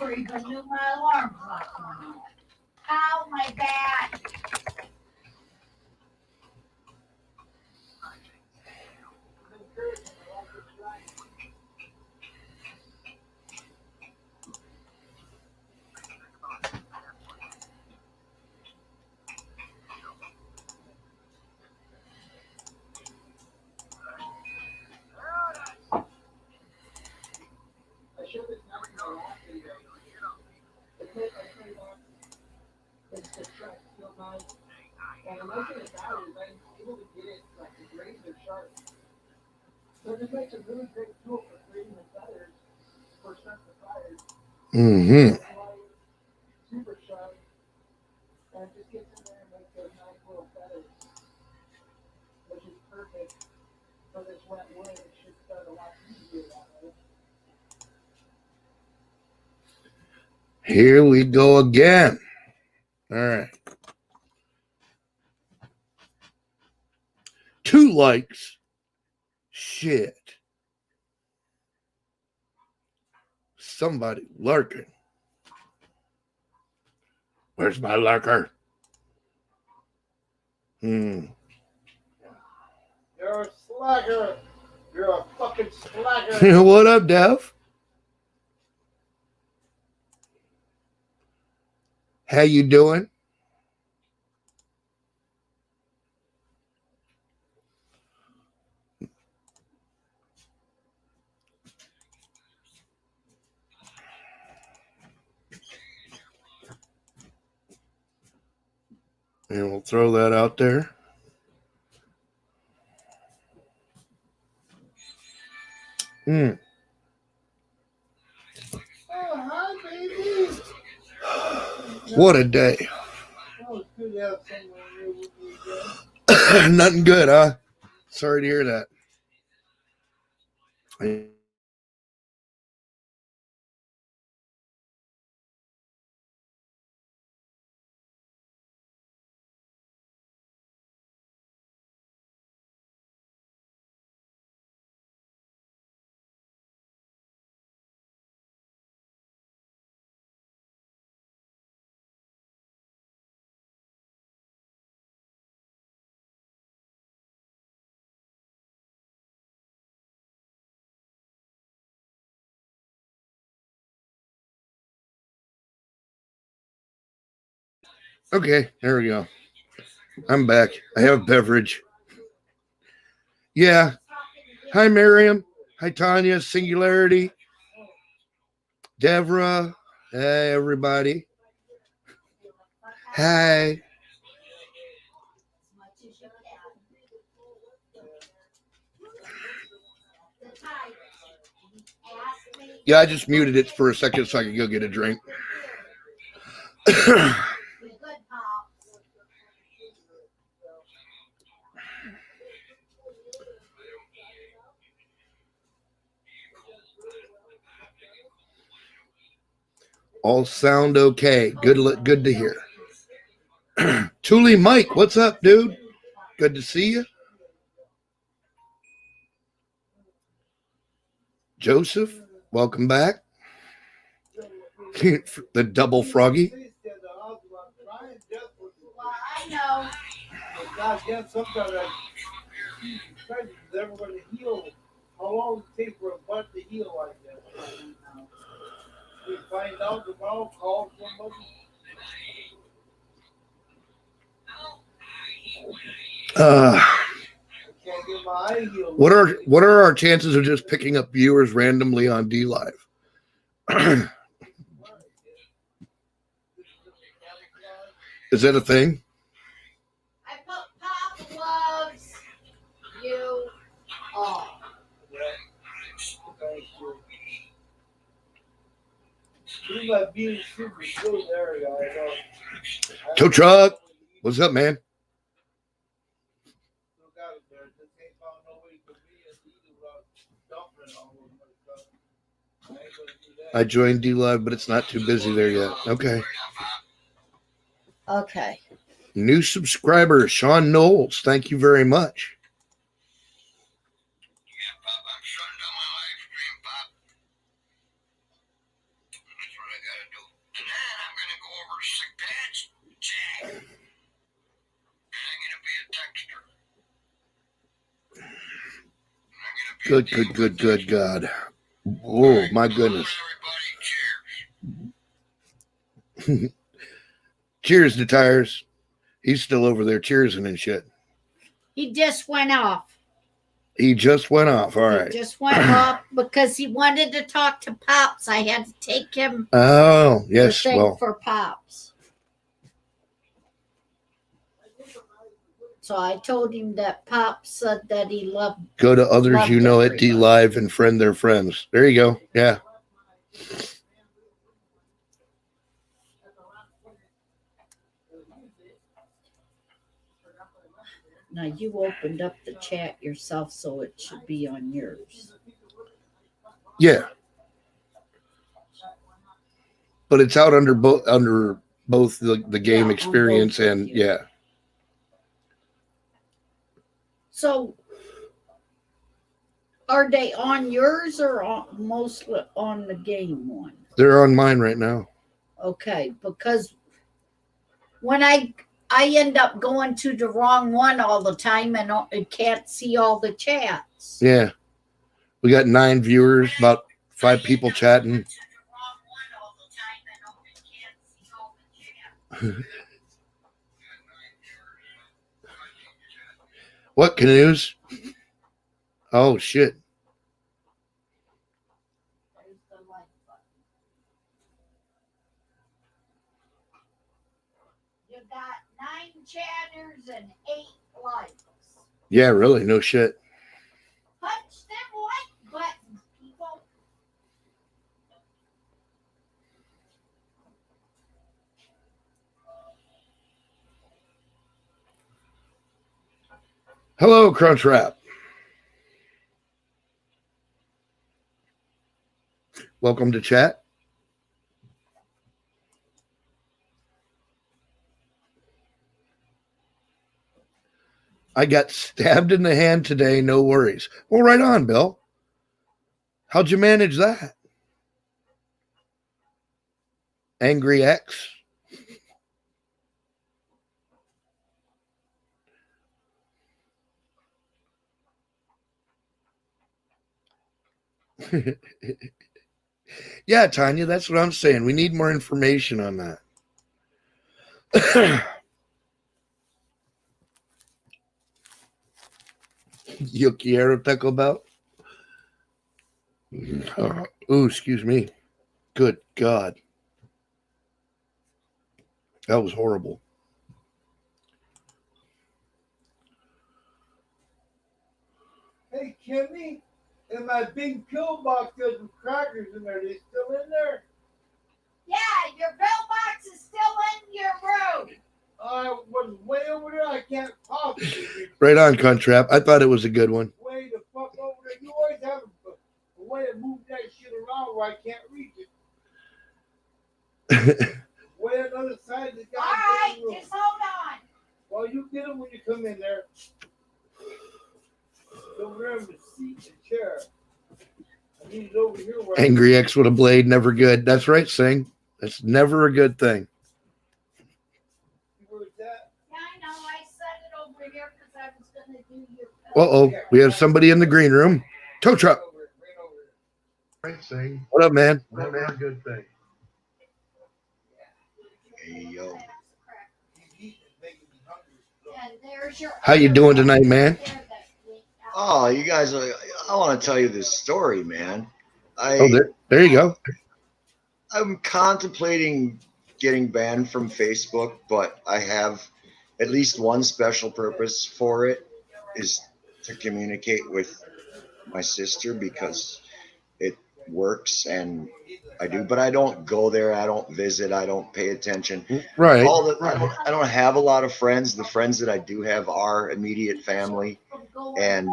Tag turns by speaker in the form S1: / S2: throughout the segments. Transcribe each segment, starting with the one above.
S1: never even knew my alarm clock went off. Ow, my back.
S2: Mm-hmm. Here we go again. All right. 2 likes. Shit. Somebody lurking. Where's my lurker?
S3: You're a slacker. You're a fucking slacker.
S2: What up, Dev? How you doing? And we'll throw that out there.
S3: Oh, hi, baby.
S2: What a day.
S3: Oh, it's good to have someone here with me again.
S2: Nothing good, huh? Sorry to hear that. Okay, there we go. I'm back. I have a beverage. Yeah. Hi, Miriam. Hi, Tanya. Singularity. Devra. Hey, everybody. Hi. Yeah, I just muted it for a second so I could go get a drink. All sound okay. Good to hear. Thule Mike, what's up, dude? Good to see you. Joseph, welcome back. The double froggy.
S1: Well, I know.
S3: God, yeah, sometimes is ever going to heal. How long does it take for a butt to heal like that? We find out tomorrow, call somebody. Can't get my eye healed.
S2: What are our chances of just picking up viewers randomly on D Live? Is that a thing?
S1: I put Pop loves you all.
S3: He's like being super good there, guys.
S2: Tow truck, what's up, man? I joined D Live, but it's not too busy there yet. Okay.
S1: Okay.
S2: New subscriber, Sean Knowles. Thank you very much. Good God. Oh, my goodness. Cheers to Tires. He's still over there cheersing and shit.
S1: He just went off.
S2: He just went off. All right.
S1: He just went off because he wanted to talk to Pops. I had to take him
S2: Oh, yes.
S1: the thing
S2: Well,
S1: for Pops. So I told him that Pops said that he loved.
S2: go to others
S1: Loved
S2: you know at
S1: everybody.
S2: D Live and friend their friends. There you go. Yeah.
S1: Now you opened up the chat yourself, so it should be on yours.
S2: Yeah. But it's out under both the game
S1: Yeah, on
S2: experience
S1: both of
S2: and
S1: you.
S2: yeah.
S1: So are they on yours or mostly on the game one?
S2: They're on mine right now.
S1: Okay, because when I end up going to the wrong one all the time and I can't see all the chats.
S2: Yeah. We got 9 viewers, about 5 people chatting. What canoes? Oh shit.
S1: There's the like button. You got 9 chatters and 8 likes.
S2: Yeah, really, no shit.
S1: Punch them like buttons, people.
S2: Hello, Crunchwrap. Welcome to chat. I got stabbed in the hand today, no worries. Well, right on, Bill. How'd you manage that? Angry X? Yeah, Tanya, that's what I'm saying. We need more information on that. Yo quiero Taco Bell? Ooh, excuse me. Good God. That was horrible.
S3: Hey, Kimmy, in my big pillbox, there's some crackers in there. They still in there?
S1: Yeah, your pillbox is still in your room.
S3: I was way over there. I can't possibly reach.
S2: Right on, Crunchwrap. I thought it was a good one.
S3: Way the fuck over there. You always have a way to move that shit around where I can't reach it. Way on the other side of the
S1: All right,
S3: goddamn room.
S1: just hold on.
S3: Well, you get them when you come in there. Over there in the seat and chair. I need it over here. Where
S2: Angry X with a blade, never good. That's right, Sing. That's never a good thing.
S3: Where's that?
S1: Yeah, I know. I set it over here because I was going to do your.
S2: Uh-oh, we have somebody in the green room. Tow truck.
S3: Right over here.
S2: Right, Sing. What up, man? Never a good thing.
S4: Hey, yo.
S1: And there's your.
S2: How you doing tonight, man?
S4: Oh, you guys, I want to tell you this story, man.
S2: Oh, there you go.
S4: I'm contemplating getting banned from Facebook, but I have at least one special purpose for it is to communicate with my sister because it works and I do, but I don't go there. I don't visit. I don't pay attention.
S2: Right.
S4: I don't have a lot of friends. The friends that I do have are immediate family and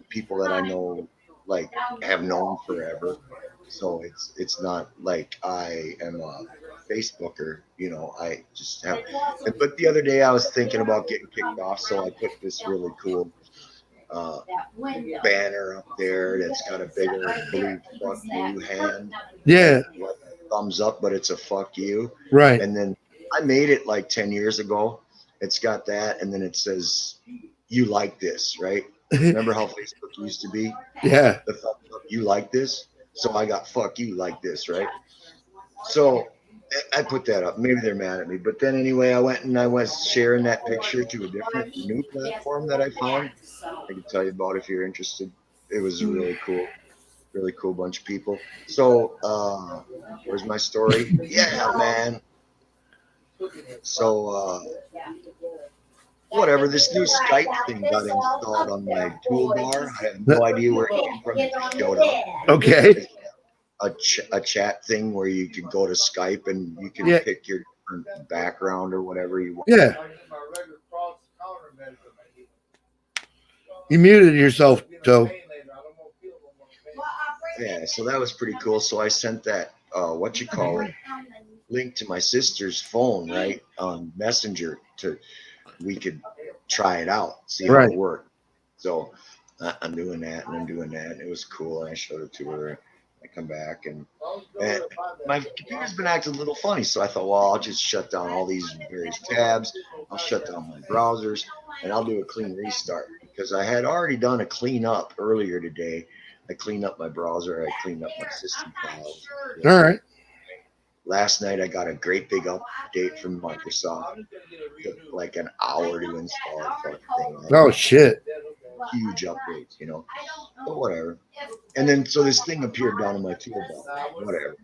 S4: people that I know, like, have known forever. So it's not like I am a Facebooker, you know. I just have. But the other day I was thinking about getting kicked off, so I put this really cool banner up there that's got a bigger blue fuck you hand.
S2: Yeah.
S4: Like thumbs up, but it's a fuck you.
S2: Right.
S4: And then I made it like 10 years ago. It's got that, and then it says, "You like this, right?" Remember how Facebook used to be?
S2: Yeah.
S4: The fuck you like this, so I got fuck you like this, right? So I put that up. Maybe they're mad at me, but then anyway, I was sharing that picture to a different new platform that I found. I can tell you about if you're interested. It was really cool bunch of people. So where's my story? Yeah, man. So whatever, this new Skype thing got installed on my toolbar. I have no idea where it came from. It just showed up.
S2: Okay.
S4: A chat thing where you can go to Skype and you can
S2: Yeah.
S4: pick your different background or whatever you want.
S2: Yeah. You muted yourself, Joe.
S4: Yeah, so that was pretty cool. So I sent that link to my sister's phone, right, on Messenger to we could try it out, see how
S2: Right.
S4: it worked. So I'm doing that and I'm doing that. And it was cool. And I showed it to her. I come back and my computer's been acting a little funny. So I thought, well, I'll just shut down all these various tabs. I'll shut down my browsers and I'll do a clean restart because I had already done a cleanup earlier today. I cleaned up my browser. I cleaned up my system files.
S2: All right.
S4: Last night I got a great big update from Microsoft. Took like an hour to install the fucking thing.
S2: Oh shit.
S4: Huge updates, you know. But whatever. And then so this thing appeared down in my toolbar. Whatever.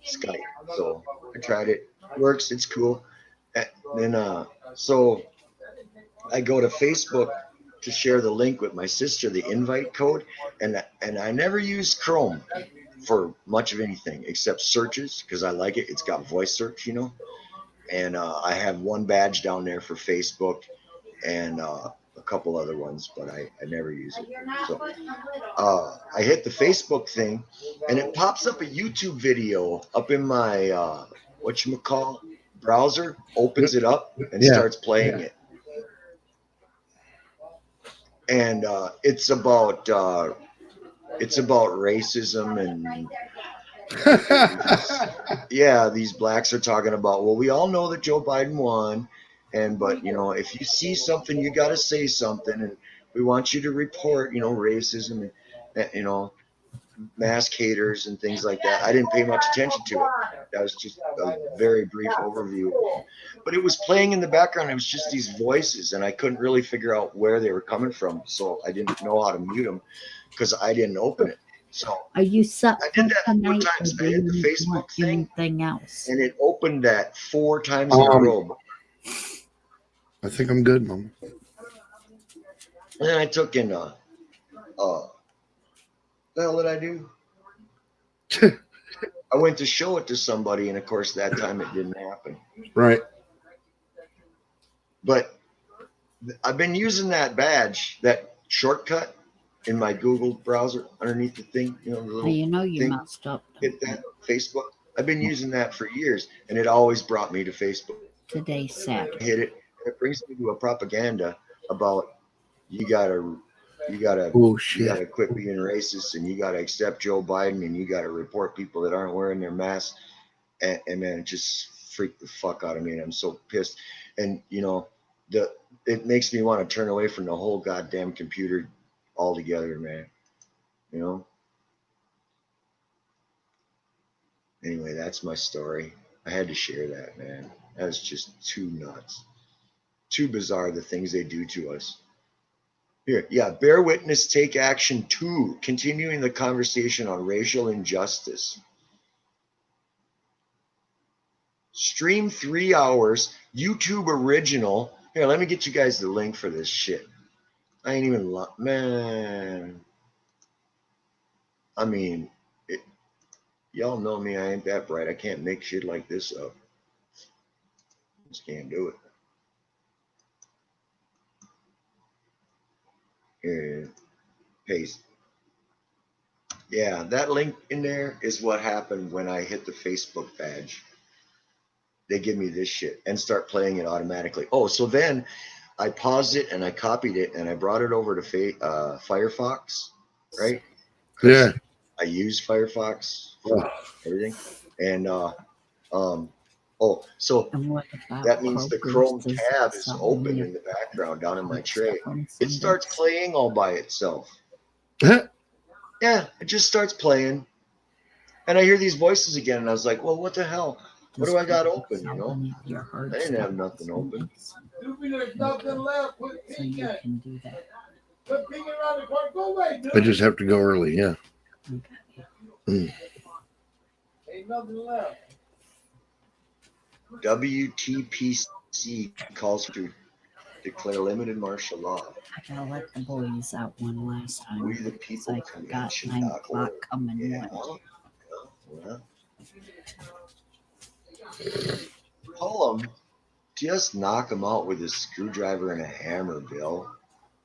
S4: Skype. So I tried it. Works. It's cool. And then so I go to Facebook to share the link with my sister, the invite code, and I never use Chrome for much of anything except searches because I like it. It's got voice search, you know. And I have one badge down there for Facebook and a couple other ones, but I never use it. So I hit the Facebook thing, and it pops up a YouTube video up in my whatchamacall browser, opens it up, and starts playing it. And it's about racism and yeah, these blacks are talking about, well, we all know that Joe Biden won, but you know, if you see something, you got to say something, and we want you to report, you know, racism and you know, mask haters and things like that. I didn't pay much attention to it. That was just a very brief overview. But it was playing in the background. It was just these voices, and I couldn't really figure out where they were coming from, so I didn't know how to mute them because I didn't open it. So
S1: Are you set
S4: I
S1: for
S4: did that 4
S1: tonight, or
S4: times.
S1: do
S4: I hit
S1: you
S4: the Facebook
S1: want
S4: thing,
S1: anything else?
S4: and it opened that 4 times in a row.
S2: I think I'm good, Mom.
S4: And then I took in what the hell did I do? I went to show it to somebody, and of course that time it didn't happen.
S2: Right.
S4: But I've been using that badge, that shortcut in my Google browser underneath the thing, you know, the
S1: Now
S4: little
S1: you know you
S4: thing.
S1: messed up.
S4: Hit that Facebook. I've been using that for years, and it always brought me to Facebook.
S1: Today's Saturday.
S4: Hit it. It brings me to a propaganda about you gotta
S2: Oh shit.
S4: quit being racist, and you gotta accept Joe Biden, and you gotta report people that aren't wearing their masks. And man, it just freaked the fuck out of me, and I'm so pissed. And you know, it makes me want to turn away from the whole goddamn computer altogether, man. You know. Anyway, that's my story. I had to share that, man. That's just too nuts, too bizarre, the things they do to us. Here, yeah, bear witness, take action 2, continuing the conversation on racial injustice. Stream 3 hours, YouTube original. Here, let me get you guys the link for this shit. I ain't even, man. I mean, y'all know me, I ain't that bright. I can't make shit like this up. Just can't do it. Here, paste. Yeah, that link in there is what happened when I hit the Facebook badge. They give me this shit and start playing it automatically. Oh, so then I paused it and I copied it and I brought it over to Firefox, right?
S2: Yeah.
S4: I use Firefox for everything. And Oh, so
S1: And what about
S4: that means the
S1: Kroger's?
S4: Chrome
S1: Does
S4: tab
S1: it
S4: is
S1: sell
S4: open
S1: any
S4: in the background down in my
S1: hot
S4: tray.
S1: stuff on
S4: It starts
S1: Sundays?
S4: playing all by itself. Yeah, it just starts playing. And I hear these voices again, and I was like, well, what the hell? What
S1: Does
S4: do I got
S1: Kroger
S4: open, you
S1: sell
S4: know?
S1: any of your hard
S4: I didn't
S1: stuff
S4: have
S1: on
S4: nothing open.
S1: Sundays?
S3: There's nothing left. Quit
S1: So you
S3: peeking.
S1: can do that.
S3: Quit peeking around the corner. Go away, dude.
S2: I just have to go early. Yeah.
S1: Okay.
S3: Ain't nothing left.
S4: WTPC calls to declare limited martial law.
S1: I gotta let the boys out one last time
S4: We the
S1: because
S4: People
S1: I forgot
S4: Convention.
S1: 9 o'clock coming
S4: Yeah.
S1: one.
S4: Well, pull them. Just knock them out with a screwdriver and a hammer, Bill.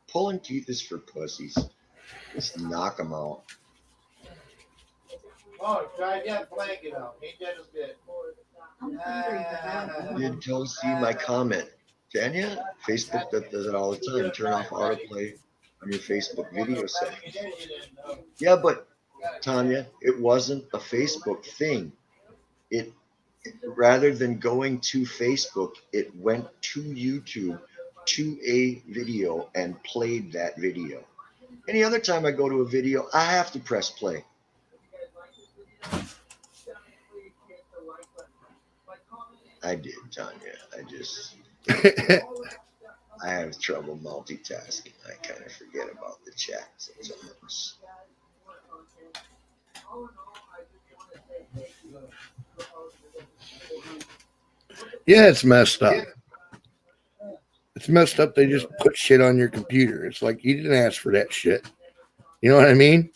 S4: Pulling teeth is for pussies. Just knock them out.
S3: Oh, try that blanket out. Ain't that a bit?
S4: Did Joe see my comment? Tanya, Facebook does it all the time. Turn off autoplay on your Facebook video settings. Yeah, but Tanya, it wasn't a Facebook thing. It rather than going to Facebook, it went to YouTube to a video and played that video. Any other time I go to a video, I have to press play. I did, Tanya. I have trouble multitasking. I kind of forget about the chat sometimes.
S2: Yeah, it's messed up. It's messed up. They just put shit on your computer. It's like you didn't ask for that shit. You know what I mean?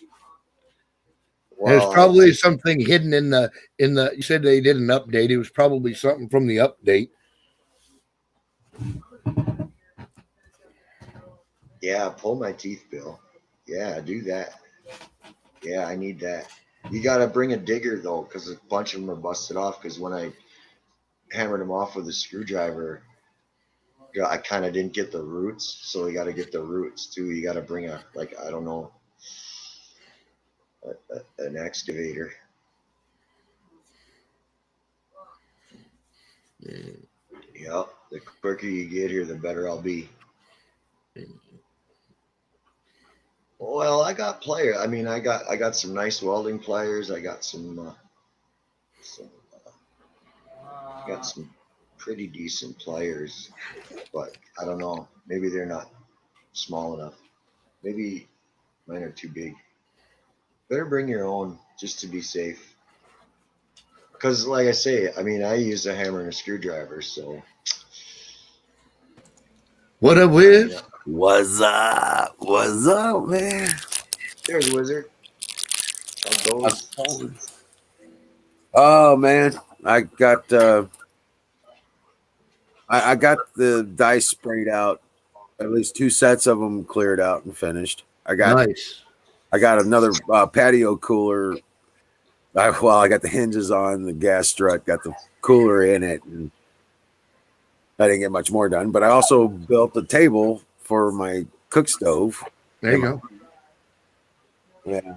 S2: And it's
S4: Well,
S2: probably something hidden in the. You said they did an update. It was probably something from the update.
S4: yeah, pull my teeth, Bill. Yeah, do that. Yeah, I need that. You got to bring a digger though, because a bunch of them are busted off. Because when I hammered them off with a screwdriver, I kind of didn't get the roots. So you got to get the roots too. You got to bring a I don't know, an excavator. Yep. The quicker you get here, the better I'll be. Well, I got pliers. I mean, I got some nice welding pliers. I got some pretty decent pliers, but I don't know. Maybe they're not small enough. Maybe mine are too big. Better bring your own just to be safe. Because, like I say, I mean, I use a hammer and a screwdriver, so.
S2: What up, Wiz?
S5: What's up? What's up, man?
S4: There's Wizard. How goes?
S5: Oh man, I got I got the dice sprayed out. At least 2 sets of them cleared out and finished. I got another patio cooler. I got the hinges on the gas strut, got the cooler in it, and I didn't get much more done. But I also built a table for my cook stove.
S2: There you go.
S5: Yeah,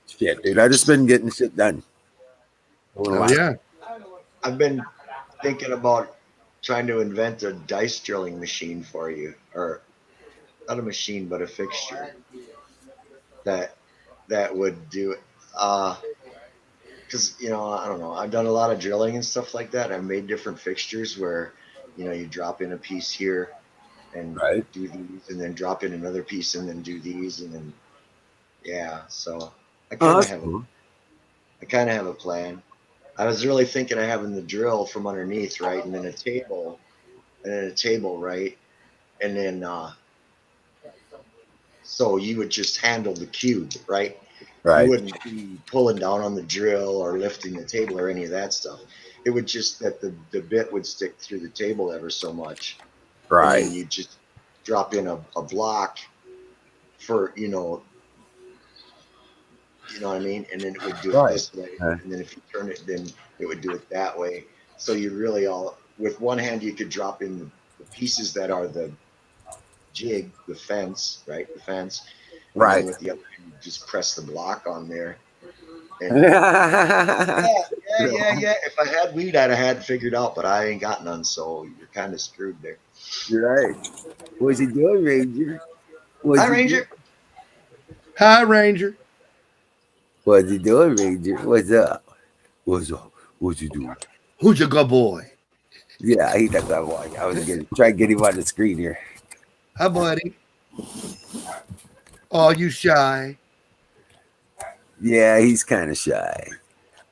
S5: shit, dude. I just been getting shit done.
S2: Oh yeah.
S4: I've been thinking about trying to invent a dice drilling machine for you, or not a machine, but a fixture that would do it. Because I don't know. I've done a lot of drilling and stuff like that. I've made different fixtures where you drop in a piece here and do these, and then drop in another piece and then do these, and then So I kind of have a plan. I was really thinking of having the drill from underneath, right, and then a table, right, and then so you would just handle the cube, right?
S5: Right.
S4: You wouldn't be pulling down on the drill or lifting the table or any of that stuff. It would just that the bit would stick through the table ever so much.
S5: Right.
S4: And then you just drop in a block for, you know what I mean? And then it would do it this way. And then if you turn it, then it would do it that way. So you really with one hand, you could drop in the pieces that are the jig, the fence, right? The fence. And then with the other hand, you just press the block on there. And yeah, Yeah. If I had weed, I'd have had it figured out, but I ain't got none, so you're kind of screwed there.
S5: You're right. What's he doing, Ranger? What's
S4: Hi,
S5: he
S4: Ranger.
S5: doing?
S2: Hi, Ranger.
S5: What's he doing, Ranger? What's up? What's up? What's he doing?
S2: Who's a good boy?
S5: Yeah, he does that one. I was trying to get him on the screen here.
S2: Hi, buddy. Oh, you shy?
S5: Yeah, he's kind of shy.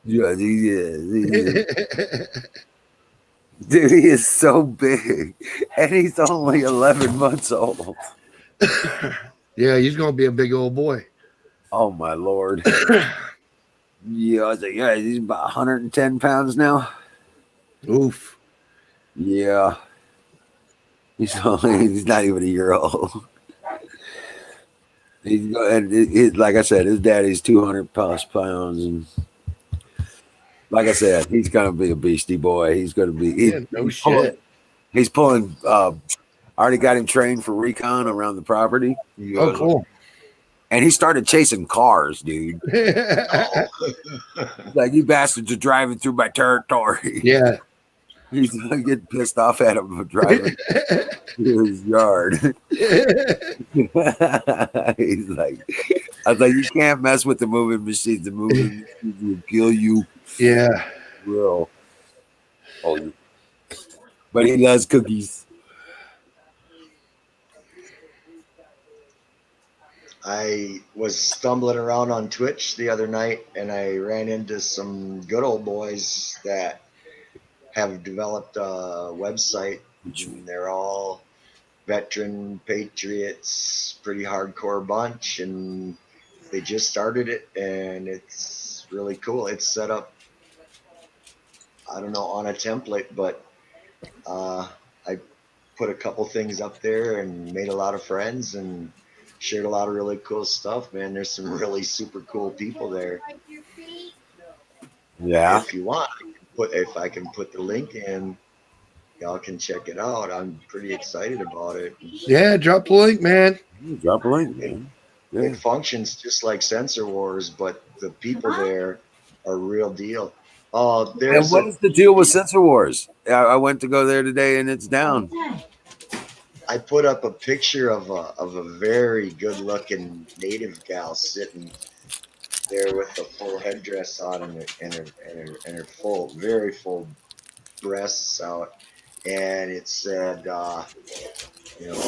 S5: Yeah, he is. Dude, he is so big, and he's only 11 months old.
S2: Yeah, he's gonna be a big old boy.
S5: Oh my lord! Yeah, I was like, yeah, he's about 110 pounds now.
S2: Oof.
S5: Yeah, he's not even a year old. Like I said, his daddy's 200 plus pounds, and like I said, he's gonna be a beastie boy. He's gonna be.
S2: Yeah, no shit.
S5: He's pulling. I already got him trained for recon around the property.
S2: Oh, cool.
S5: And he started chasing cars, dude. Like, you bastards are driving through my territory.
S2: Yeah.
S5: He's getting pissed off at him for driving through his yard. He's like, I was like, you can't mess with the moving machines. The moving machines will kill you.
S2: Yeah.
S5: Real. Oh, but he loves cookies.
S4: I was stumbling around on Twitch the other night, and I ran into some good old boys that have developed a website. And they're all veteran patriots, pretty hardcore bunch, and they just started it, and it's really cool. It's set up, I don't know, on a template, but I put a couple things up there and made a lot of friends and shared a lot of really cool stuff, man. There's some really super cool people there.
S5: Yeah.
S4: If you want, if I can put the link in, y'all can check it out. I'm pretty excited about it.
S2: Yeah, drop the link, man.
S5: Drop a link, man. Yeah.
S4: It functions just like Sensor Wars, but the people there are real deal. Oh,
S5: And what is the deal with Sensor Wars? I went to go there today, and it's down.
S4: I put up a picture of a very good looking native gal sitting there with a full headdress on and her full, very full breasts out, and it said,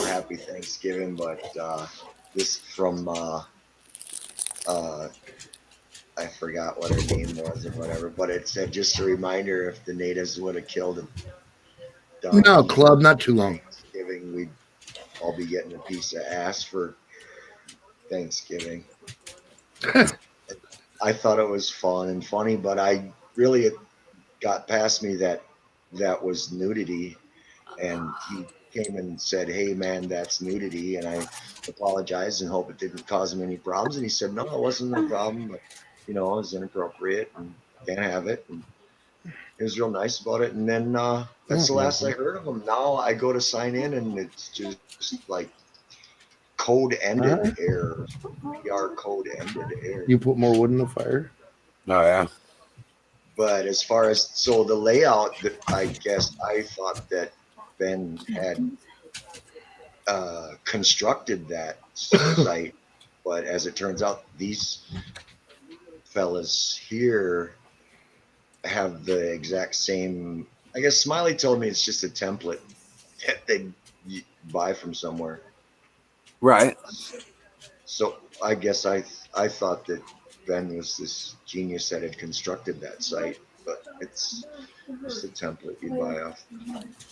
S4: Happy Thanksgiving, but this from I forgot what her name was or whatever, but it said just a reminder, if the natives would have killed a donkey
S2: No, club, not too long.
S4: Thanksgiving, we'd all be getting a piece of ass for Thanksgiving. I thought it was fun and funny, but I really got past me that was nudity, and he came and said, "Hey man, that's nudity," and I apologized and hope it didn't cause him any problems, and he said, "No, it wasn't a problem, but it was inappropriate and can't have it." And he was real nice about it, and then that's the last I heard of him. Now I go to sign in, and it's just like code ended error. PR code ended error.
S2: You put more wood in the fire?
S5: Oh, yeah.
S4: But as far as the layout, I guess I thought that Ben had constructed that site, but as it turns out, these fellas here have the exact same. I guess Smiley told me it's just a template that they buy from somewhere.
S5: Right.
S4: So I guess I thought that Ben was this genius that had constructed that site, but it's just a template you buy off.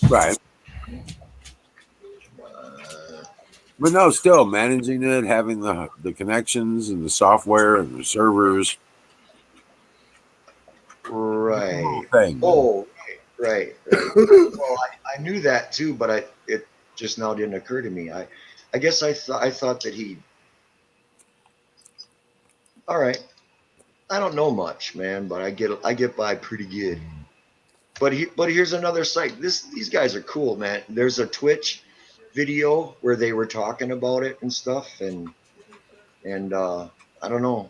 S5: Right. But no, still managing it, having the connections and the software and the servers.
S4: Right.
S5: Thing.
S4: Oh, right. Well, I knew that too, but it just now didn't occur to me. I guess I thought that he. All right. I don't know much, man, but I get by pretty good. But here's another site. These guys are cool, man. There's a Twitch video where they were talking about it and stuff, and I don't know.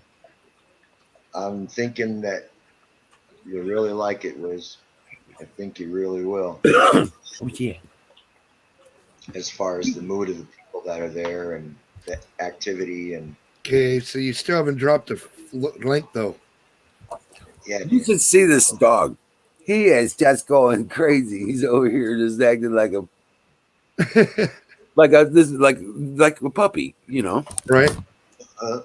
S4: I'm thinking that You'll really like it, Wiz. I think you really will.
S5: Oh yeah.
S4: As far as the mood of the people that are there and the activity and
S2: Okay, so you still haven't dropped the link though.
S4: yeah,
S5: You
S4: dude.
S5: should see this dog. He is just going crazy. He's over here just acting like a like a puppy, you know.
S2: Right?
S4: Uh,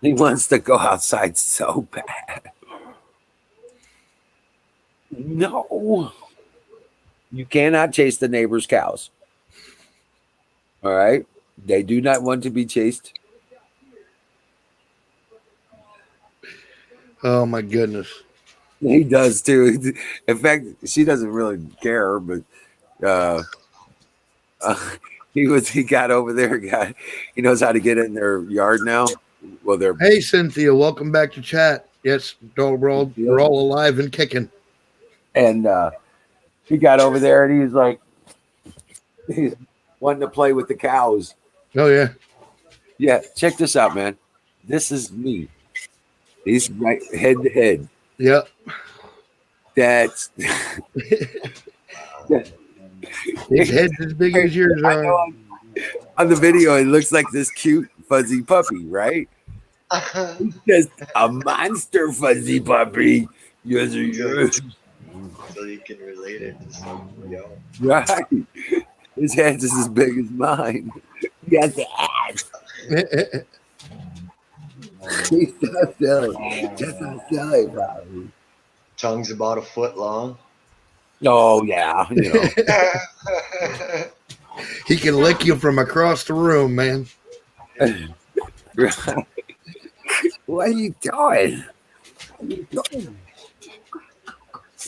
S5: He wants to go outside so bad. No. You cannot chase the neighbor's cows. All right? They do not want to be chased.
S2: Oh my goodness.
S5: He does too. In fact, she doesn't really care, but uh, he got over there. He knows how to get in their yard now. Well, they're
S2: Hey Cynthia, welcome back to chat. Yes, we're all alive and kicking.
S5: and he got over there and he's wanting to play with the cows.
S2: Oh yeah.
S5: Yeah, check this out, man. This is me. He's right head to head.
S2: Yep.
S5: That's
S2: His head's as big as yours
S5: I
S2: are.
S5: know on the video it looks like this cute fuzzy puppy, right? Just a monster fuzzy puppy. Yes, yes.
S4: so you can relate it to somebody else.
S5: Right. His head is as big as mine. He has the ass. He's so silly. Just so silly, bro.
S4: Tongue's about a foot long.
S5: Oh yeah, you know.
S2: He can lick you from across the room, man.
S5: Right. What are you doing? What are you doing?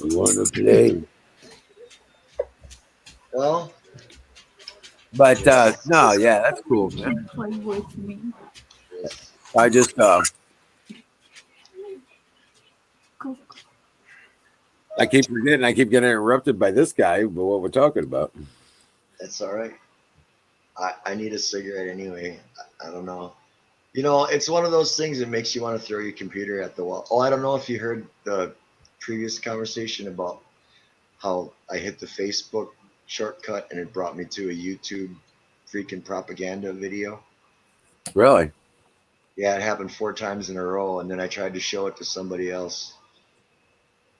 S5: We want to play.
S4: Well,
S5: But no, yeah, that's cool, man.
S1: Play with me.
S5: I just I keep forgetting. I keep getting interrupted by this guy. But what we're talking about?
S4: that's all right. I need a cigarette anyway. I don't know. You know, it's one of those things that makes you want to throw your computer at the wall. Oh, I don't know if you heard the previous conversation about how I hit the Facebook shortcut and it brought me to a YouTube freaking propaganda video.
S5: Really?
S4: Yeah, it happened 4 times in a row, and then I tried to show it to somebody else.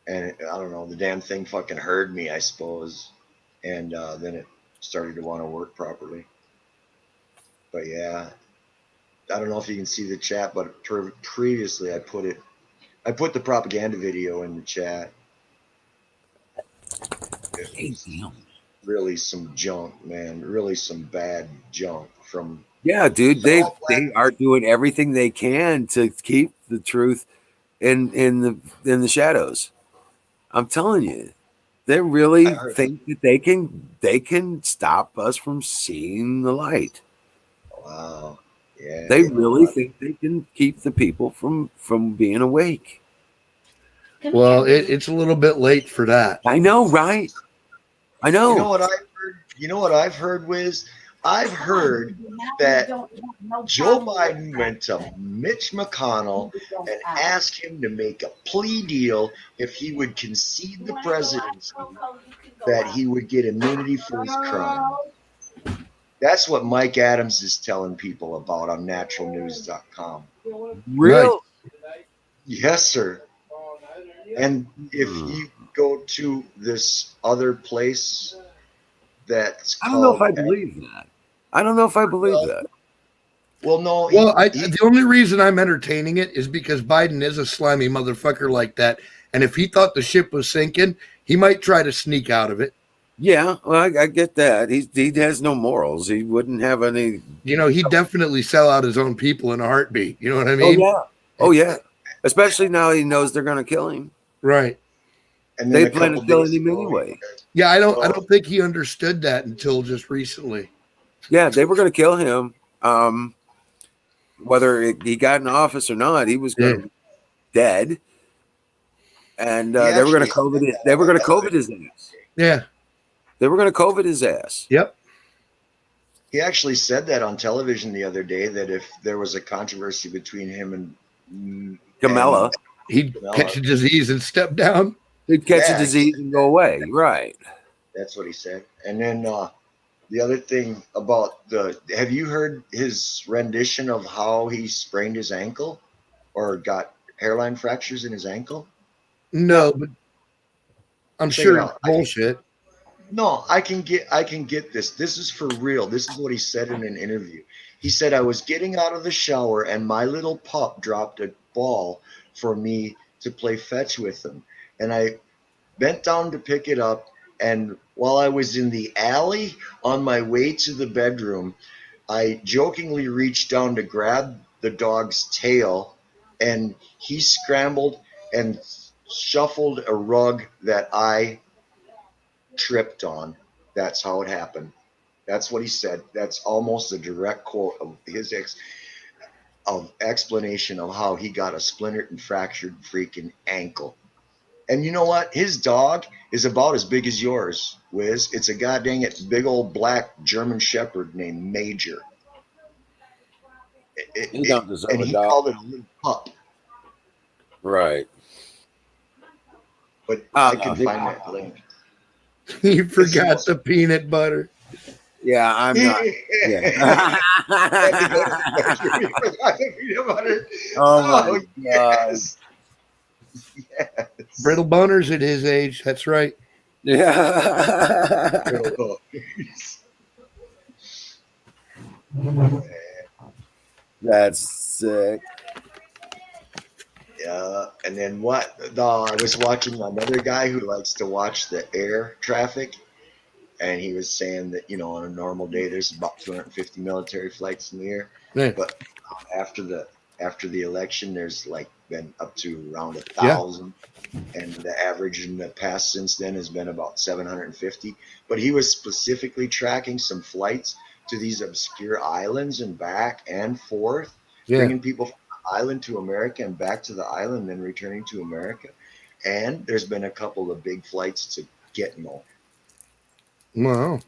S4: And I don't know, the damn thing fucking heard me, I suppose. And then it started to want to work properly. But yeah, I don't know if you can see the chat, but previously I put the propaganda video in the chat. Really some junk, man. Really some bad junk from.
S5: Yeah, dude. They are doing everything they can to keep the truth in the shadows. I'm telling you, they really think that they can stop us from seeing the light.
S4: Wow. Yeah.
S5: They really think they can keep the people from being awake.
S2: Well, it's a little bit late for that.
S5: I know, right? I know.
S4: You know what I've heard? You know what I've heard, Wiz? I've heard that Joe Biden went to Mitch McConnell and asked him to make a plea deal if he would concede the presidency, that he would get immunity for his crime. That's what Mike Adams is telling people about on naturalnews.com.
S5: Real?
S4: Yes, sir. And if you go to this other place that's
S5: I don't know if I believe that. I don't know if I believe that.
S4: Well, no.
S2: Well, the only reason I'm entertaining it is because Biden is a slimy motherfucker like that. And if he thought the ship was sinking, he might try to sneak out of it.
S5: Yeah, well, I get that. He has no morals. He wouldn't have any.
S2: You know, he'd definitely sell out his own people in a heartbeat. You know what I mean?
S5: Oh yeah. Especially now he knows they're going to kill him.
S2: Right.
S4: And
S5: they plan to kill him anyway.
S2: Yeah, I don't think he understood that until just recently.
S5: Yeah, they were going to kill him. Whether he got in office or not, he was going to be dead. And they were going to COVID it. They were going to COVID his ass.
S2: Yeah.
S5: They were going to COVID his ass.
S2: Yep.
S4: He actually said that on television the other day, that if there was a controversy between him and
S5: Kamala,
S2: He'd catch a disease and step down.
S5: He'd catch a disease and go away. Right.
S4: That's what he said. And then the other thing about have you heard his rendition of how he sprained his ankle or got hairline fractures in his ankle?
S2: No, but I'm
S4: Check
S2: sure
S4: it
S2: it's
S4: out.
S2: bullshit.
S4: No, I can get this. This is for real. This is what he said in an interview. He said, I was getting out of the shower and my little pup dropped a ball for me to play fetch with him. And I bent down to pick it up. And while I was in the alley on my way to the bedroom, I jokingly reached down to grab the dog's tail, and he scrambled and shuffled a rug that I tripped on. That's how it happened. That's what he said. That's almost a direct quote of his explanation of how he got a splintered and fractured freaking ankle. And you know what? His dog is about as big as yours, Wiz. It's a goddamn big old black German Shepherd named Major.
S5: He don't deserve
S4: and
S5: a
S4: he
S5: dog.
S4: called it a little pup.
S5: Right.
S4: But I can find that link.
S2: You forgot the peanut butter.
S5: Yeah, I'm not. Yeah. Oh my God.
S4: Yes. Yes.
S2: Brittle boners at his age. That's right.
S5: Yeah. That's sick.
S4: Yeah, and then what? I was watching another guy who likes to watch the air traffic, and he was saying that on a normal day there's about 250 military flights in the air,
S2: Yeah.
S4: but after the election there's like been up to around 1,000, and the average in the past since then has been about 750. But he was specifically tracking some flights to these obscure islands and back and forth, bringing people from the island to America and back to the island, then returning to America. And there's been a couple of big flights to Gitmo.
S2: Wow.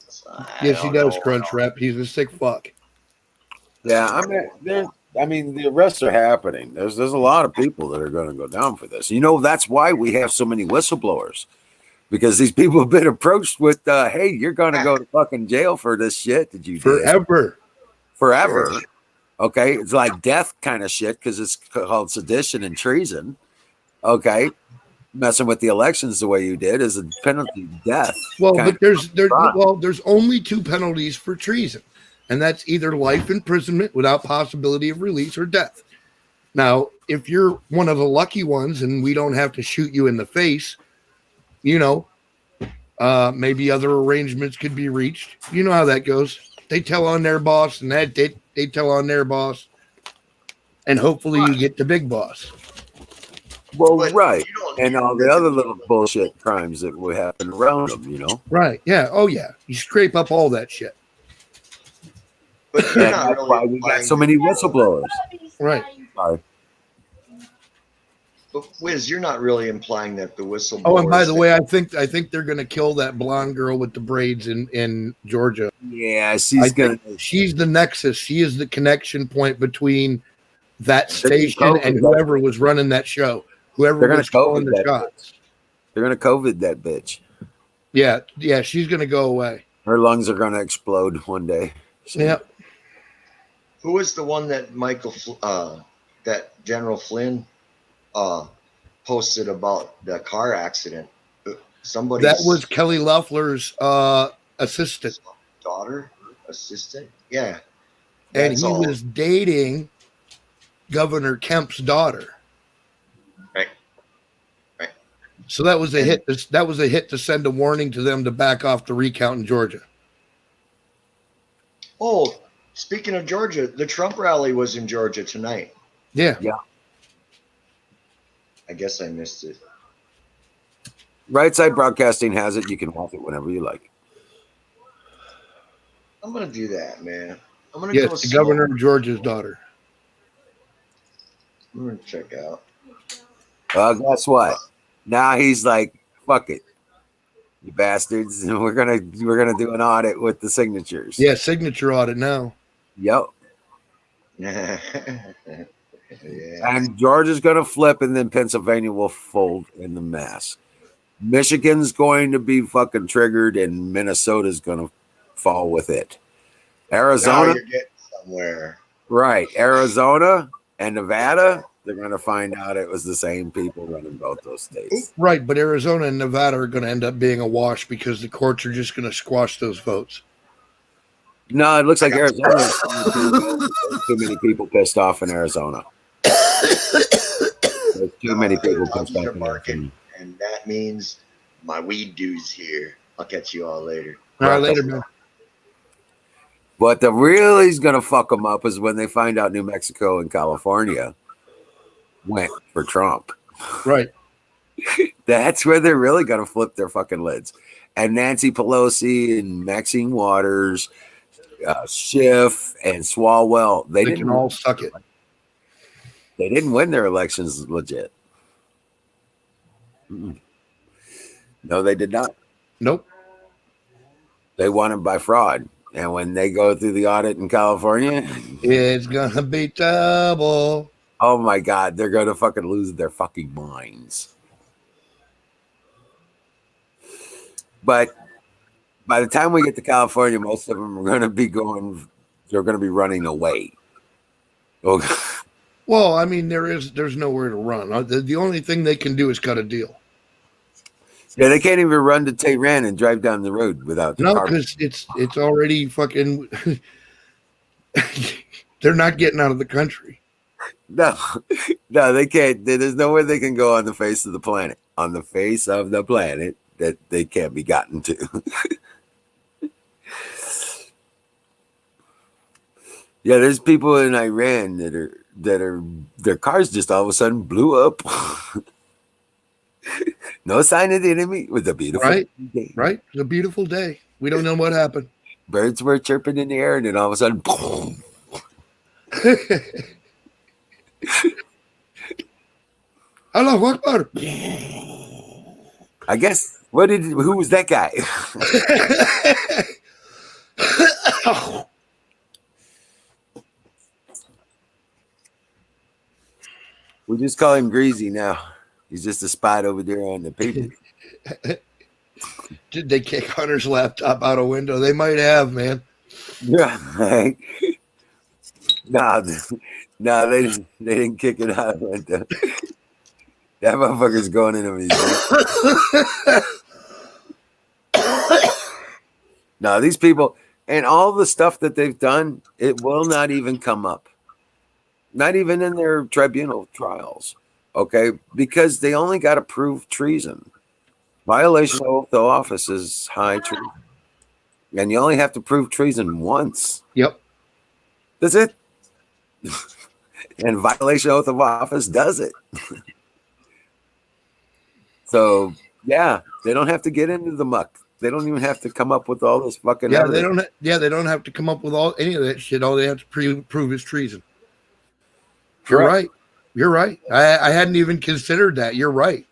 S4: So,
S2: Yes, he does, Crunch Wrap. He's a sick fuck.
S5: Yeah, I mean, the arrests are happening. There's a lot of people that are going to go down for this. That's why we have so many whistleblowers, because these people have been approached with, "Hey, you're going to go to fucking jail for this shit that you did
S2: forever."
S5: Sure. Okay, it's like death kind of shit because it's called sedition and treason. Okay, messing with the elections the way you did is a penalty, death.
S2: Well, but there's only two penalties for treason, and that's either life imprisonment without possibility of release or death. Now, if you're one of the lucky ones and we don't have to shoot you in the face, maybe other arrangements could be reached. You know how that goes. They tell on their boss, and they tell on their boss, and hopefully you get the big boss.
S5: Well, right, and all the other little bullshit crimes that would happen around them,
S2: Right? Yeah. Oh, yeah. You scrape up all that shit.
S4: But
S5: that's why we got so many whistleblowers.
S2: Right.
S5: Sorry.
S4: But Wiz, you're not really implying that the whistleblowers.
S2: Oh, and by the way, I think they're gonna kill that blonde girl with the braids in Georgia.
S5: Yeah, she's
S2: the nexus. She is the connection point between that station and whoever was running that show. Whoever was calling the shots.
S5: They're gonna COVID that bitch.
S2: Yeah, she's gonna go away.
S5: Her lungs are gonna explode one day.
S2: So. Yeah.
S4: Who was the one that that General Flynn posted about the car accident? Somebody.
S2: That was Kelly Loeffler's assistant.
S4: Assistant? Yeah.
S2: And he was dating Governor Kemp's daughter.
S4: Right.
S2: So that was a hit. That was a hit to send a warning to them to back off the recount in Georgia.
S4: Oh, speaking of Georgia, the Trump rally was in Georgia tonight.
S2: Yeah.
S4: I guess I missed it.
S5: Right Side Broadcasting has it. You can watch it whenever you like.
S4: I'm gonna do that, man. I'm gonna
S2: go. Yes, the governor of Georgia's daughter.
S4: I'm gonna check out.
S5: Guess what? Now he's like, "Fuck it, you bastards! We're gonna do an audit with the signatures."
S2: Yeah, signature audit now.
S5: Yep.
S4: Yeah.
S5: And Georgia's going to flip, and then Pennsylvania will fold in the mass. Michigan's going to be fucking triggered, and Minnesota's going to fall with it.
S4: Now
S5: Arizona,
S4: you're getting somewhere.
S5: right? Arizona and Nevada, they're going to find out it was the same people running both those states.
S2: Right, but Arizona and Nevada are going to end up being a wash because the courts are just going to squash those votes.
S5: No, it looks like Arizona. Too many people pissed off in Arizona. There's too many people pissed off in Arizona.
S4: And that means my weed dude's here. I'll catch you all later.
S2: All right, later, man.
S5: But the really is going to fuck them up is when they find out New Mexico and California went for Trump.
S2: Right.
S5: That's where they're really going to flip their fucking lids. And Nancy Pelosi and Maxine Waters, Schiff and Swalwell, they
S2: can all suck it.
S5: They didn't win their elections legit. Mm-mm. No, they did not.
S2: Nope.
S5: They won it by fraud. And when they go through the audit in California,
S2: it's gonna be trouble.
S5: Oh my God, they're gonna fucking lose their fucking minds. But by the time we get to California, most of them are gonna be going. They're gonna be running away. Okay.
S2: Well, I mean, there's nowhere to run. The only thing they can do is cut a deal.
S5: Yeah, they can't even run to Tehran and drive down the road without.
S2: No, because it's already fucking. They're not getting out of the country.
S5: No, they can't. There's nowhere they can go on the face of the planet. On the face of the planet that they can't be gotten to. Yeah, there's people in Iran that are their cars just all of a sudden blew up. No sign of the enemy. It was a beautiful day.
S2: Right. It was a beautiful day. We don't know what happened.
S5: Birds were chirping in the air, and then all of a sudden, boom.
S2: Allahu Akbar.
S5: I guess. Who was that guy? We just call him Greasy now. He's just a spot over there on the paper.
S2: Did they kick Hunter's laptop out a window? They might have, man.
S5: Yeah. No, they didn't kick it out of the window. That motherfucker's going into his. No, these people and all the stuff that they've done, it will not even come up. Not even in their tribunal trials. Okay, because they only got to prove treason. Violation of oath of office is high treason. And you only have to prove treason once.
S2: Yep.
S5: That's it. And violation of oath of office does it. So, yeah, they don't have to get into the muck. They don't even have to come up with all this fucking evidence.
S2: They don't have to come up with any of that shit. All they have to prove is treason. You're right. You're right. I hadn't even considered that. You're right.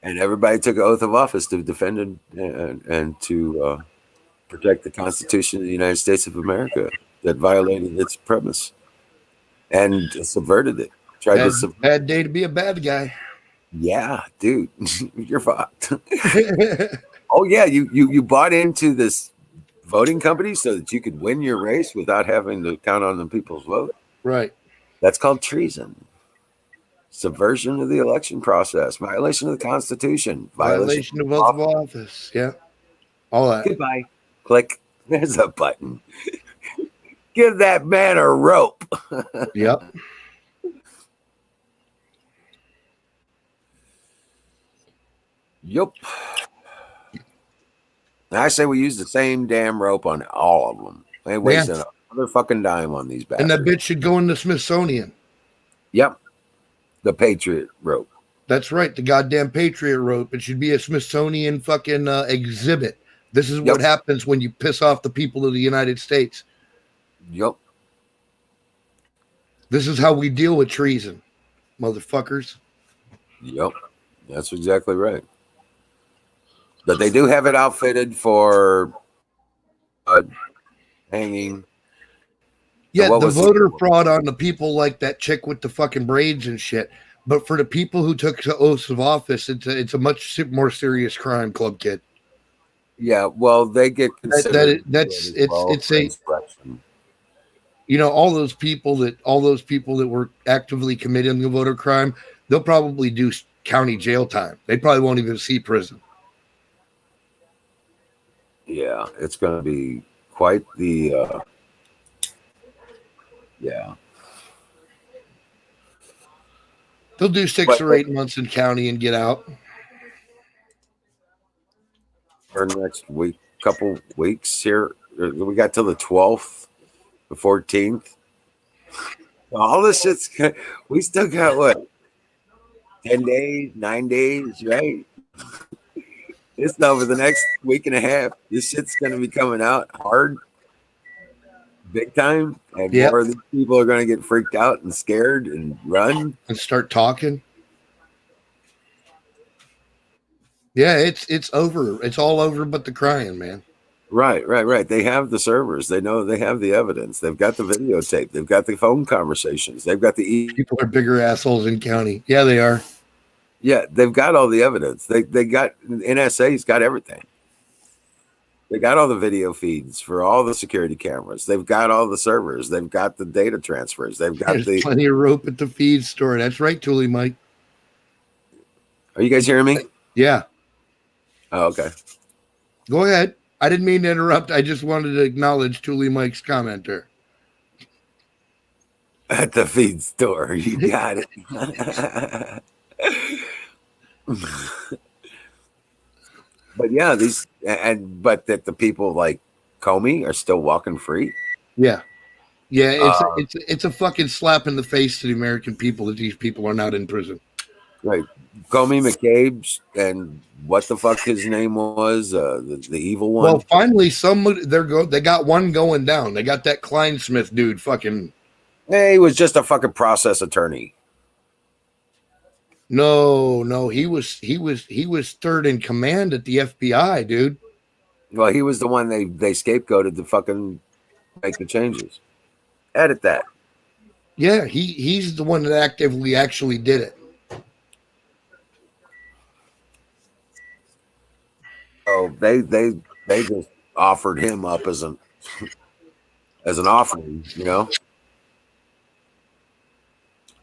S5: And everybody took an oath of office to defend and to protect the Constitution of the United States of America that violated its premise and subverted it.
S2: Bad day to be a bad guy.
S5: Yeah, dude, you're fucked. Oh yeah, you bought into this voting company so that you could win your race without having to count on the people's vote.
S2: Right.
S5: That's called treason. Subversion of the election process, violation of the Constitution,
S2: violation of oath of office. Yeah. All that.
S5: Goodbye. Click. There's a button. Give that man a rope.
S2: Yep.
S5: Yep. I say we use the same damn rope on all of them. They ain't wasting another fucking dime on these bastards.
S2: And that bitch should go in the Smithsonian.
S5: Yep. The Patriot rope.
S2: That's right. The goddamn Patriot rope. It should be a Smithsonian fucking exhibit. This is what happens when you piss off the people of the United States.
S5: Yep.
S2: This is how we deal with treason, motherfuckers.
S5: Yep. That's exactly right. But they do have it outfitted for hanging.
S2: Yeah,
S5: what
S2: the
S5: was
S2: voter fraud on the people like that chick with the fucking braids and shit. But for the people who took the oaths of office, it's a much more serious crime, club kid.
S5: Yeah, well, they get considered
S2: That's
S5: as well
S2: it's
S5: for
S2: a
S5: insurrection.
S2: you know all those people that were actively committing the voter crime, they'll probably do county jail time. They probably won't even see prison.
S5: Yeah, it's going to be quite the yeah.
S2: They'll do 6 or 8 months in county and get out.
S5: For next week, couple weeks here, we got till the 12th, the 14th. All this shit's we still got what 10 days, 9 days, right? It's over the next week and a half. This shit's gonna be coming out hard, big time, and
S2: Yep.
S5: more of these people are gonna get freaked out and scared and run
S2: and start talking. Yeah, it's over. It's all over but the crying, man.
S5: Right. They have the servers. They know they have the evidence. They've got the videotape. They've got the phone conversations. They've got the
S2: people are bigger assholes in county. Yeah, they are.
S5: Yeah, they've got all the evidence. They got NSA's got everything. They got all the video feeds for all the security cameras. They've got all the servers. They've got the data transfers. They've got
S2: There's plenty of rope at the feed store. That's right, Thule Mike.
S5: Are you guys hearing me?
S2: Yeah.
S5: Oh, okay.
S2: Go ahead. I didn't mean to interrupt. I just wanted to acknowledge Thule Mike's commenter.
S5: At the feed store. You got it. But yeah, but that the people like Comey are still walking free.
S2: Yeah. Yeah, it's a fucking slap in the face to the American people that these people are not in prison.
S5: Right. Comey, McCabe's, and what the fuck his name was, the evil one.
S2: Well, finally, they got one going down. They got that Kleinsmith dude fucking.
S5: Hey, he was just a fucking process attorney.
S2: No, he was third in command at the FBI, dude.
S5: Well, he was the one they scapegoated to fucking make the changes. Edit that.
S2: Yeah, he's the one that actually did it.
S5: So they just offered him up as an offering, you know.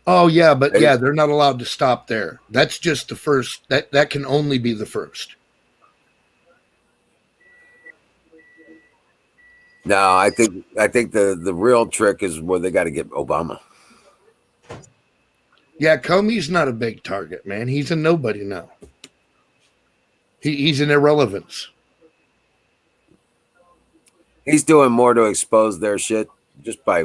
S2: Oh yeah, but yeah, they're not allowed to stop there. That's just the first. That can only be the first.
S5: No, I think the real trick is where they got to get Obama.
S2: Yeah, Comey's not a big target, man. He's a nobody now. He's an irrelevance.
S5: He's doing more to expose their shit just by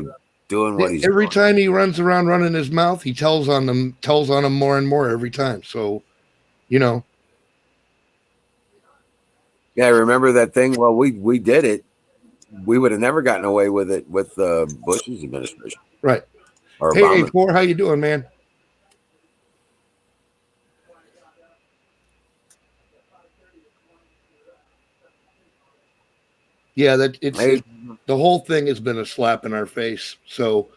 S5: doing what he's
S2: every
S5: doing.
S2: time he runs around running his mouth, he tells on them more and more every time. So, you know.
S5: Yeah, remember that thing? Well, we did it. We would have never gotten away with it with Bush's administration.
S2: Right.
S5: Or
S2: hey,
S5: Obama.
S2: Four, how you doing, man? Yeah, the whole thing has been a slap in our face. So,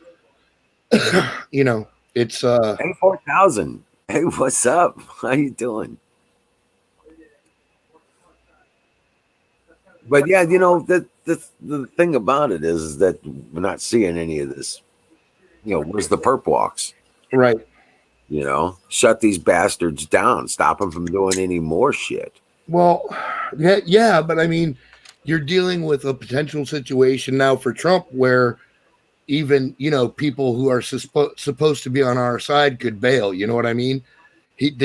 S2: you know, it's
S5: Hey, 4,000. Hey, what's up? How you doing? But yeah, you know, the thing about it is that we're not seeing any of this. You know, where's the perp walks?
S2: Right.
S5: You know, shut these bastards down. Stop them from doing any more shit.
S2: Well, yeah, but I mean, you're dealing with a potential situation now for Trump where even, you know, people who are supposed to be on our side could bail. You know what I mean? This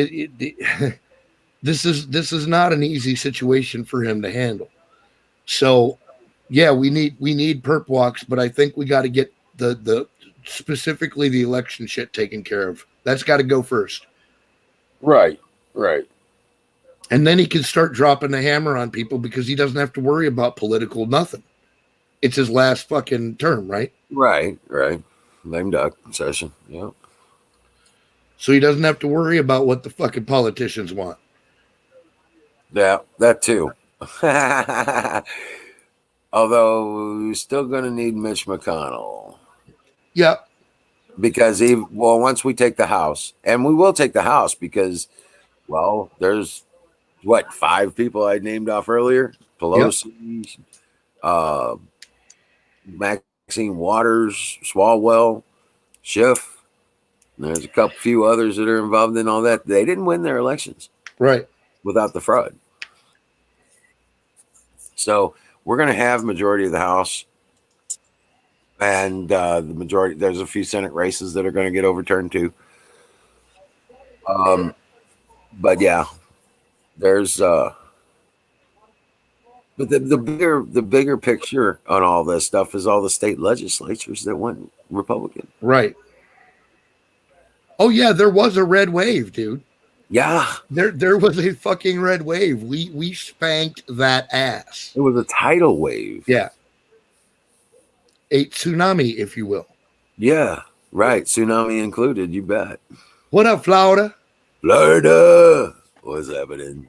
S2: is not an easy situation for him to handle. So, yeah, we need perp walks, but I think we got to get the specifically the election shit taken care of. That's got to go first.
S5: Right.
S2: And then he can start dropping the hammer on people because he doesn't have to worry about political nothing. It's his last fucking term, right?
S5: Right. Lame duck session. Yeah.
S2: So he doesn't have to worry about what the fucking politicians want.
S5: Yeah, that too. Although we're still going to need Mitch McConnell.
S2: Yeah.
S5: Because once we take the house, and we will take the house because, well, there's 5 people I named off earlier: Pelosi, Maxine Waters, Swalwell, Schiff. There's a few others that are involved in all that. They didn't win their elections,
S2: right,
S5: without the fraud. So we're going to have majority of the House, and the majority. There's a few Senate races that are going to get overturned too. But yeah, there's. But the bigger picture on all this stuff is all the state legislatures that went Republican.
S2: Right. Oh yeah, there was a red wave, dude.
S5: Yeah,
S2: there was a fucking red wave. We spanked that ass.
S5: it was a tidal wave.
S2: Yeah. A tsunami, if you will.
S5: Yeah, right. Tsunami included. You bet.
S2: What up, Florida?
S5: Florida. What's happening?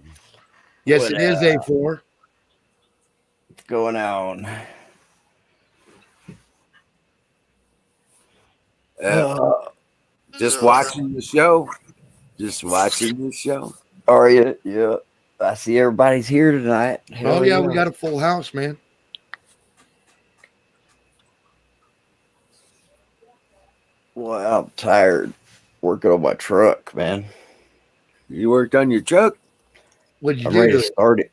S2: Yes,
S6: What
S2: it is A4.
S6: What's going on?
S5: Just watching the show. Just watching the show.
S6: Are you? Yeah. I see everybody's here tonight.
S2: Oh yeah, we got a full house, man.
S6: Well, I'm tired working on my truck, man.
S5: You worked on your truck?
S2: What'd you
S6: I'm
S2: do
S6: ready
S2: to
S6: to
S2: it?
S6: start it.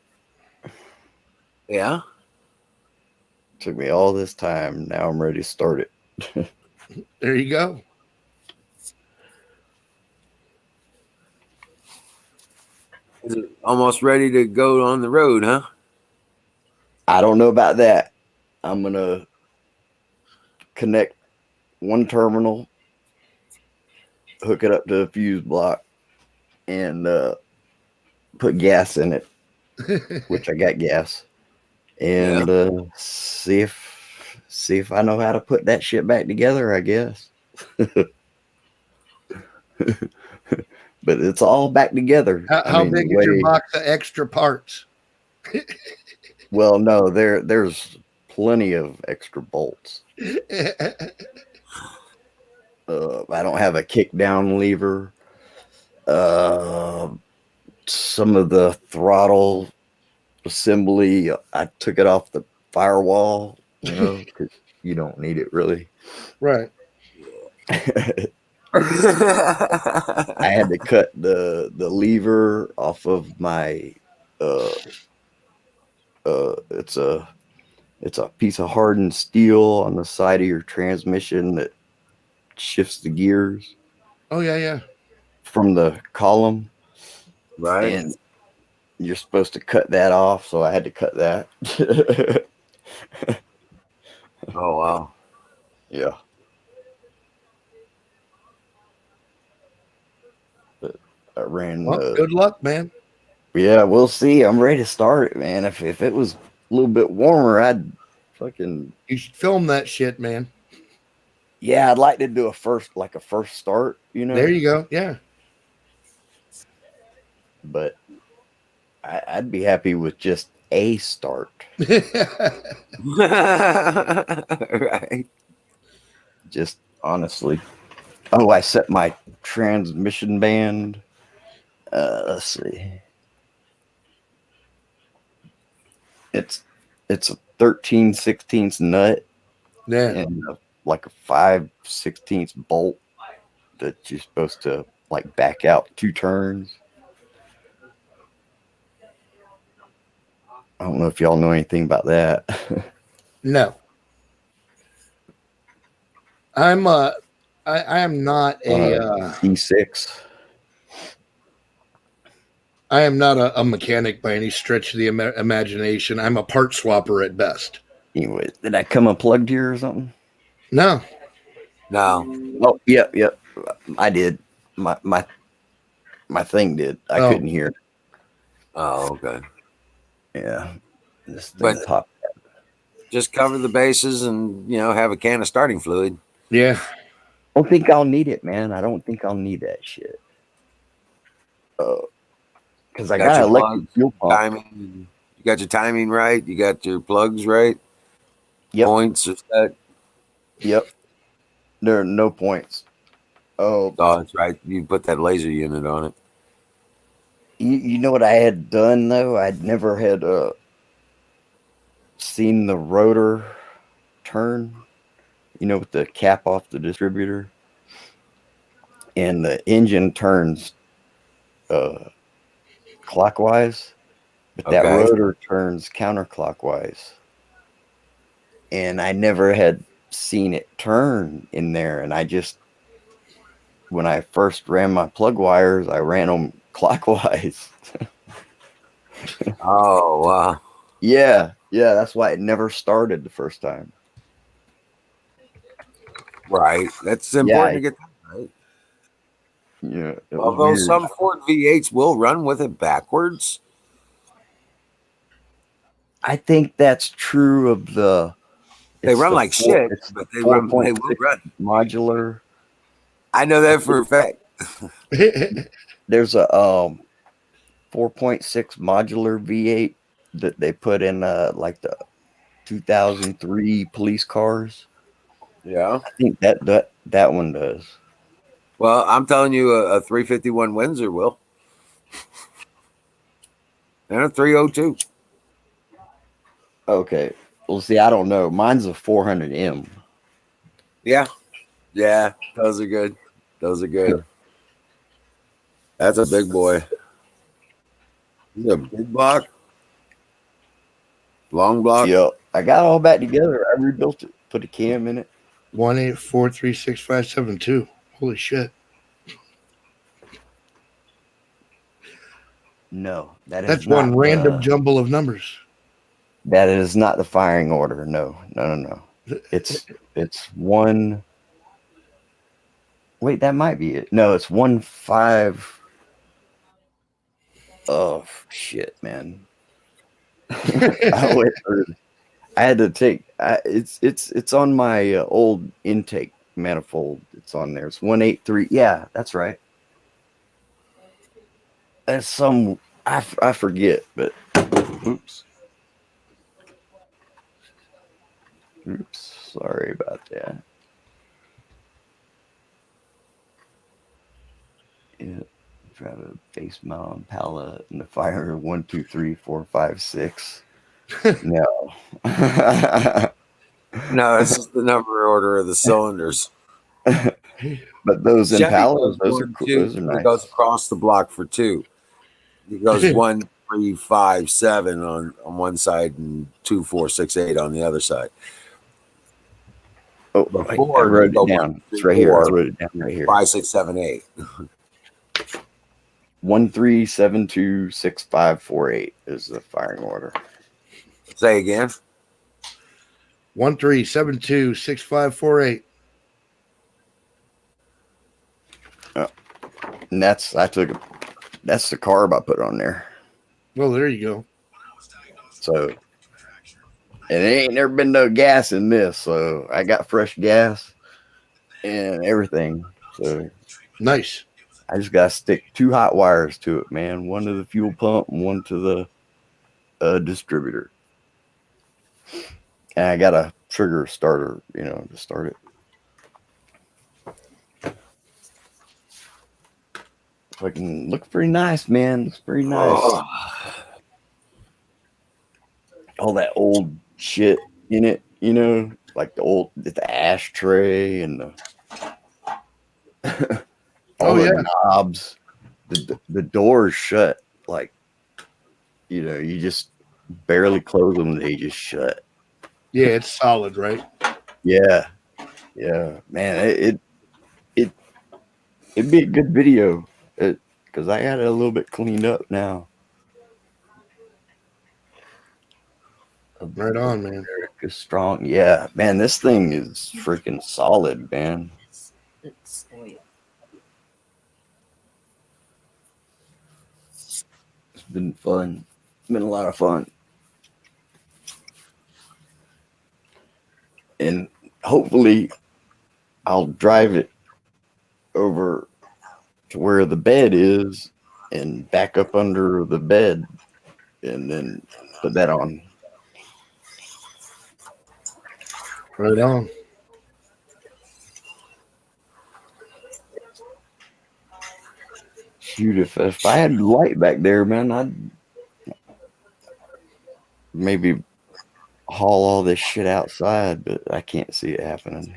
S5: Yeah.
S6: Took me all this time. Now I'm ready to start it.
S2: There you go.
S5: Is it almost ready to go on the road, huh?
S6: I don't know about that. I'm going to connect one terminal, hook it up to a fuse block, and put gas in it, which I got gas, and see if I know how to put that shit back together, I guess. But it's all back together.
S2: How big is your box of extra parts?
S6: Well, no, there's plenty of extra bolts. I don't have a kick down lever. Some of the throttle assembly, I took it off the firewall, because you don't need it really.
S2: Right.
S6: I had to cut the lever off of my it's a piece of hardened steel on the side of your transmission that shifts the gears.
S2: Oh yeah.
S6: From the column.
S5: Right.
S6: And you're supposed to cut that off, so I had to cut that.
S5: Oh wow.
S6: Yeah. But I ran.
S2: Well, good luck, man.
S6: Yeah, we'll see. I'm ready to start it, man. If it was a little bit warmer, I'd fucking.
S2: You should film that shit, man.
S6: Yeah, I'd like to do a first start.
S2: There you go. Yeah.
S6: But I'd be happy with just a start.
S5: Right.
S6: Just honestly. Oh, I set my transmission band. Let's see. It's a 13/16 nut.
S2: Yeah.
S6: And like a 5/16 bolt that you're supposed to like back out 2 turns. I don't know if y'all know anything about that.
S2: No. I am not a
S6: E6.
S2: I am not a mechanic by any stretch of the imagination. I'm a part swapper at best.
S6: Anyway, did I come unplugged here or something?
S2: No.
S5: No.
S6: Oh, yep. I did. My thing did. I couldn't hear it.
S5: Oh, okay.
S6: Yeah.
S5: But just cover the bases and have a can of starting fluid.
S2: Yeah.
S6: I don't think I'll need it, man. I don't think I'll need that shit. Because I got an electric fuel pump.
S5: Timing. You got your timing right. You got your plugs right.
S6: Yep.
S5: Points are set.
S6: Yep. There are no points. Oh,
S5: that's right. You put that laser unit on it.
S6: you know what I had done though? I'd never had seen the rotor turn. You know, with the cap off the distributor, and the engine turns clockwise, but that
S5: Okay.
S6: rotor turns counterclockwise. And I never had seen it turn in there. And I just, when I first ran my plug wires, I ran them clockwise.
S5: Oh, wow.
S6: Yeah, that's why it never started the first time.
S5: Right. That's
S6: Yeah,
S5: important to get that right.
S6: yeah, it was
S5: Although
S6: weird.
S5: some Ford V8s will run with it backwards.
S6: I think that's true of the.
S5: They run like shit,
S6: It's the
S5: but they will
S6: 4.6
S5: run.
S6: modular.
S5: I know that for a fact.
S6: There's a 4.6 modular V8 that they put in like the 2003 police cars.
S5: Yeah.
S6: I think that one does.
S5: Well, I'm telling you, a 351 Windsor will. And a 302.
S6: Okay. Well, see, I don't know. Mine's a 400M.
S5: Yeah. Yeah. Those are good. Those are good. That's a big boy. Is it a big block? Long block?
S6: Yep. I got all back together. I rebuilt it. Put a cam in it.
S2: 1843657 Holy shit.
S6: No,
S2: That's one random jumble of numbers.
S6: That is not the firing order. No. It's one. Wait, that might be it. No, it's 1-5. Oh shit, man. I had to take. It's on my old intake manifold. It's on there. It's 183. Yeah, that's right. That's some. I forget, but oops. Sorry about that. Yeah, try to base mount on pallet and the fire 1, 2, 3, 4, 5, 6. No.
S5: No, it's just the number order of the cylinders.
S6: But those Impalas, those are cool. Those are nice.
S5: It goes across the block for 2. It goes 1, 3, 5, 7 on one side and 2, 4, 6, 8 on the other side.
S6: Oh, I wrote it down. It's right here. I wrote it down right here.
S5: 5, 6, 7, 8.
S6: 13726548 is the firing order.
S5: Say again.
S2: 13726548.
S6: And that's the carb I put on there.
S2: Well, there you go.
S6: So, and it ain't never been no gas in this, so I got fresh gas and everything. So
S2: nice.
S6: I just gotta stick 2 hot wires to it, man. One to the fuel pump and one to the distributor. And I got a trigger starter, to start it. Fucking looks pretty nice, man. Looks pretty nice. Oh. All that old shit in it, like the ashtray and the the knobs. The doors shut, like, you just barely close them, they just shut.
S2: Yeah, it's solid, right?
S6: Yeah, man. It'd be a good video, because I got it a little bit cleaned up now.
S2: Right on, man.
S6: America's strong. Yeah, man. This thing is freaking solid, man.
S1: It's oil.
S6: It's been fun. It's been a lot of fun. And hopefully I'll drive it over to where the bed is and back up under the bed and then put that on.
S2: Right on.
S6: Shoot, if I had light back there, man, I'd maybe haul all this shit outside, but I can't see it happening.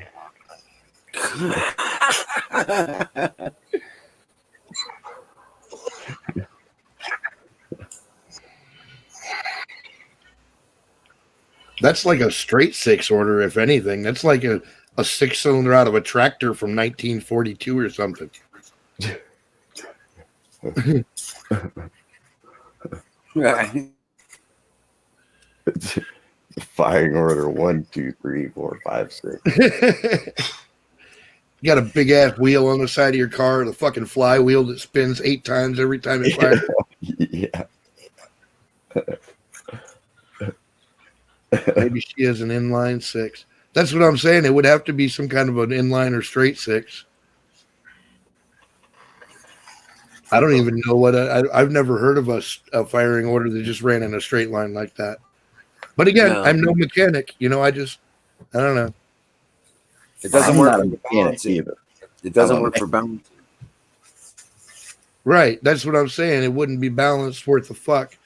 S2: That's like a straight six order, if anything. That's like a 6-cylinder out of a tractor from 1942 or something.
S6: Firing order 1, 2, 3, 4, 5, 6.
S2: You got a big ass wheel on the side of your car, the fucking flywheel that spins 8 times every time it fires.
S6: Yeah.
S2: Maybe she has an inline 6. That's what I'm saying. It would have to be some kind of an inline or straight 6. I don't even know what I've never heard of a firing order that just ran in a straight line like that. But again,
S5: No.
S2: I'm no mechanic. I don't know.
S5: It doesn't
S6: I'm
S5: work
S6: not a
S5: for
S6: mechanic
S5: balancing.
S6: either.
S5: It doesn't
S6: I'm a
S5: work for balancing.
S2: Right. That's what I'm saying. It wouldn't be balanced worth a fuck.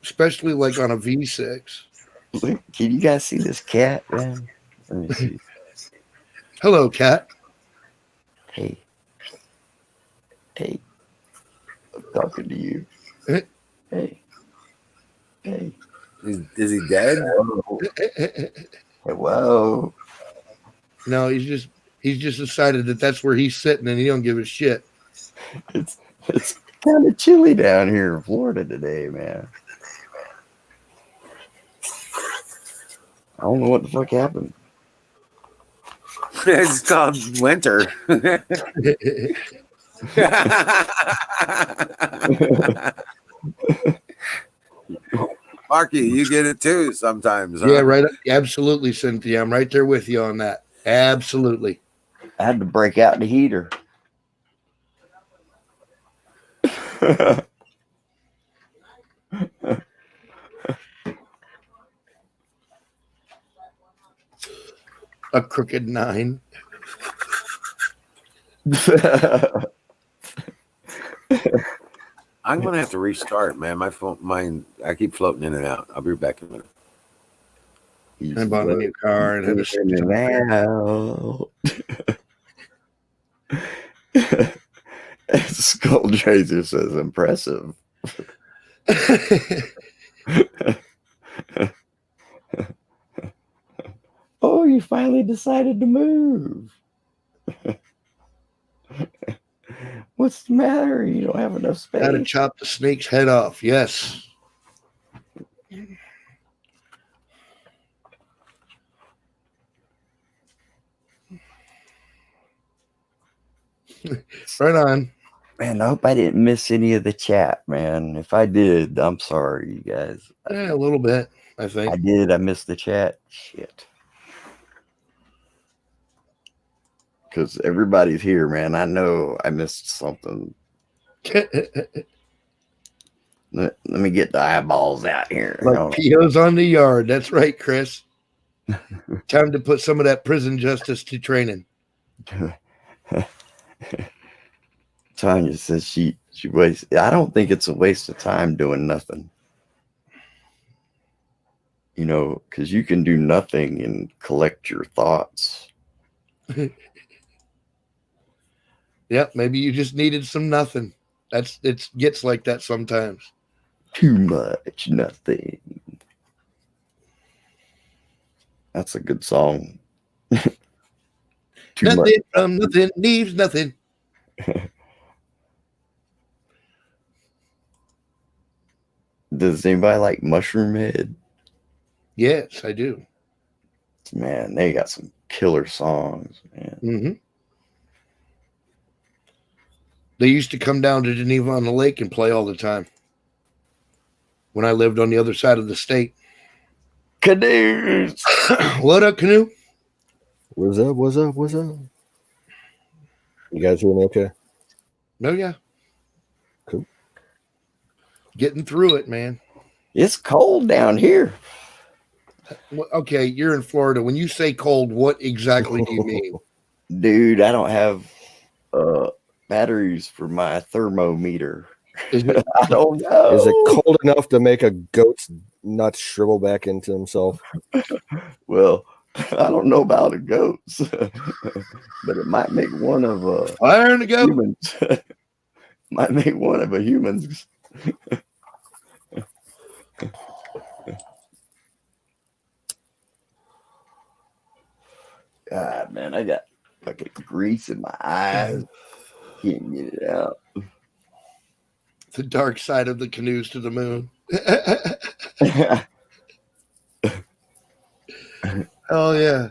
S2: Especially like on a V6.
S6: Look, can you guys see this cat, man? Let me see.
S2: Hello, cat.
S6: Hey. Hey. I'm talking to you.
S2: Eh.
S6: Hey. Hey.
S5: Is he dead?
S6: Whoa.
S2: No, he's just decided that that's where he's sitting and he don't give a shit.
S6: It's kind of chilly down here in Florida today, man. I don't know what the fuck happened.
S5: It's called winter. Marky, you get it too sometimes, huh?
S2: Yeah, right. Absolutely, Cynthia. I'm right there with you on that. Absolutely.
S6: I had to break out the heater.
S2: A crooked 9.
S5: I'm gonna have to restart, man. My phone, I keep floating in and out. I'll be back in a minute.
S2: I bought a new car and had
S6: a Skull Chaser says impressive. Oh, you finally decided to move. What's the matter? You don't have enough space.
S2: Got to chop the snake's head off. Yes. Right on.
S6: Man, I hope I didn't miss any of the chat, man. If I did, I'm sorry, you guys.
S2: Yeah, a little bit, I think.
S6: I did. I missed the chat. Shit. Because everybody's here, man. I know I missed something. Let me get the eyeballs out here.
S2: Like PO's on the yard. That's right, Chris. Time to put some of that prison justice to training.
S6: Tanya says she wastes. I don't think it's a waste of time doing nothing. Because you can do nothing and collect your thoughts.
S2: Yep, maybe you just needed some nothing. It gets like that sometimes.
S6: Too much nothing. That's a good song.
S2: Nothing much. From nothing leaves nothing.
S6: Does anybody like Mushroom Head?
S2: Yes, I do.
S6: Man, they got some killer songs, man.
S2: Mm-hmm. They used to come down to Geneva on the Lake and play all the time when I lived on the other side of the state.
S6: Canoes.
S2: What up, Canoe?
S7: What's up? What's up? What's up? You guys hear me okay?
S2: Oh, yeah.
S7: Cool.
S2: Getting through it, man.
S6: It's cold down here.
S2: Okay, you're in Florida. When you say cold, what exactly do you mean?
S6: Dude, I don't have batteries for my thermometer.
S2: Is it?
S6: I don't know.
S7: Is it cold enough to make a goat's nuts shrivel back into himself?
S6: Well, I don't know about the goats, but it might make one of
S2: Fire in the goat.
S6: humans. Might make one of a humans. God, man, I got fucking grease in my eyes. Can't get it out.
S2: The dark side of the canoes to the moon. Oh yeah.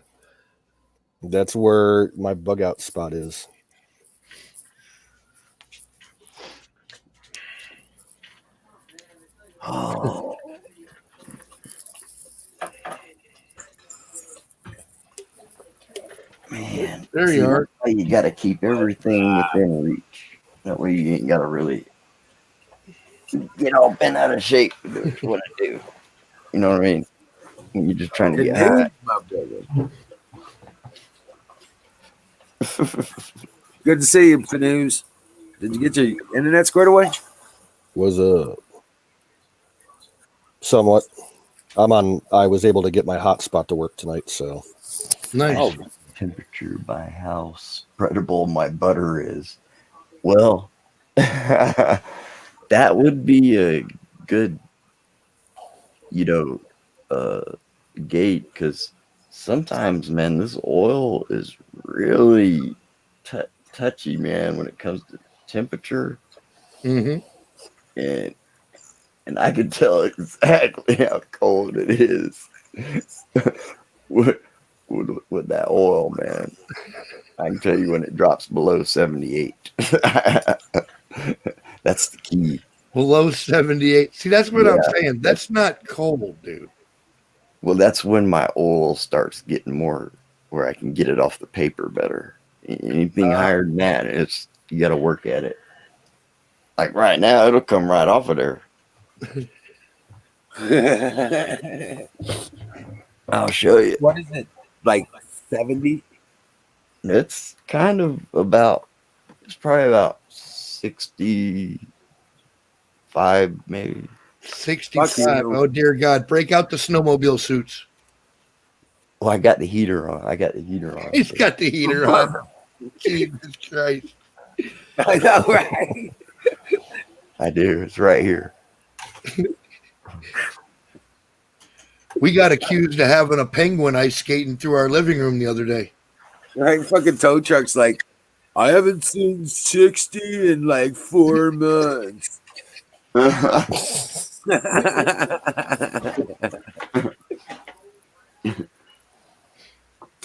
S7: That's where my bug out spot is.
S6: Oh. Man,
S2: There you are.
S6: You got to keep everything within reach. That way you ain't got to really get all bent out of shape to do what I do. You know what I mean? You're just trying to get high.
S5: Good to see you, Canoes. Did you get your internet squared away?
S7: Was somewhat. I was able to get my hotspot to work tonight, so
S2: Nice.
S6: Oh, temperature by how spreadable my butter is. Well, that would be a good, gate, because sometimes, man, this oil is really touchy, man, when it comes to temperature,
S2: Mm-hmm.
S6: and I can tell exactly how cold it is with that oil, man. I can tell you when it drops below 78. That's the key.
S2: Below 78. See, that's what I'm saying. That's not cold, dude.
S6: Well, that's when my oil starts getting more where I can get it off the paper better. Anything higher than that, you got to work at it. Like right now, it'll come right off of there. I'll show you.
S5: What is it? Like 70?
S6: It's kind of it's probably about 65, maybe.
S2: 65. Oh, dear God. Break out the snowmobile suits.
S6: Well, I got the heater on.
S2: He's got the heater on. Jesus Christ.
S5: I know, right?
S6: I do. It's right here.
S2: We got accused of having a penguin ice skating through our living room the other day.
S5: Right, fucking tow truck's like, I haven't seen 60 in like 4 months.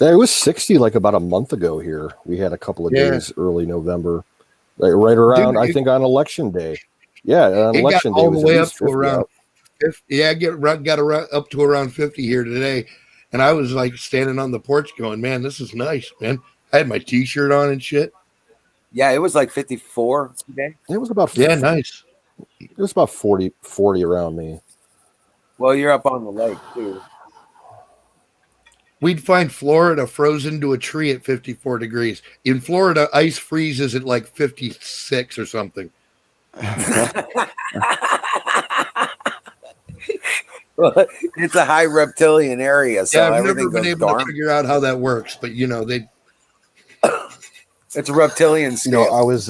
S7: it was 60 like about a month ago here. We had a couple of days early November, like right around, I think, on election day. Yeah, on election day,
S2: all
S7: it was
S2: the way
S7: at
S2: up
S7: least
S2: to
S7: 50
S2: around
S7: out.
S2: 50. Yeah, got around, up to around 50 here today. And I was like standing on the porch going, man, this is nice, man. I had my t-shirt on and shit.
S5: Yeah, it was like 54 today.
S7: It was about
S2: nice.
S7: It was about 40 around me.
S5: Well, you're up on the lake too.
S2: We'd find Florida frozen to a tree at 54 degrees. In Florida, ice freezes at like 56 or something.
S5: It's a high reptilian area, so
S2: I've
S5: everything
S2: never been
S5: goes
S2: able
S5: dark.
S2: to figure out how that works, but
S5: It's a reptilian scale.
S7: I was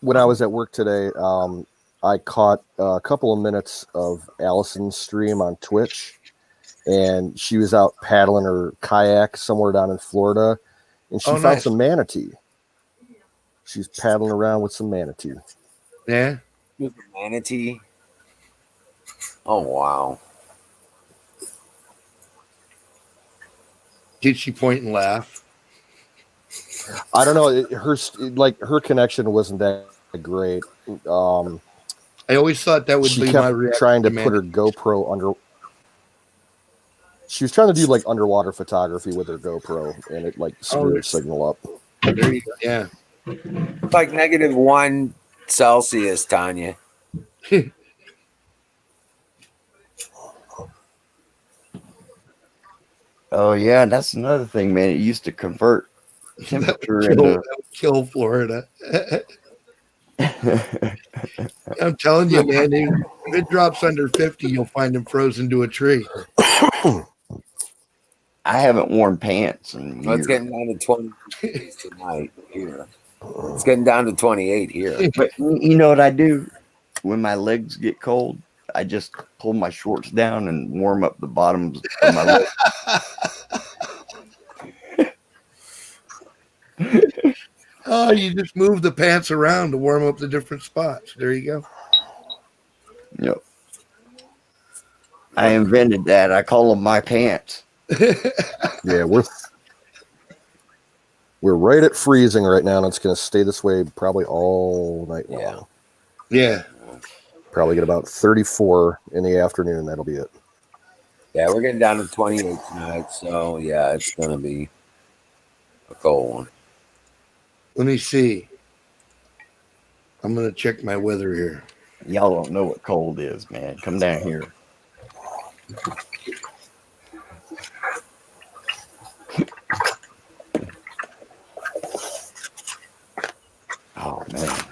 S7: when I was at work today, I caught a couple of minutes of Allison's stream on Twitch, and she was out paddling her kayak somewhere down in Florida, and she found some manatee. She's paddling around with some manatee.
S2: Yeah.
S5: With the manatee. Oh, wow.
S2: Did she point and laugh?
S7: I don't know. Her connection wasn't that great.
S2: I always thought that would
S7: she
S2: be
S7: kept
S2: my reaction.
S7: Trying to put her GoPro under. She was trying to do like underwater photography with her GoPro, and it like screwed her signal up.
S2: There you go. Yeah.
S5: It's like -1 Celsius, Tanya.
S6: Oh yeah, that's another thing, man. It used to convert temperature
S2: That would kill Florida. I'm telling you, man, if it drops under 50, you'll find them frozen to a tree.
S6: I haven't worn pants in
S5: Well, it's
S6: years.
S5: getting down to 20 degrees tonight here. It's getting down to 28 here.
S6: But you know what I do when my legs get cold? I just pull my shorts down and warm up the bottoms of my legs.
S2: Oh, you just move the pants around to warm up the different spots. There you go.
S6: Yep. I invented that. I call them my pants.
S7: Yeah, we're right at freezing right now, and it's going to stay this way probably all night long.
S2: Yeah.
S7: Probably get about 34 in the afternoon. That'll be it.
S5: Yeah, we're getting down to 28 tonight. So, yeah, it's going to be a cold one.
S2: Let me see. I'm going to check my weather here.
S6: Y'all don't know what cold is, man. Come down here. Oh, man.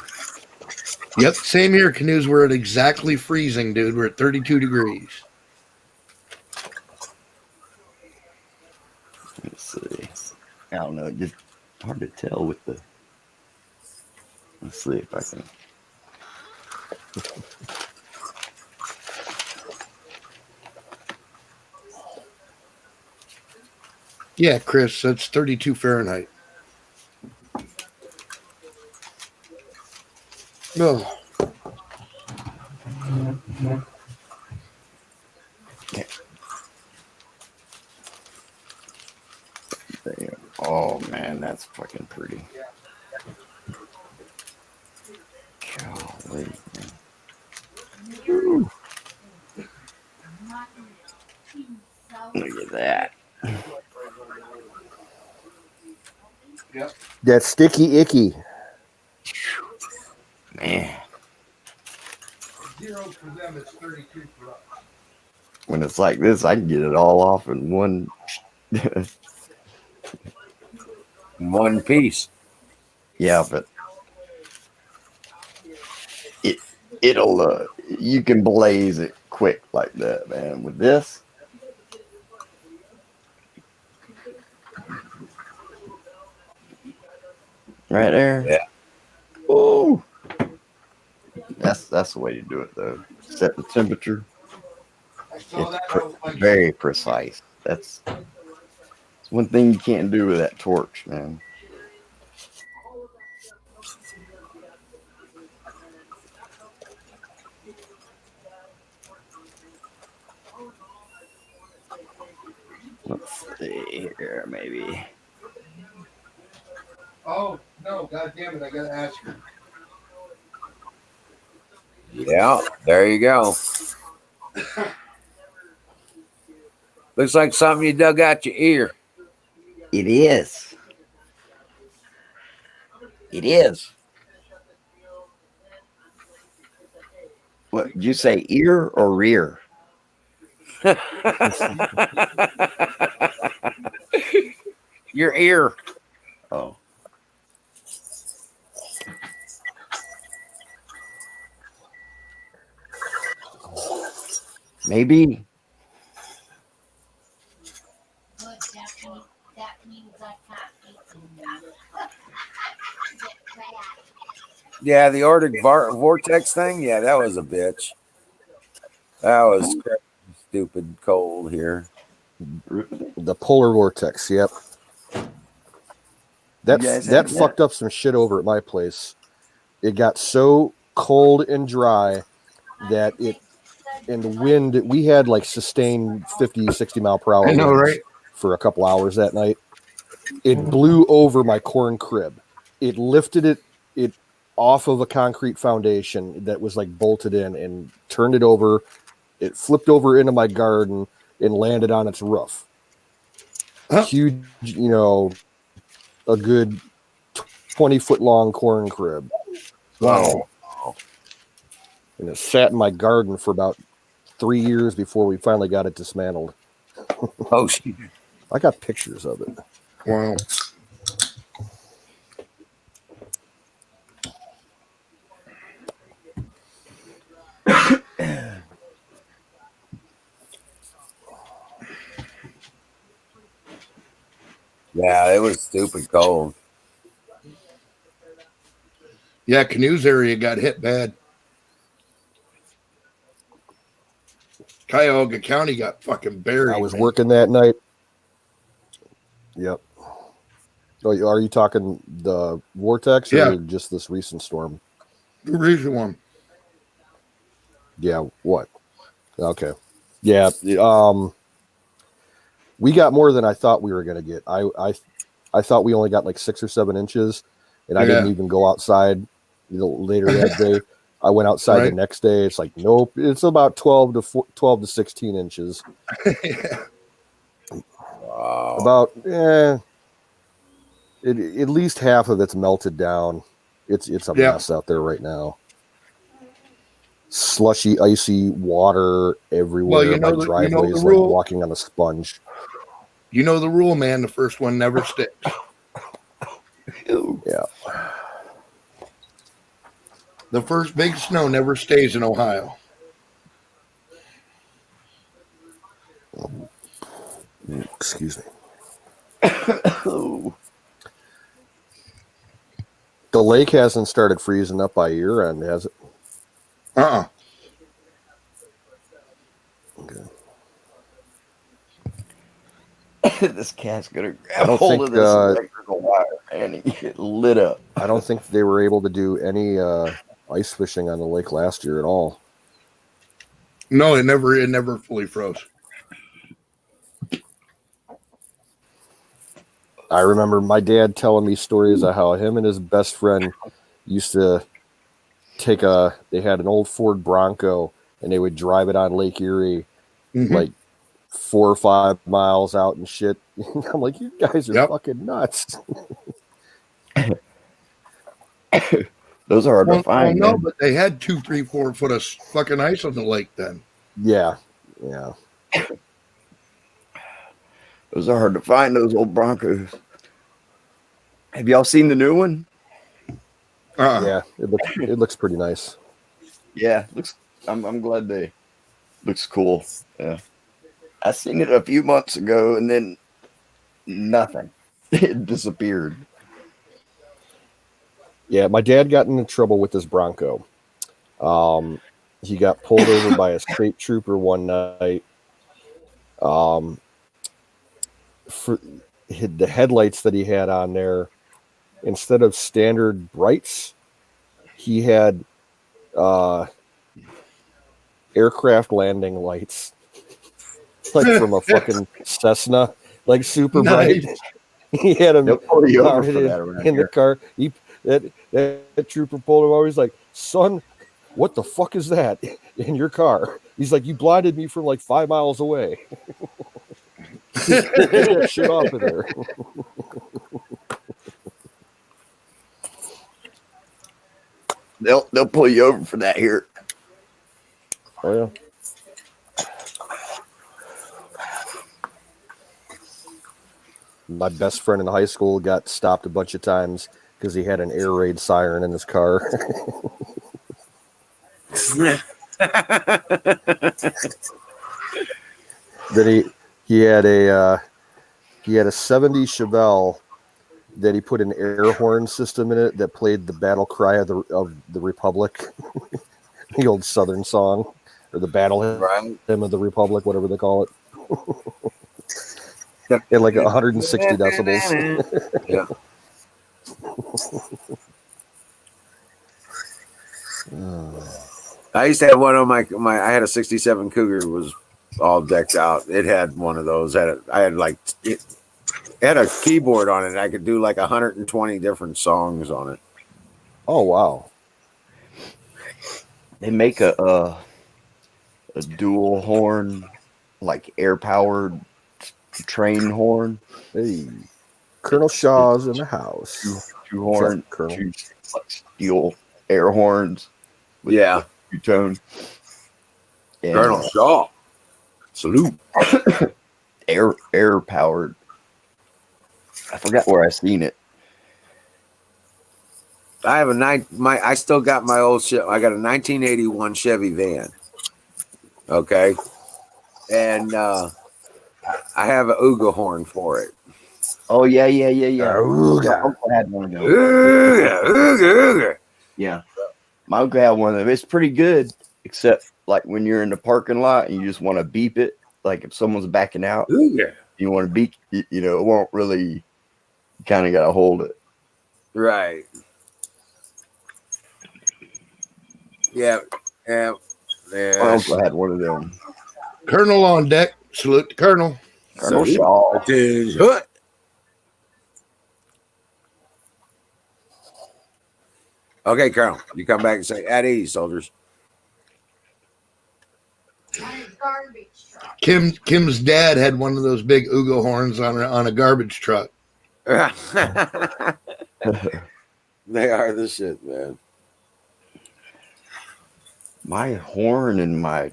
S2: Yep, same here, Canoes. We're at exactly freezing, dude. We're at 32 degrees.
S6: Let's see. I don't know. It's just hard to tell with the. Let's see if I can.
S2: Yeah, Chris, that's 32 Fahrenheit. No.
S6: Damn. Oh man, that's fucking pretty. Golly. Woo. Look at that.
S2: Yep.
S7: That sticky icky.
S6: Man.
S2: 0 for them, it's 32 for us.
S6: When it's like this, I can get it all off in one.
S5: One piece.
S6: Yeah, but it'll you can blaze it quick like that, man. With this, right there.
S5: Yeah.
S6: Oh, that's the way to do it, though. Set the temperature.
S2: I saw that. I was like,
S6: Very precise. That's one thing you can't do with that torch, man. Let's see here, maybe.
S2: oh, no, God damn it, I got to ask you.
S5: Yeah, there you go. Looks like something you dug out your ear.
S6: It is. It is. What did you say, ear or rear?
S5: Your ear.
S6: Oh. Maybe.
S1: That means I can't eat
S5: Yeah, the Arctic vortex thing. Yeah, that was a bitch. That was crazy, stupid cold here.
S7: The polar vortex. Yep. That fucked up some shit over at my place. It got so cold and dry that and the wind, we had like sustained 50, 60 mile per hour
S2: I know,
S7: winds
S2: right?
S7: for a couple hours that night. It blew over my corn crib. It lifted it off of a concrete foundation that was like bolted in and turned it over. It flipped over into my garden and landed on its roof.
S2: Huh?
S7: Huge, a good 20-foot long corn crib.
S2: Wow.
S7: And it sat in my garden for about 3 years before we finally got it dismantled.
S5: Oh shit!
S7: I got pictures of it.
S2: Wow.
S5: Yeah, it was stupid cold.
S2: Yeah, Canoes area got hit bad. Cuyahoga County got fucking buried.
S7: I was
S2: man.
S7: working that night. Yep. Oh, are you talking the vortex or just this recent storm?
S2: The recent one.
S7: Yeah. What? Okay. Yeah. We got more than I thought we were going to get. I thought we only got like 6 or 7 inches, and I didn't even go outside later that day. I went outside the next day. It's like, nope, it's about 12 to 16 inches.
S5: Wow.
S7: About at least half of it's melted down. It's a mess out there right now. Slushy, icy water everywhere.
S2: Well,
S7: My driveway is like walking on a sponge.
S2: You know the rule, man. The first one never sticks.
S7: Yeah.
S2: The first big snow never stays in Ohio.
S7: Excuse me. The lake hasn't started freezing up by year end, has it?
S2: Okay.
S6: This cat's gonna grab hold of this electrical wire and get lit up.
S7: I don't think they were able to do any ice fishing on the lake last year at all.
S2: No, it never fully froze.
S7: I remember my dad telling me stories of how him and his best friend used to they had an old Ford Bronco and they would drive it on Lake Erie like 4 or 5 miles out and shit. I'm like, you guys are fucking nuts.
S6: Those are hard to find.
S2: No, but they had 2, 3, 4 foot of fucking ice on the lake then.
S7: Yeah.
S6: Those are hard to find, those old Broncos. Have y'all seen the new one?
S7: Yeah, it looks pretty nice.
S6: Yeah, I'm glad looks cool. Yeah. I seen it a few months ago and then nothing. It disappeared.
S7: Yeah, my dad got into trouble with this Bronco. He got pulled over by a state trooper one night. For the headlights that he had on there, instead of standard brights, he had aircraft landing lights, like from a fucking Cessna, like super bright. He had them mounted in the car. That trooper pulled him over. He's like, "Son, what the fuck is that in your car?" He's like, "You blinded me from like 5 miles away." Get that shit off of there.
S6: They'll pull you over for that here.
S7: Oh yeah. My best friend in high school got stopped a bunch of times because he had an air raid siren in his car. Then he had a 70 Chevelle that he put an air horn system in it that played the battle cry of the Republic, the old Southern song, or the battle hymn of the Republic, whatever they call it. At like 160 decibels.
S5: Yeah. I used to have one on my. I had a '67 Cougar, was all decked out. It had one of those. It had a keyboard on it. I could do like 120 different songs on it.
S7: Oh wow!
S6: They make a dual horn, like air powered train horn.
S7: Hey, Colonel Shaw's in the house.
S6: Two horn,
S7: Colonel.
S6: two like steel air horns.
S5: Yeah,
S6: two tone.
S5: Colonel Shaw. Salute.
S6: air powered. I forgot where I seen it.
S5: I have I still got my old shit. I got a 1981 Chevy van. Okay, and I have an Ooga horn for it.
S6: Oh yeah, yeah, yeah, yeah. My
S5: Ooga.
S6: uncle had one of them.
S5: Ooga, ooga, ooga.
S6: Yeah, my uncle had one of them. It's pretty good, except like when you're in the parking lot and you just want to beep it. Like if someone's backing out,
S5: Ooga.
S6: you want to beep. You know, it won't really. You kind of got to hold it.
S5: Right. Yeah. Yeah.
S6: My
S5: Yeah.
S6: uncle had one of them.
S2: Colonel on deck. Salute the Colonel.
S6: Colonel
S5: Salute
S6: Shaw.
S5: to Hood. Okay, Colonel, you come back and say, at ease, soldiers.
S2: Kim's dad had one of those big Ugo horns on a garbage truck.
S5: They are the shit, man.
S6: My horn in my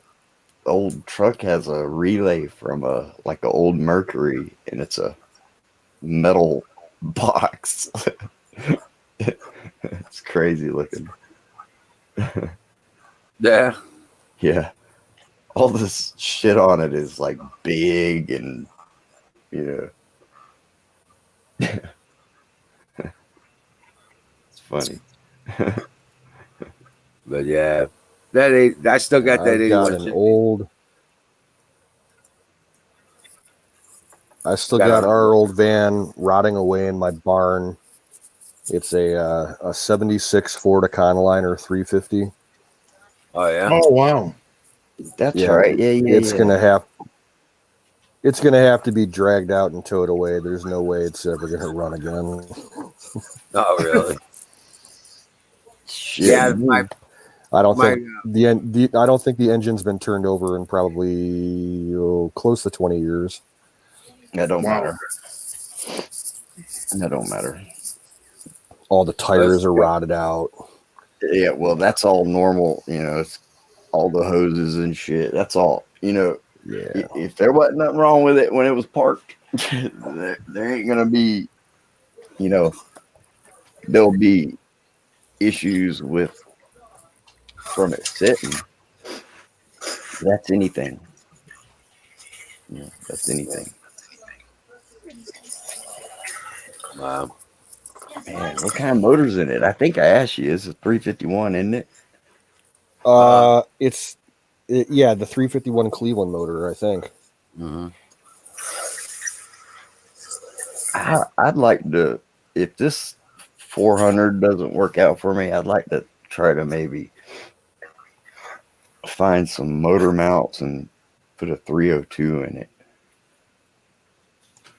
S6: old truck has a relay from a old Mercury, and it's a metal box. It's crazy looking.
S5: Yeah.
S6: Yeah, all this shit on it is like big and it's funny.
S5: But yeah, I still got that
S7: I've got
S5: 81.
S7: an old. I still
S5: Got
S7: got
S5: a-
S7: our old van rotting away in my barn. It's a 76 Ford Econoline 350.
S5: Oh, yeah.
S2: Oh wow.
S6: That's
S7: Yeah,
S6: right. Yeah, yeah,
S7: It's
S6: yeah.
S7: gonna have to be dragged out and towed away. There's no way it's ever gonna run again.
S5: Oh, really?
S6: Shit.
S5: Yeah.
S7: I don't
S5: My,
S7: think I don't think the engine's been turned over in probably close to 20 years.
S6: That don't
S2: Wow.
S6: matter. That don't matter.
S7: All the tires are rotted out.
S6: Yeah, well, that's all normal. It's all the hoses and shit. That's all.
S7: Yeah.
S6: If there wasn't nothing wrong with it when it was parked, there ain't gonna be. There'll be issues from it sitting. That's anything. That's anything.
S5: wow.
S6: Man, what kind of motor's in it? I think I asked you. It's a 351, isn't it?
S7: Yeah, the 351 Cleveland motor, I think.
S5: Mm-hmm.
S6: I'd like to, if this 400 doesn't work out for me, I'd like to try to maybe find some motor mounts and put a 302 in it.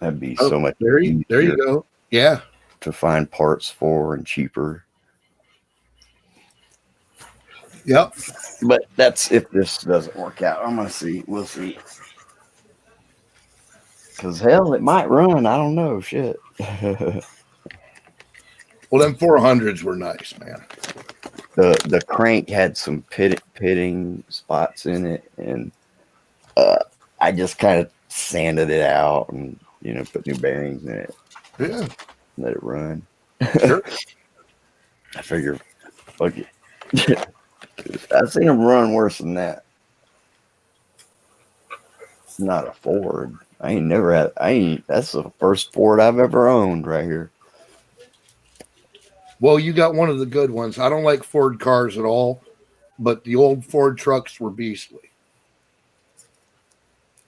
S6: That'd be so much
S2: There you go. Yeah.
S6: to find parts for and cheaper.
S2: Yep.
S6: But that's if this doesn't work out. I'm gonna see. We'll see. Cause hell, it might run. I don't know. Shit.
S2: Well, them 400s were nice, man.
S6: The crank had some pitting spots in it, and I just kind of sanded it out and put new bearings in it.
S2: Yeah.
S6: Let it run.
S2: Sure.
S6: I figure, fuck it. I've seen them run worse than that. It's not a Ford. That's the first Ford I've ever owned right here.
S2: Well, you got one of the good ones. I don't like Ford cars at all, but the old Ford trucks were beastly.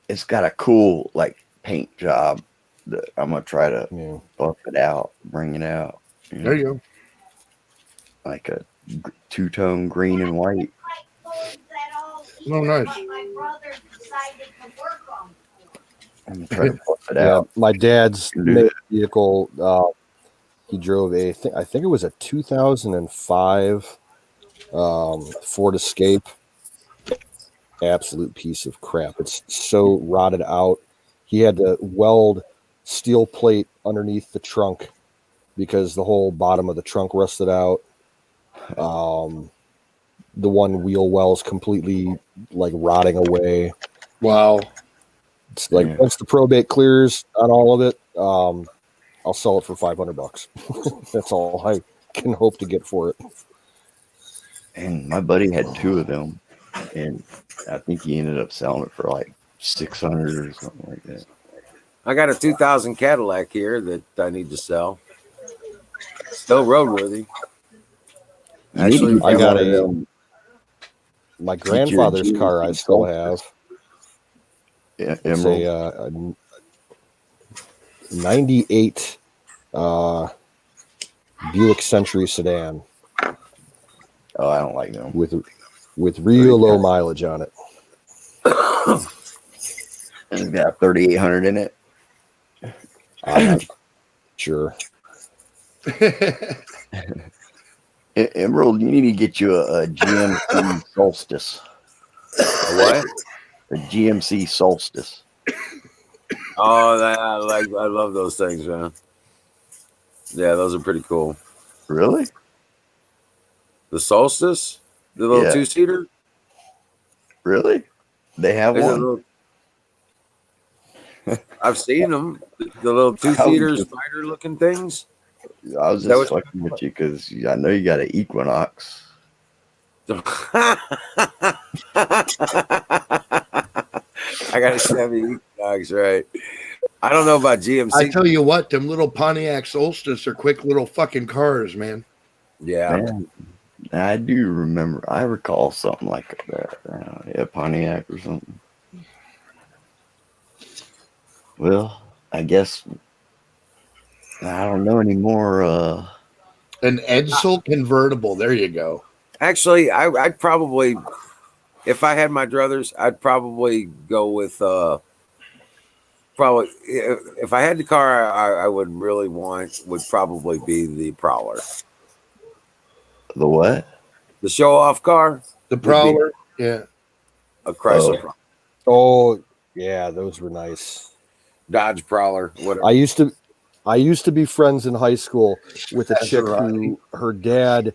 S6: It's got a cool paint job that I'm gonna try to buff it out, bring it out.
S2: There you go.
S6: Like a two-tone green and white.
S2: Oh, nice.
S6: I'm gonna try to buff it out.
S7: My dad's vehicle. He drove I think it was a 2005 Ford Escape. Absolute piece of crap. It's so rotted out. He had to weld steel plate underneath the trunk because the whole bottom of the trunk rusted out. The one wheel well's completely rotting away.
S2: Wow.
S7: It's once the probate clears on all of it, I'll sell it for $500. That's all I can hope to get for it.
S6: And my buddy had two of them, and I think he ended up selling it for 600 or something like that.
S5: I got a 2000 Cadillac here that I need to sell. Still roadworthy.
S6: You need to
S5: Actually,
S6: get
S7: I
S6: you
S7: got
S6: one of
S7: a
S6: them.
S7: my
S6: Get your
S7: grandfather's car. I
S6: GMC
S7: still have. It's
S6: Emerald.
S7: a 98 Buick Century sedan
S6: Oh, I don't like them.
S7: with real low mileage on it.
S6: It's got 3,800 in it.
S7: I'm not sure.
S6: Emerald, you need to get you a GMC Solstice.
S5: a what?
S6: A GMC Solstice.
S5: Oh, I love those things, man. Yeah, those are pretty cool.
S6: Really?
S5: The Solstice, the little
S6: Yeah.
S5: 2-seater.
S6: Really? They have
S5: There's a
S6: one?
S5: little. I've seen them. The little 2-seater spider-looking things.
S6: I was
S5: Is that
S6: just
S5: what
S6: fucking with you because I know you got an Equinox.
S5: I got a Chevy Equinox, right? I don't know about GMC.
S2: I tell you what, them little Pontiac Solstice are quick little fucking cars, man.
S5: Yeah.
S6: Man, I do remember. I recall something like that. Yeah, Pontiac or something. Well, I guess I don't know anymore.
S2: An Edsel convertible. There you go.
S5: Actually, I'd probably, if I had my druthers, I'd probably go with probably if I had the car I would really want would probably be the Prowler.
S6: The what?
S5: The show off car.
S2: The Prowler. Yeah.
S5: A Chrysler.
S6: Oh.
S7: Oh yeah, those were nice.
S5: Dodge Prowler. Whatever.
S7: I used to be friends in high school with a chick who her dad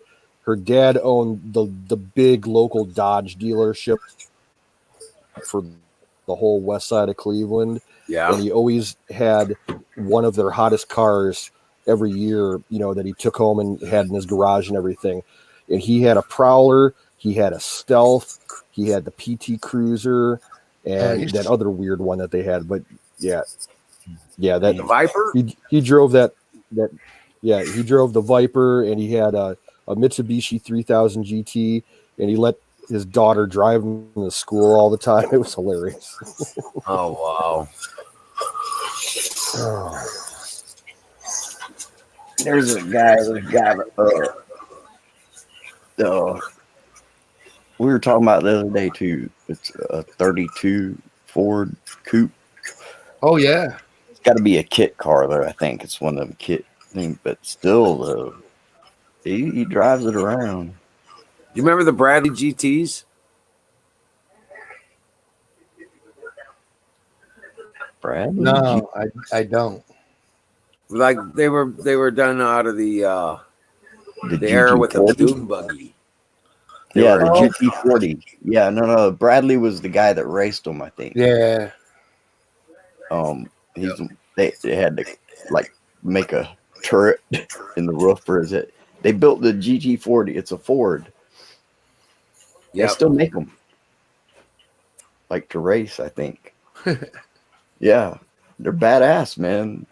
S7: owned the big local Dodge dealership for the whole west side of Cleveland.
S5: Yeah.
S7: And he always had one of their hottest cars every year, that he took home and had in his garage and everything. And he had a Prowler, he had a Stealth, he had the PT Cruiser, and
S2: Nice.
S7: that other weird one that they had. But yeah, that
S5: The Viper.
S7: He drove that. He drove the Viper, and he had a Mitsubishi 3000 GT, and he let his daughter drive him to school all the time. It was hilarious.
S5: Oh wow.
S6: There's a guy. We were talking about the other day too. It's a 32 Ford Coupe.
S2: Oh yeah.
S6: It's got to be a kit car though. I think it's one of them kit things, but still though, he drives it around.
S5: Do you remember the Bradley GTs?
S6: Brad?
S2: No, I don't.
S5: Like they were done out of the era with the
S6: GT40?
S5: dune buggy.
S6: Yeah, the GT40. Yeah, no. Bradley was the guy that raced them, I think.
S2: Yeah.
S6: They had to like make a turret in the roof for his head. They built the GT40. It's a Ford. They still make them, like to race, I think. Yeah, they're badass, man.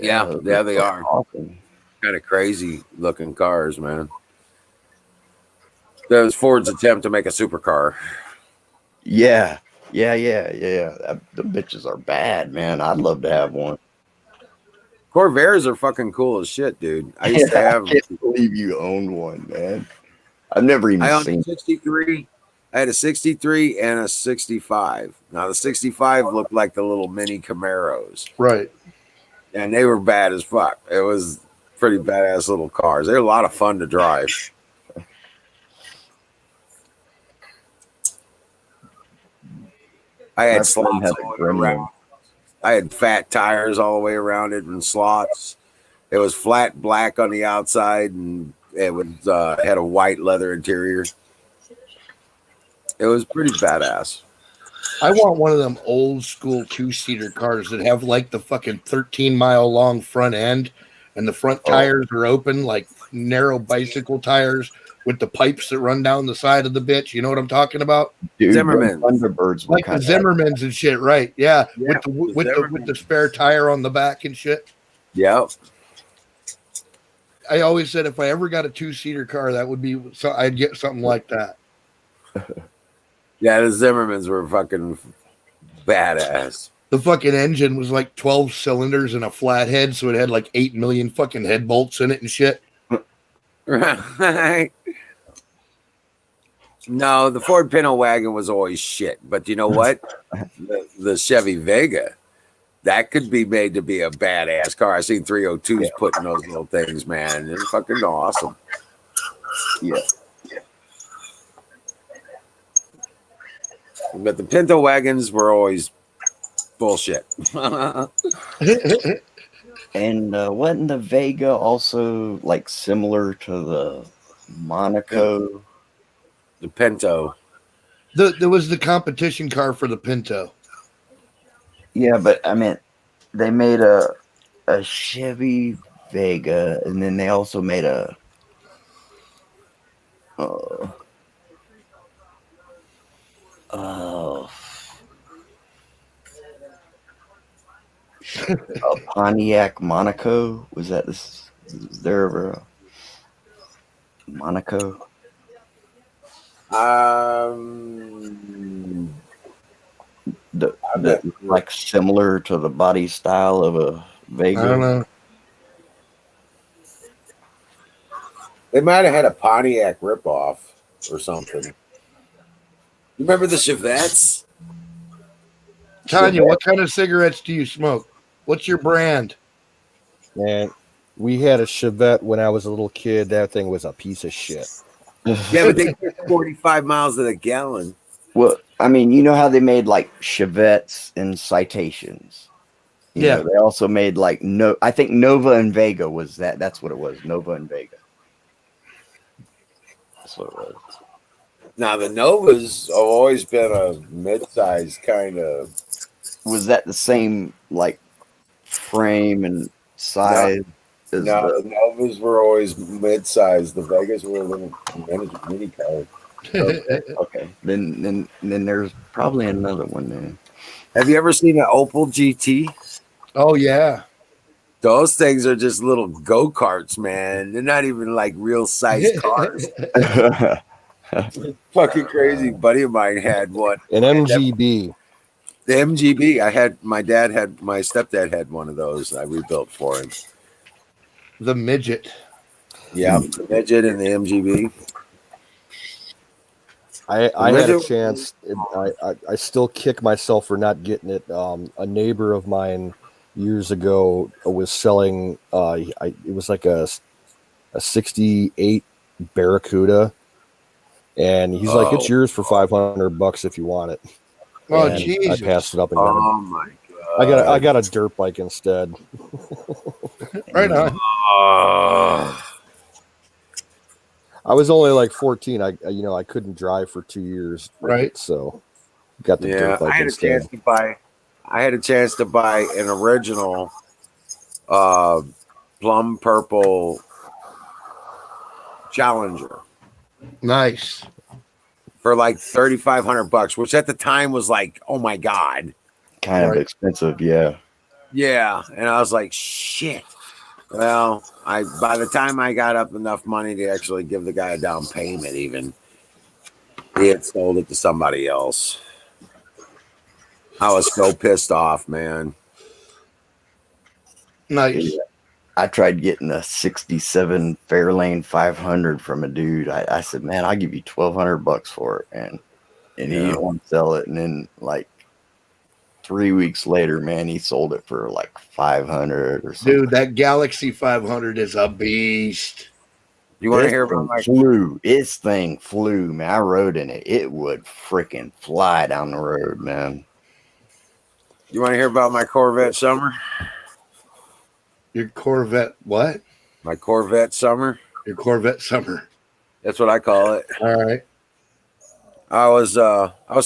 S5: Yeah, they are.
S6: Awesome.
S5: Kind of crazy looking cars, man. That was Ford's attempt to make a supercar.
S6: Yeah. The bitches are bad, man. I'd love to have one.
S5: Corvairs are fucking cool as shit, dude. I used to have.
S6: I can't believe you owned one, man. I've never even
S5: I owned
S6: seen
S5: a 63. I had a 63 and a 65. Now the 65 looked like the little mini Camaros,
S2: Right.
S5: and they were bad as fuck. It was pretty badass little cars. They're a lot of fun to drive. I had slots all the way around. I had fat tires all the way around it and slots. It was flat black on the outside, and it was had a white leather interior. It was pretty badass.
S2: I want one of them old school 2-seater cars that have like the fucking 13-mile long front end and the front tires are open like narrow bicycle tires with the pipes that run down the side of the bitch. You know what I'm talking about?
S6: Dude,
S5: Zimmerman.
S6: Thunderbirds were
S2: Like the
S6: kind of
S2: Zimmermans and shit, right? Yeah,
S5: Yeah,
S2: with the spare tire on the back and shit.
S5: Yep.
S2: I always said if I ever got a 2-seater car, that would be so I'd get something like that.
S5: Yeah, the Zimmermans were fucking badass.
S2: The fucking engine was like 12 cylinders and a flathead, so it had like 8 million fucking head bolts in it and shit.
S5: Right. No, the Ford Pinto wagon was always shit. But you know what? The Chevy Vega, that could be made to be a badass car. I seen 302s putting those little things, man. It's fucking awesome.
S6: Yeah.
S5: But the Pinto wagons were always bullshit.
S6: And wasn't the Vega also like similar to the Monaco?
S5: The Pinto.
S2: There was the competition car for the Pinto.
S6: Yeah, but I mean, they made a Chevy Vega, and then they also made a a Pontiac Monaco. Was that this? Is there ever a Monaco? Like similar to the body style of a Vega.
S2: I don't know.
S5: They might have had a Pontiac ripoff or something. You remember the Chevettes?
S2: Tanya, what kind of cigarettes do you smoke? What's your brand?
S7: Man, we had a Chevette when I was a little kid. That thing was a piece of shit.
S5: Yeah, but they get 45 miles to the gallon.
S6: Well, I mean, you know how they made like Chevettes and Citations. You know, they also made like I think Nova and Vega was that. That's what it was. Nova and Vega. That's what it was.
S5: Now the Novas have always been a mid-size kind of.
S6: Was that the same like frame and size?
S5: No, the Novas were always mid-size. The Vegas were a little mini car.
S6: Okay, then there's probably another one then.
S5: Have you ever seen an Opel GT?
S2: Oh yeah,
S5: those things are just little go-karts, man. They're not even like real size cars. Fucking crazy. Buddy of mine had one.
S7: An MGB.
S5: The MGB. My stepdad had one of those. I rebuilt for him.
S2: The midget.
S5: Yeah, the midget and the MGB.
S7: I had a chance. I still kick myself for not getting it. A neighbor of mine years ago was selling. It was like a '68 Barracuda, and he's like, "It's yours for $500 if you want it."
S2: Oh
S7: and
S2: Jesus!
S7: I passed it up and got it.
S5: Oh my god!
S7: I got a dirt bike instead.
S2: Right on.
S7: I was only like 14. I couldn't drive for 2 years.
S2: Right.
S7: So got the dirt bike
S5: I had
S7: instead.
S5: I had a chance to buy an original plum purple Challenger.
S2: Nice.
S5: For like $3,500, which at the time was like, oh my god,
S6: kind of expensive. Yeah.
S5: And I was like, shit. Well, by the time I got up enough money to actually give the guy a down payment, even he had sold it to somebody else. I was so pissed off, man.
S2: Nice.
S6: I tried getting a '67 Fairlane 500 from a dude. I said, "Man, I'll give you $1,200 for it," and he didn't want to sell it. And then like 3 weeks later, man, he sold it for like 500 or something.
S2: Dude, that Galaxy 500 is a beast.
S5: You want to hear about my
S6: This thing flew, man. I rode in it. It would freaking fly down the road, man.
S5: You want to hear about my Corvette summer?
S2: Your Corvette, what?
S5: My Corvette summer.
S2: Your Corvette summer.
S5: That's what I call it.
S2: All right.
S5: I was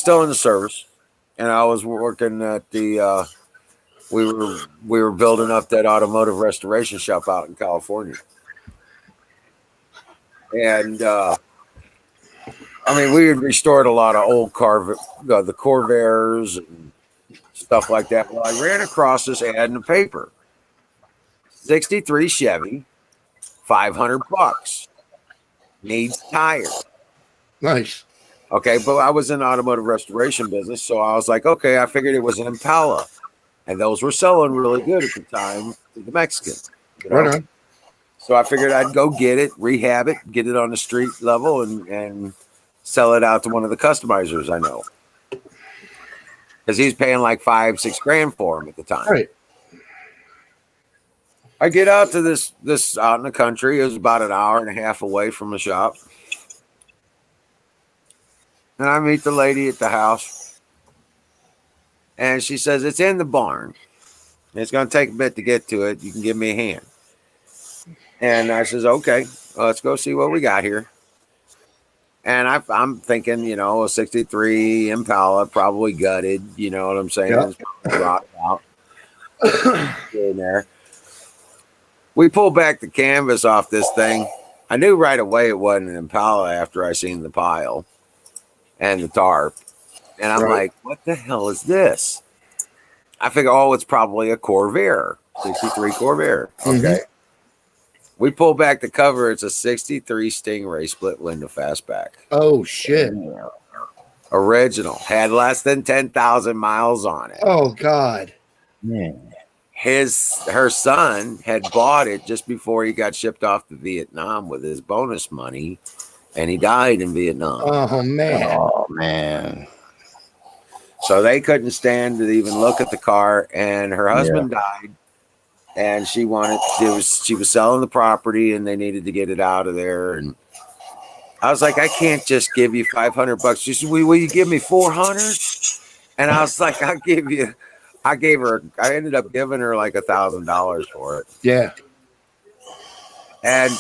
S5: still in the service, and I was working at the. We were building up that automotive restoration shop out in California, and I mean, we had restored a lot of old the Corvairs and stuff like that. Well, I ran across this ad in the paper. 63 Chevy, $500. Needs tires.
S2: Nice.
S5: Okay, but I was in the automotive restoration business, so I was like, okay, I figured it was an Impala. And those were selling really good at the time to the Mexicans. You know?
S2: Right on.
S5: So I figured I'd go get it, rehab it, get it on the street level, and sell it out to one of the customizers I know. Because he's paying like $5-6 grand for them at the time.
S2: Right.
S5: I get out to this out in the country. It was about an hour and a half away from the shop. And I meet the lady at the house. And she says, it's in the barn. It's going to take a bit to get to it. You can give me a hand. And I says, okay, well, let's go see what we got here. And I'm thinking, you know, a 63 Impala, probably gutted. You know what I'm saying?
S2: Yep.
S5: It's rocked out. In there. We pulled back the canvas off this thing. I knew right away it wasn't an Impala after I seen the pile and the tarp. And I'm like, what the hell is this? I figure, oh, it's probably a Corvair, 63 Corvair. Okay. We pull back the cover. It's a 63 Stingray split window fastback.
S2: Oh, shit.
S5: Original. Had less than 10,000 miles on it.
S2: Oh, God.
S6: Man.
S5: Her son had bought it just before he got shipped off to Vietnam with his bonus money, and he died in Vietnam.
S2: Oh, man.
S6: Oh, man.
S5: So they couldn't stand to even look at the car, and her husband died, and she was selling the property, and they needed to get it out of there. And I was like, I can't just give you $500. She said, will you give me 400? And I was like, I ended up giving her like $1,000 for it.
S2: Yeah.
S5: And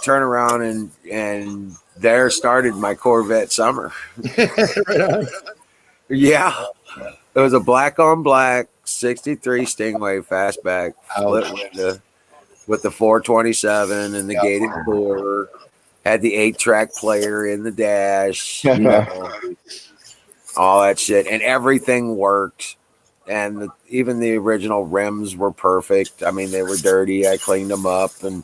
S5: turn around and there started my Corvette summer.
S2: Right on.
S5: Yeah. It was a black on black 63 Stingray fastback split window with the 427 and the gated door. Had the 8-track player in the dash, you know, all that shit, and everything worked. And even the original rims were perfect. I mean, they were dirty. I cleaned them up, and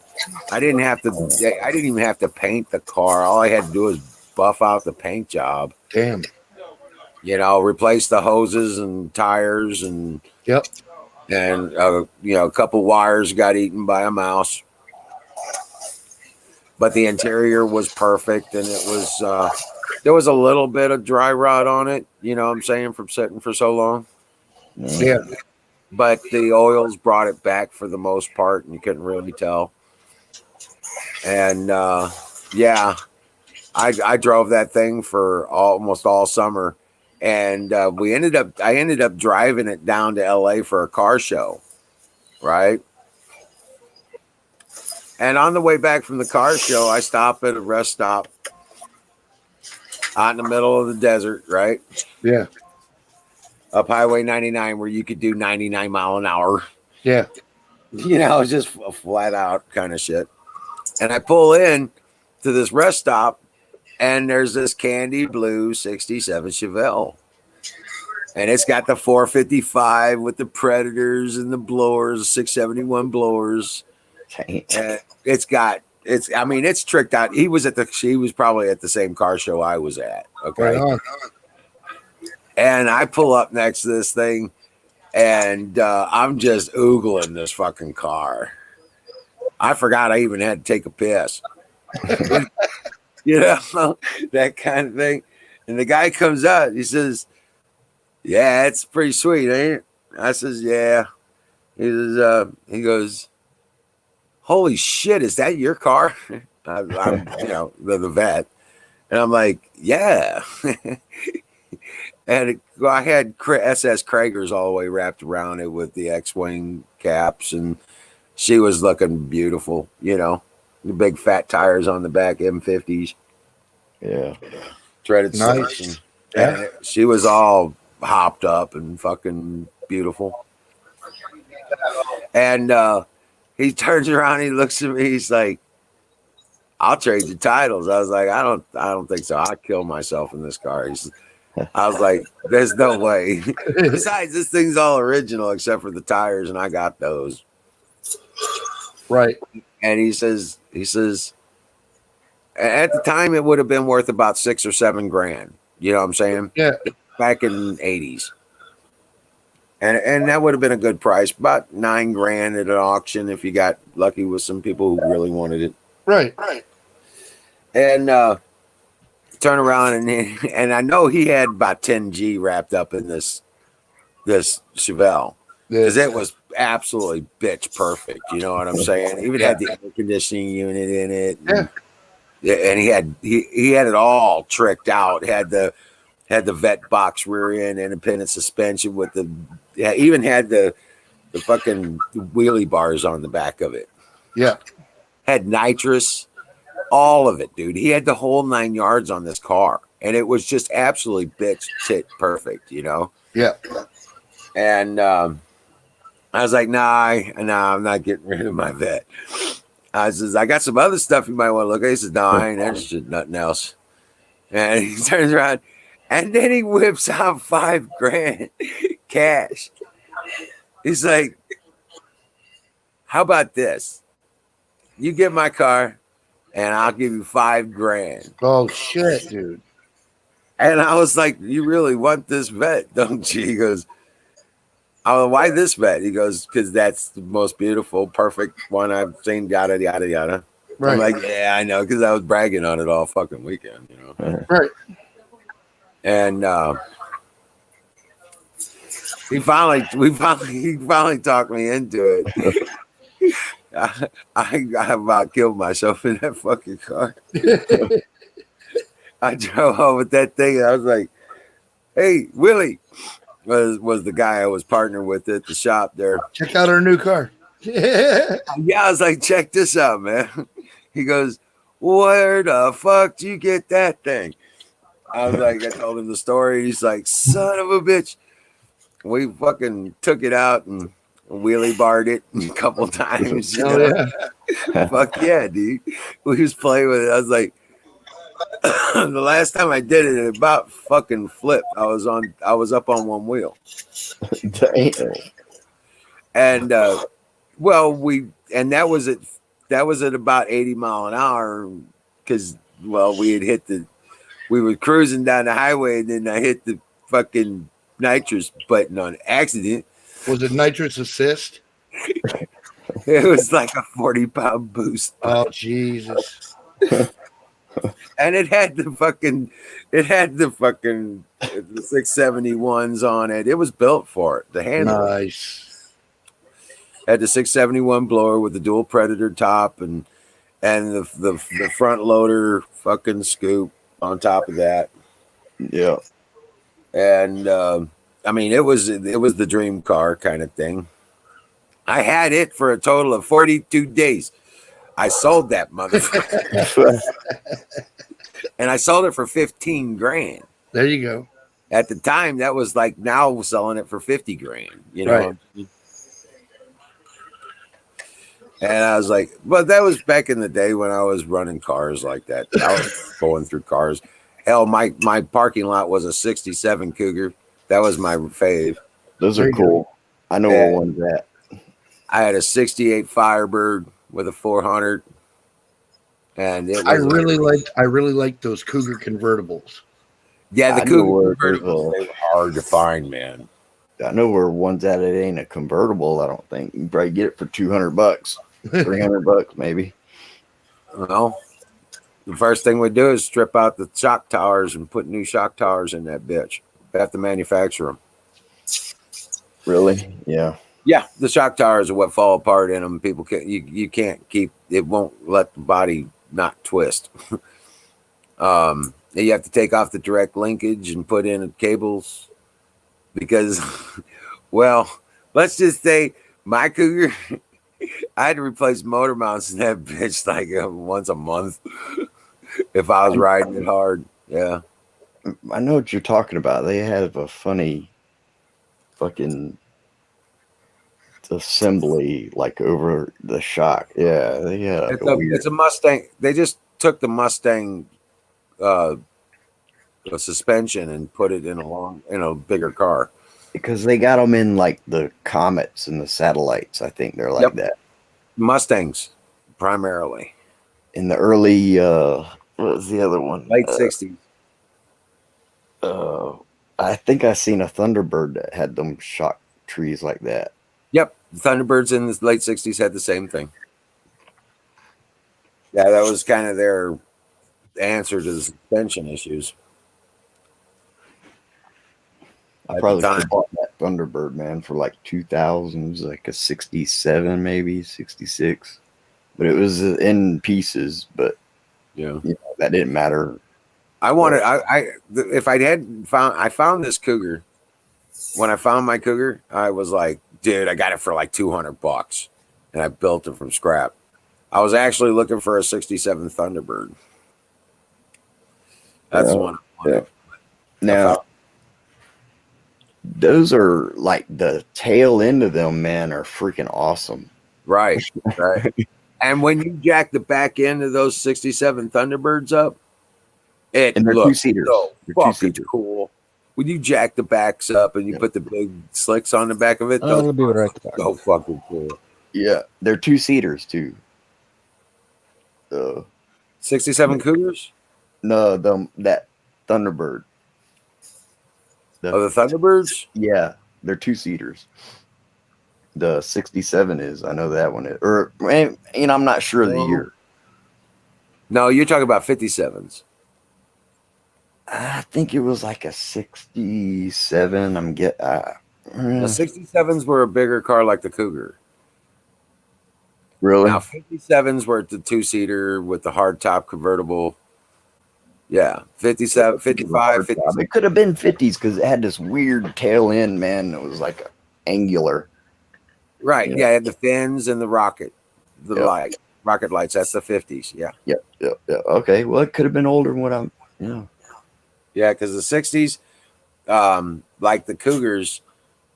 S5: I didn't even have to paint the car. All I had to do was buff out the paint job.
S2: Damn.
S5: You know, replace the hoses and tires, and
S2: Yep.
S5: And you know, a couple wires got eaten by a mouse. But the interior was perfect, and it was there was a little bit of dry rot on it. You know what I'm saying, from sitting for so long.
S2: Yeah.
S5: But the oils brought it back for the most part, and you couldn't really tell. And yeah, I drove that thing for almost all summer, and I ended up driving it down to LA for a car show, right? And on the way back from the car show, I stopped at a rest stop out in the middle of the desert, right?
S2: Yeah.
S5: Up Highway 99, where you could do 99 mile an hour.
S2: Yeah.
S5: You know, it's just a flat out kind of shit. And I pull in to this rest stop, and there's this candy blue 67 Chevelle. And it's got the 455 with the Predators and the blowers, 671 blowers. And it's tricked out. He was probably at the same car show I was at. Okay.
S2: Right on.
S5: And I pull up next to this thing, and I'm just oogling this fucking car. I forgot I even had to take a piss. You know, that kind of thing. And the guy comes out, he says, yeah, it's pretty sweet, ain't it? I says, yeah. He says, he goes, holy shit, is that your car? I'm you know, the vet. And I'm like, yeah. And I had SS Kragers all the way wrapped around it with the X-Wing caps, and she was looking beautiful, you know, the big fat tires on the back, M50s.
S6: Yeah.
S5: Threaded
S2: Nice.
S5: silks, and she was all hopped up and fucking beautiful. And he turns around, he looks at me, he's like, I'll trade you titles. I was like, I don't think so. I'll kill myself in this car. I was like, there's no way. Besides, this thing's all original except for the tires, and I got those.
S2: Right.
S5: And he says, at the time it would have been worth about $6 or $7 grand. You know what I'm saying?
S2: Yeah.
S5: Back in the 80s. And that would have been a good price, about $9 grand at an auction if you got lucky with some people who really wanted it.
S2: Right.
S5: And turn around and I know he had about 10G wrapped up in this Chevelle because it was absolutely bitch perfect. You know what I'm saying? It even had the air conditioning unit in it. And he had it all tricked out. Had the vet box rear end, independent suspension with even had the fucking wheelie bars on the back of it.
S2: Yeah.
S5: Had nitrous, all of it, dude. He had the whole 9 yards on this car, and it was just absolutely bitch tit perfect, you know?
S2: Yeah.
S5: And I was like, nah, I'm not getting rid of my vet. I says, I got some other stuff you might want to look at. He says, no, I ain't interested in nothing else. And he turns around, and then he whips out $5 grand cash. He's like, how about this? You get my car, and I'll give you $5 grand.
S2: Oh, shit, dude.
S5: And I was like, you really want this vet, don't you? He goes, oh, why this vet? He goes, because that's the most beautiful, perfect one I've seen, yada, yada, yada. Right. I'm like, yeah, I know, because I was bragging on it all fucking weekend, you know?
S2: Right.
S5: And he finally talked me into it. I about killed myself in that fucking car. I drove home with that thing, and I was like, hey, Willie was the guy I was partnered with at the shop there.
S2: Check out our new car.
S5: Yeah, I was like, check this out, man. He goes, where the fuck did you get that thing? I was like, I told him the story. He's like, son of a bitch. We fucking took it out and wheelie barred it a couple times. You know? Yeah. Fuck yeah, dude. We was playing with it. I was like, the last time I did it, it about fucking flipped. I was up on one wheel.
S6: Damn.
S5: And that was at about 80 mile an hour because we were cruising down the highway, and then I hit the fucking nitrous button on accident.
S2: Was it nitrous assist?
S5: It was like a 40-pound boost.
S2: Oh, Jesus.
S5: And it had the 671s on it. It was built for it. The handle.
S2: Nice.
S5: Had the 671 blower with the dual Predator top and the front loader fucking scoop on top of that.
S6: Yeah.
S5: And I mean, it was the dream car kind of thing. I had it for a total of 42 days. I sold that motherfucker. And I sold it for 15 grand.
S2: There you go.
S5: At the time, that was like now selling it for 50 grand, you know? Right. And I was like, well, that was back in the day when I was running cars like that. I was going through cars. Hell, my parking lot was a 67 Cougar. That was my fave.
S6: Those are cool. I know what one's at.
S5: I had a 68 Firebird with a 400. And
S2: I really liked those Cougar convertibles.
S5: Yeah, the Cougar convertibles, they were hard to find, man.
S6: I know where one's at. It ain't a convertible, I don't think. You can probably get it for $200, $300 maybe.
S5: Well, the first thing we do is strip out the shock towers and put new shock towers in that bitch. We have to manufacture them.
S6: Really? Yeah.
S5: Yeah, the shock towers are what fall apart in them. People can't. You can't keep. It won't let the body not twist. You have to take off the direct linkage and put in cables because, well, let's just say my Cougar, I had to replace motor mounts in that bitch like once a month if I was riding it hard. Yeah.
S6: I know what you're talking about. They have a funny fucking assembly like over the shock. Yeah. They
S5: it's a Mustang. They just took the Mustang suspension and put it in a bigger car.
S6: Because they got them in like the Comets and the Satellites. I think they're like that.
S5: Mustangs, primarily.
S6: In the early, what was the other one?
S5: Late 60s.
S6: I think I seen a Thunderbird that had them shock trees like that.
S5: Yep. The Thunderbirds in the late 60s had the same thing. Yeah, that was kind of their answer to the suspension issues.
S6: I probably could have bought that Thunderbird, man, for like 2000. It was like a 67, maybe 66. But it was in pieces, but
S5: yeah,
S6: you know, that didn't matter.
S5: I wanted, if I found this Cougar. When I found my Cougar, I was like, dude, I got it for like $200, and I built it from scrap. I was actually looking for a 67 Thunderbird. That's the one I wanted.
S6: Now, those are like the tail end of them, man, are freaking awesome.
S5: Right, right. And when you jack the back end of those 67 Thunderbirds up, it
S6: and they're
S5: looks
S6: two-seaters.
S5: So
S6: they're
S5: fucking
S6: two-seaters.
S5: cool. When you jack the backs up and you put the big slicks on the back of it,
S7: It'll be right back.
S5: so fucking cool.
S6: Yeah, they're two-seaters too.
S5: 67 Cougars?
S6: No, that Thunderbird.
S5: The Thunderbirds?
S6: Yeah, they're two-seaters. The 67 is. I know that one is. Or, you know, I'm not sure of the year.
S5: No, you're talking about 57s.
S6: I think it was like a 67.
S5: The 67s were a bigger car like the Cougar.
S6: Really?
S5: Now, 57s were the two-seater with the hard-top convertible. Yeah, 57, 55, 56.
S6: It could have been 50s because it had this weird tail end, man. It was like angular.
S5: Right, yeah, it had the fins and the rocket,
S6: Yep.
S5: rocket lights. That's the 50s, yeah.
S6: Yep. Okay, well, it could have been older than what I'm,
S5: Yeah, because the 60s, like the Cougars,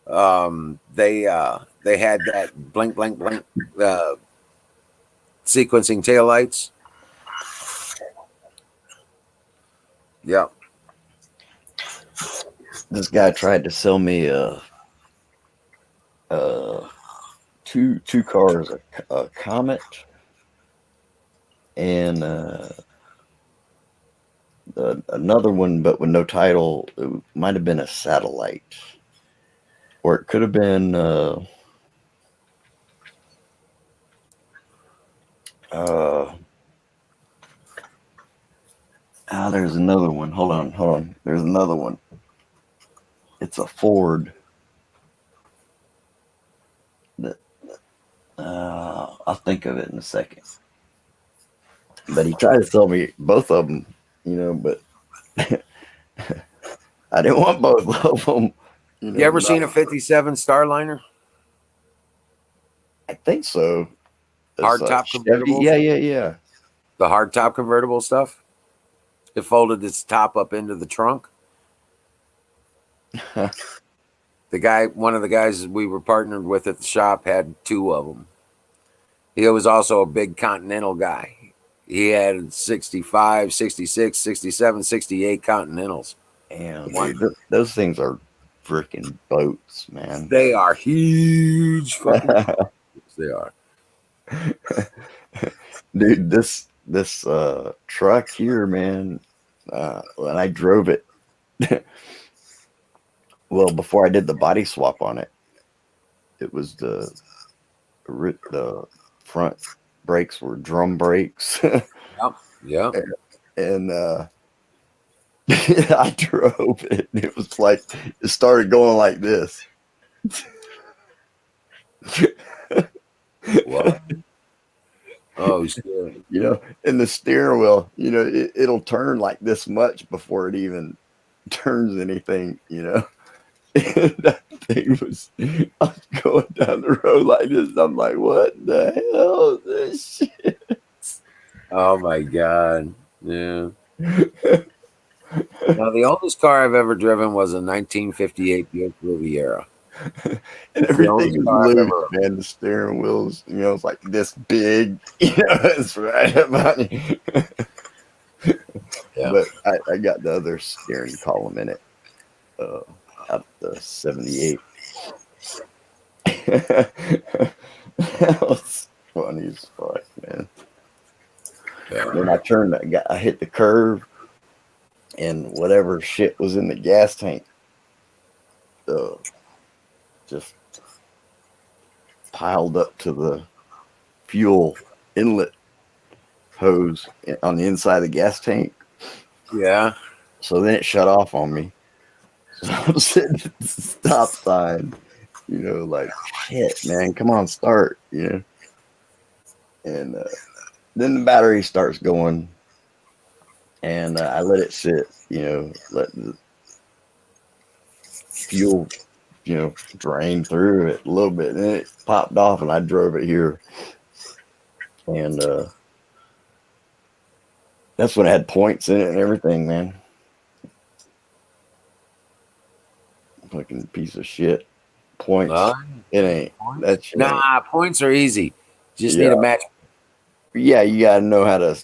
S5: they had that blink, blink, blink sequencing taillights. Yeah.
S6: This guy tried to sell me two cars, a Comet and another one, but with no title. It might have been a Satellite, or it could have been there's another one. Hold on. There's another one. It's a Ford. I'll think of it in a second. But he tried to sell me both of them, you know, but I didn't want both of them.
S5: You ever seen a 57 Starliner?
S6: I think so.
S5: Hard-top convertible?
S6: Yeah.
S5: The hard-top convertible stuff? It folded its top up into the trunk. One of the guys we were partnered with at the shop had two of them. He was also a big Continental guy. He had 65, 66, 67, 68 Continentals.
S6: And dude, those things are freaking boats, man.
S5: They are huge fucking boats. They are.
S6: Dude, this truck here, man, when I drove it, well, before I did the body swap on it, it was the front brakes were drum brakes.
S5: Yeah.
S6: And I drove it, and it was like, it started going like this.
S5: What? Oh, shit.
S6: You know, and the steering wheel, you know, it'll turn like this much before it even turns anything, you know. And that thing was, I was going down the road like this. I'm like, what the hell is this shit?
S5: Oh, my God. Yeah. Now, the oldest car I've ever driven was a 1958 Buick Riviera.
S6: And everything is loose, man. The steering wheels, you know, it's like this big. You know, it's right about it.
S5: Yeah.
S6: But I got the other steering column in it. Out of the 78. That was funny as fuck, man.
S5: Yeah.
S6: Then I hit the curve, and whatever shit was in the gas tank, just piled up to the fuel inlet hose on the inside of the gas tank.
S5: Yeah.
S6: So then it shut off on me. So I'm sitting at the stop sign, like, shit, man, come on, start, And then the battery starts going, and I let it sit, let the fuel, drain through it a little bit. And then it popped off, and I drove it here. And that's when it had points in it and everything, man. Fucking piece of shit. Points. It ain't. That shit ain't.
S5: Points are easy. Just need a match.
S6: Yeah, you gotta know how to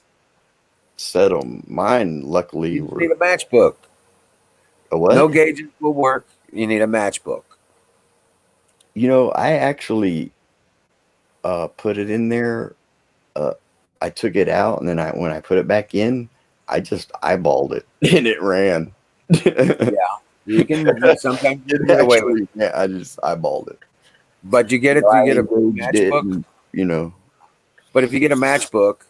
S6: set them. Mine, luckily,
S5: You need a matchbook.
S6: A what?
S5: No gauges will work. You need a matchbook.
S6: I actually put it in there. I took it out, and then when I put it back in, I just eyeballed it, and it ran.
S5: Yeah, you can sometimes get away with it.
S6: Yeah, I just eyeballed it.
S5: But you get it. You get a matchbook.
S6: And,
S5: But if you get a matchbook,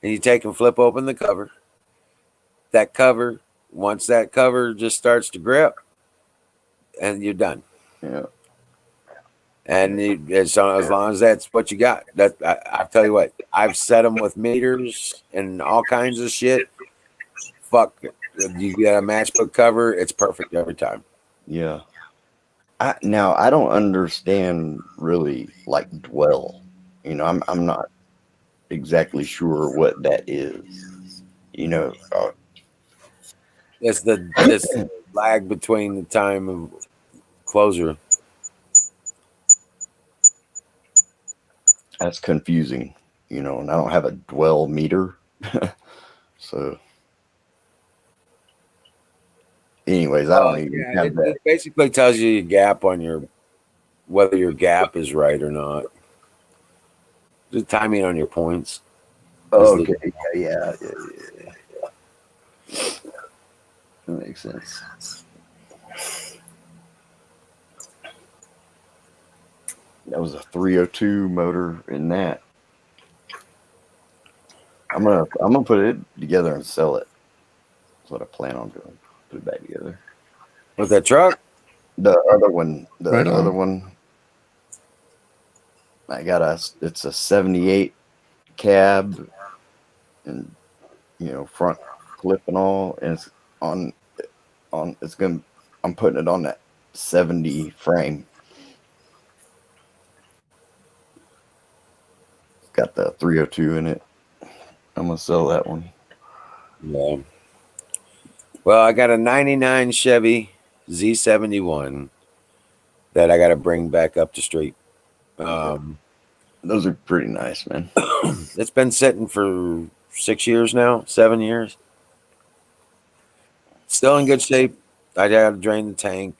S5: and you take and flip open the cover, once that cover just starts to grip, and you're done.
S6: Yeah.
S5: And as long as that's what you got, I tell you what, I've set them with meters and all kinds of shit. Fuck, you get a matchbook cover, it's perfect every time.
S6: Yeah. Now I don't understand really like dwell. I'm not exactly sure what that is.
S5: It's this lag between the time of closure.
S6: That's confusing, and I don't have a dwell meter. So anyways, I don't even have that.
S5: It basically tells you your gap on whether your gap is right or not. The timing on your points.
S6: Oh, okay. Yeah. That makes sense. That was a 302 motor in that. I'm gonna put it together and sell it. That's what I plan on doing. Put it back together.
S5: With that truck?
S6: The other one.
S2: Right on.
S6: Other one. It's a 78 cab and front clip and all, and it's I'm putting it on that 70 frame. Got the 302 in it. I'm gonna sell that one.
S5: Yeah. Well, I got a 99 Chevy Z71 that I got to bring back up the street.
S6: Those are pretty nice, man.
S5: It's been sitting for 6 years now, 7 years. Still in good shape. I had to drain the tank,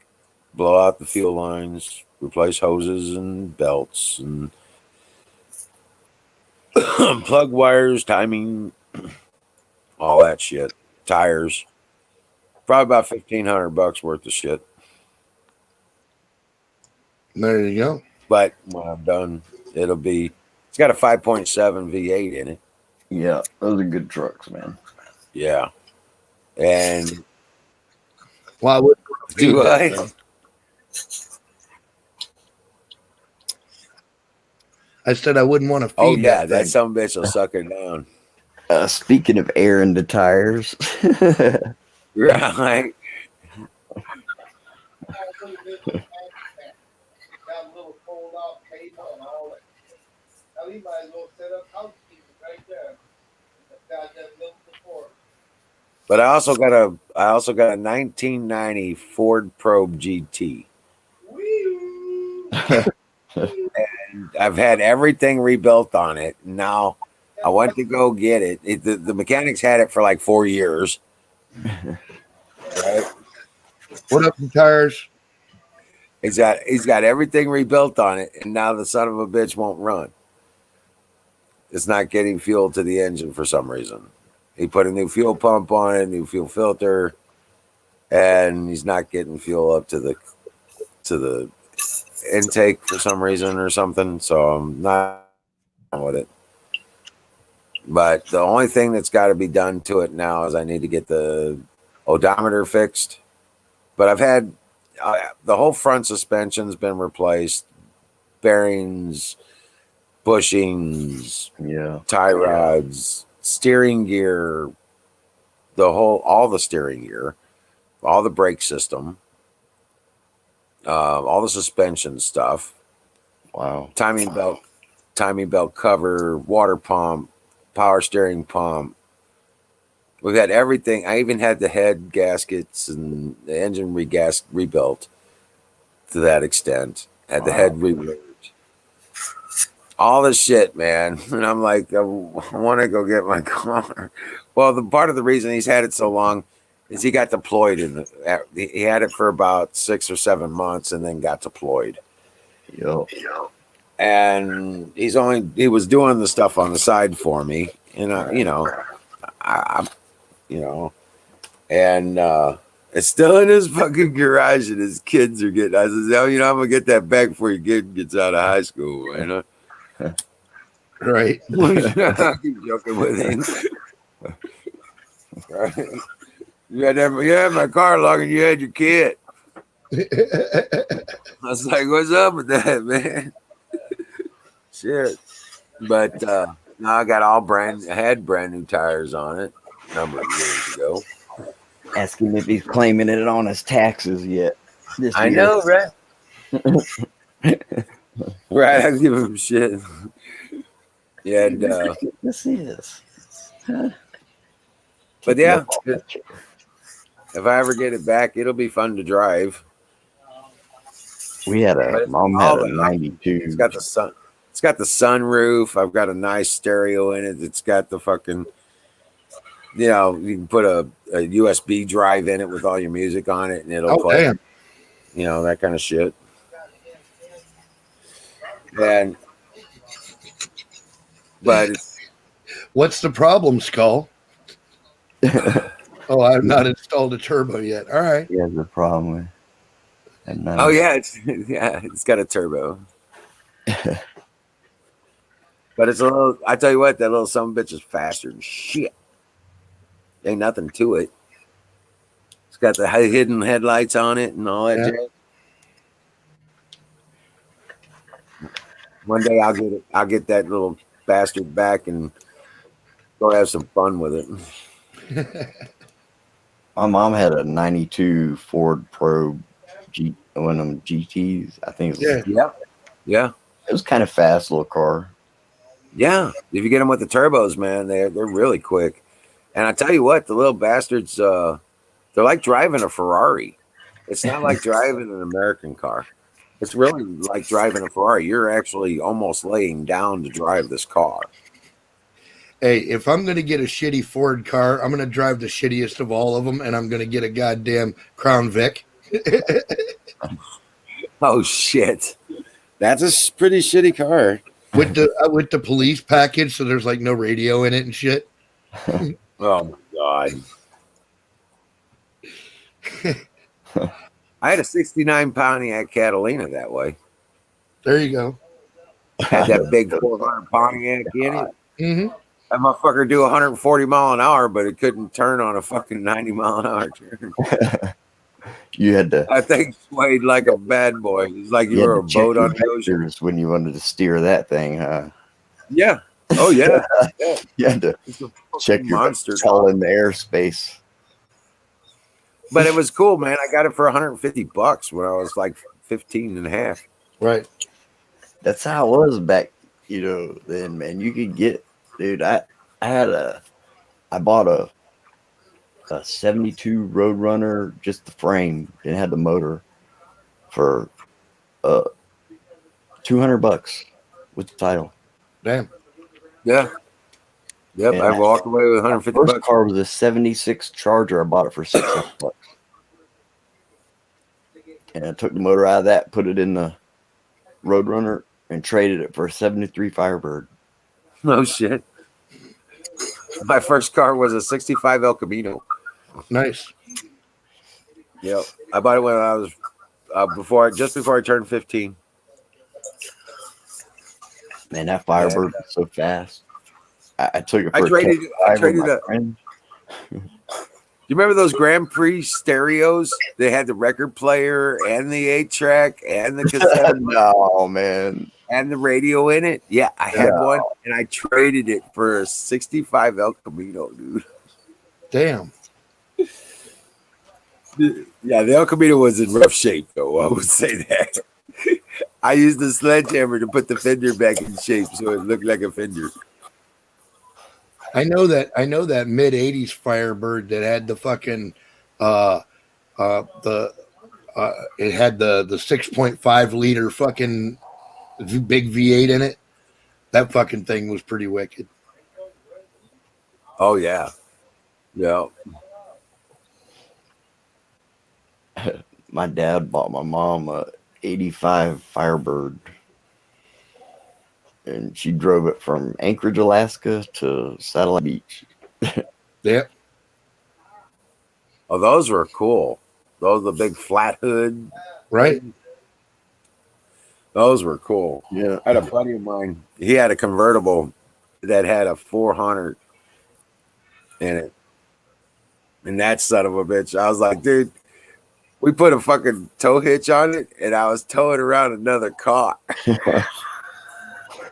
S5: blow out the fuel lines, replace hoses and belts, and plug wires, timing, all that shit. Tires. Probably about $1,500 worth of shit.
S2: There you go.
S5: But when I'm done, it's got a 5.7 V8 in it.
S6: Yeah, those are good trucks, man.
S5: Yeah. And
S2: Well, I would
S5: do I?
S2: I said I wouldn't want to feed.
S5: Oh yeah,
S2: that
S5: that some bitch will suck her down.
S6: Speaking of air in the tires,
S5: Right.
S3: Got a little fold-out table and all that. Now he might as well set up housekeeping right there. Got that little support.
S5: But I also got a 1990 Ford Probe GT.
S3: Woo!
S5: And I've had everything rebuilt on it. Now I went to go get it. The mechanics had it for like 4 years. Right?
S2: What up, the tires?
S5: He's got everything rebuilt on it, and now the son of a bitch won't run. It's not getting fuel to the engine for some reason. He put a new fuel pump on it, new fuel filter, and he's not getting fuel up to the intake for some reason or something. So I'm not with it. But the only thing that's got to be done to it now is I need to get the odometer fixed. But I've had the whole front suspension's been replaced, bearings, bushings, tie rods, steering gear, all the steering gear, all the brake system, all the suspension stuff.
S6: Wow.
S5: Timing belt cover, water pump, power steering pump. We've had everything. I even had the head gaskets and the engine rebuilt to that extent. Had the head removed. All this shit, man. And I'm like, I want to go get my car. Well, the part of the reason he's had it so long is he got deployed he had it for about 6 or 7 months and then got deployed.
S6: Yo.
S5: And he was doing the stuff on the side for me, and it's still in his fucking garage, and his kids are getting. I said, I'm gonna get that back before your kid gets out of high school,
S2: Right.
S5: I keep joking with him. Right. You had my car long, and you had your kid. I was like, "What's up with that, man?" Shit. But now I got I had brand new tires on it a number of years ago.
S6: Ask him if he's claiming it on his taxes yet.
S5: I know, right? Right, I give him shit. Yeah, and,
S6: this is.
S5: but yeah, if I ever get it back, it'll be fun to drive.
S6: We had mom had a 92.
S5: It's got the sun. It's got the sunroof. I've got a nice stereo in it. It's got the fucking, you can put a USB drive in it with all your music on it, and it'll play. Damn. That kind of shit. But
S2: what's the problem, Skull? Oh, I've not installed a turbo yet. All right.
S6: He has a problem with.
S5: Oh yeah, it's got a turbo. But it's a little. I tell you what, that little son of a bitch is faster than shit. Ain't nothing to it. It's got the hidden headlights on it and all that shit. One day I'll get that little bastard back and go have some fun with it.
S6: My mom had a 92 Ford Probe one of them GTs. I think it was,
S5: yeah.
S6: It was kind of fast little car.
S5: Yeah, if you get them with the turbos, man, they're really quick. And I tell you what, the little bastards, they're like driving a Ferrari. It's not like driving an American car. It's really like driving a Ferrari. You're actually almost laying down to drive this car.
S2: Hey, if I'm going to get a shitty Ford car, I'm going to drive the shittiest of all of them, and I'm going to get a goddamn Crown Vic.
S5: Oh, shit. That's a pretty shitty car.
S2: With the police package, so there's like no radio in it and shit.
S5: Oh my god! I had a '69 Pontiac Catalina that way.
S2: There you go.
S5: Had that big 400 Pontiac in it.
S2: Mm-hmm.
S5: That motherfucker do 140 mile an hour, but it couldn't turn on a fucking 90 mile an hour turn.
S6: You had to.
S5: I think swayed like a bad boy. It's like you were a boat on the ocean
S6: when you wanted to steer that thing, huh?
S5: Yeah. Oh yeah.
S6: You had to check your monster all in the airspace.
S5: But it was cool, man. I got it for $150 when I was like 15 and a half.
S2: Right.
S6: That's how it was back, then, man. You could get, dude. I bought a 72 Roadrunner, just the frame, didn't have the motor, for $200 with the title.
S2: Damn.
S5: Yeah. Yep,
S6: And
S5: I walked away with 150
S6: first
S5: bucks.
S6: car was a 76 Charger. I bought it for $600. And I took the motor out of that, put it in the Roadrunner, and traded it for a 73 Firebird.
S5: No shit. My first car was a 65 El Camino.
S2: Nice.
S5: Yep, I bought it when I was just before I turned 15.
S6: Man, that Firebird was so fast. I took it for
S5: I traded
S6: my
S5: a.
S6: friend.
S5: You remember those Grand Prix stereos? They had the record player and the 8-track and the cassette
S6: No, man.
S5: and the radio in it. Yeah, I had one, and I traded it for a 65 El Camino, dude.
S2: Damn.
S5: Yeah, the El Camino was in rough shape, though. I would say that. I used the sledgehammer to put the fender back in shape so it looked like a fender.
S2: I know that mid 80s Firebird that had the fucking it had the 6.5 liter fucking big V8 in it. That fucking thing was pretty wicked.
S5: Oh yeah. Yeah.
S6: My dad bought my mom a 85 Firebird. And she drove it from Anchorage, Alaska to Satellite Beach.
S2: Yep.
S5: Oh, those were cool. Those the big flat hood.
S2: Right.
S5: Those were cool.
S6: Yeah.
S5: I had a buddy of mine. He had a convertible that had a 400 in it. And that son of a bitch, I was like, dude, we put a fucking tow hitch on it, and I was towing around another car.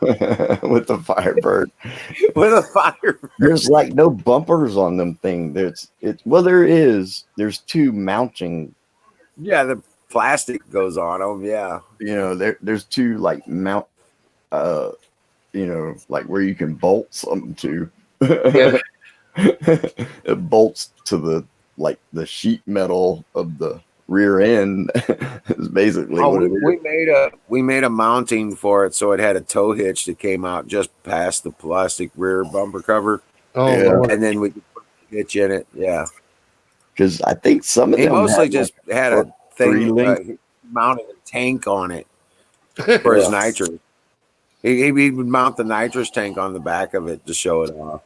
S6: With the Firebird.
S5: With a Firebird.
S6: There's like no bumpers on them thing. There is. There's two mounting.
S5: Yeah, the plastic goes on them. Yeah.
S6: You know, there's two like mount. You know, like where you can bolt something to.
S2: Yeah.
S6: It bolts to the sheet metal of the rear end. Is basically what it is.
S5: We made a mounting for it, so it had a tow hitch that came out just past the plastic rear bumper cover.
S2: Oh,
S6: Yeah.
S2: Lord.
S5: And then we could put the hitch in it. Yeah.
S6: Because I think some of
S5: He
S6: them
S5: mostly
S6: had,
S5: just
S6: like,
S5: had a thing
S6: three-link.
S5: mounted a tank on it for his nitrous. He would mount the nitrous tank on the back of it to show it off.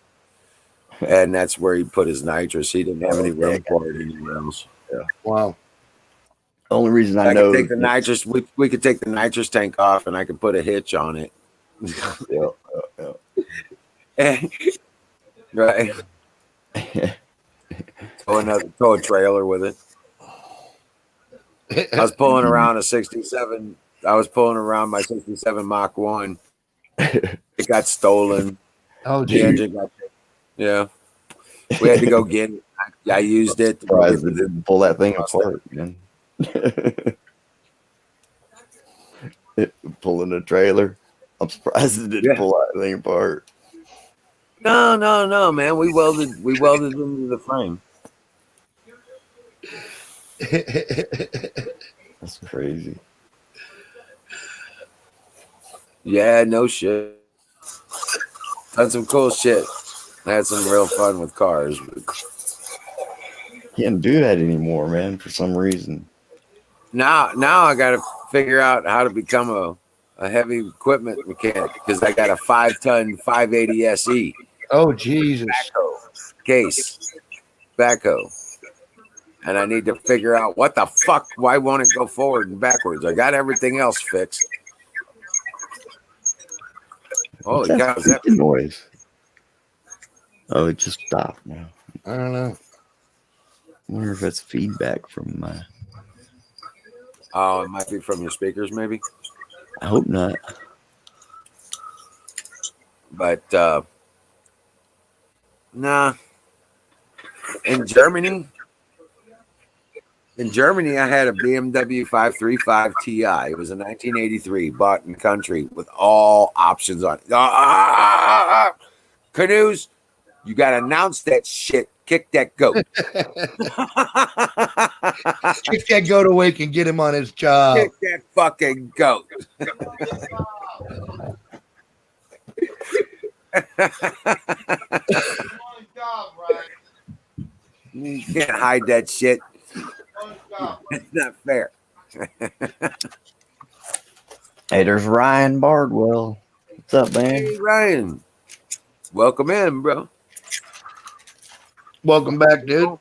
S5: And that's where he put his nitrous. He didn't have any room for it anywhere else. Yeah.
S2: Wow.
S6: The only reason I
S5: I
S6: know
S5: could take the nitrous. We could take the nitrous tank off, and I could put a hitch on it. Right. Tow a trailer with it. I was pulling around a 67. I was pulling around my 67 Mach 1. It got stolen.
S2: Oh,
S5: The
S2: geez.
S5: engine got. Yeah. We had to go get it. I used it. To go
S6: surprised they didn't pull that thing apart, man. Pulling a trailer. I'm surprised it didn't pull that thing apart.
S5: No, man. We welded into the frame.
S6: That's crazy.
S5: Yeah, no shit. Done some cool shit. Had some real fun with cars.
S6: Can't do that anymore, man, for some reason.
S5: Now I got to figure out how to become a heavy equipment mechanic because I got a 5-ton 580 SE
S2: Oh, Jesus.
S5: case backhoe. And I need to figure out what the fuck, why won't it go forward and backwards? I got everything else fixed. Holy
S6: What's
S5: cow, is that
S6: squeaking noise? Oh, it just stopped now.
S2: I don't know.
S6: I wonder if that's feedback from my.
S5: Oh, it might be from your speakers, maybe.
S6: I hope not.
S5: But nah. In Germany, I had a BMW 535 Ti. It was a 1983, bought in country with all options on it. Canoes, you got to announce that shit. Kick that goat.
S2: Kick that goat awake and get him on his job.
S5: Kick that fucking goat.
S3: job, Ryan.
S5: You can't hide that shit.
S3: One job.
S5: It's not fair.
S6: Hey, there's Ryan Bardwell. What's up, man?
S5: Hey, Ryan. Welcome in, bro.
S2: Welcome back, dude.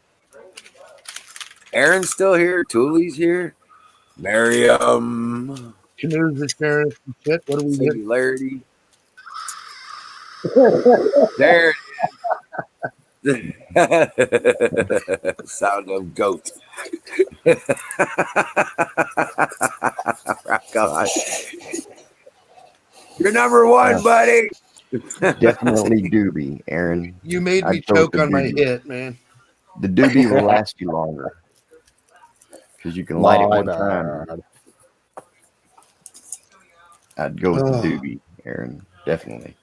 S5: Aaron's still here. Tooley's here. Miriam.
S2: Canoes are sharing some shit. What do we get?
S5: Singularity. There it is. Sound of goat. Rock on. You're number one, buddy.
S6: Definitely doobie, Aaron.
S2: You made me
S6: I'd go with
S2: choke
S6: the
S2: on my
S6: doobie.
S2: hit, man.
S6: The doobie will last you longer because you can light it one time. I'd go with the doobie, Aaron. Definitely.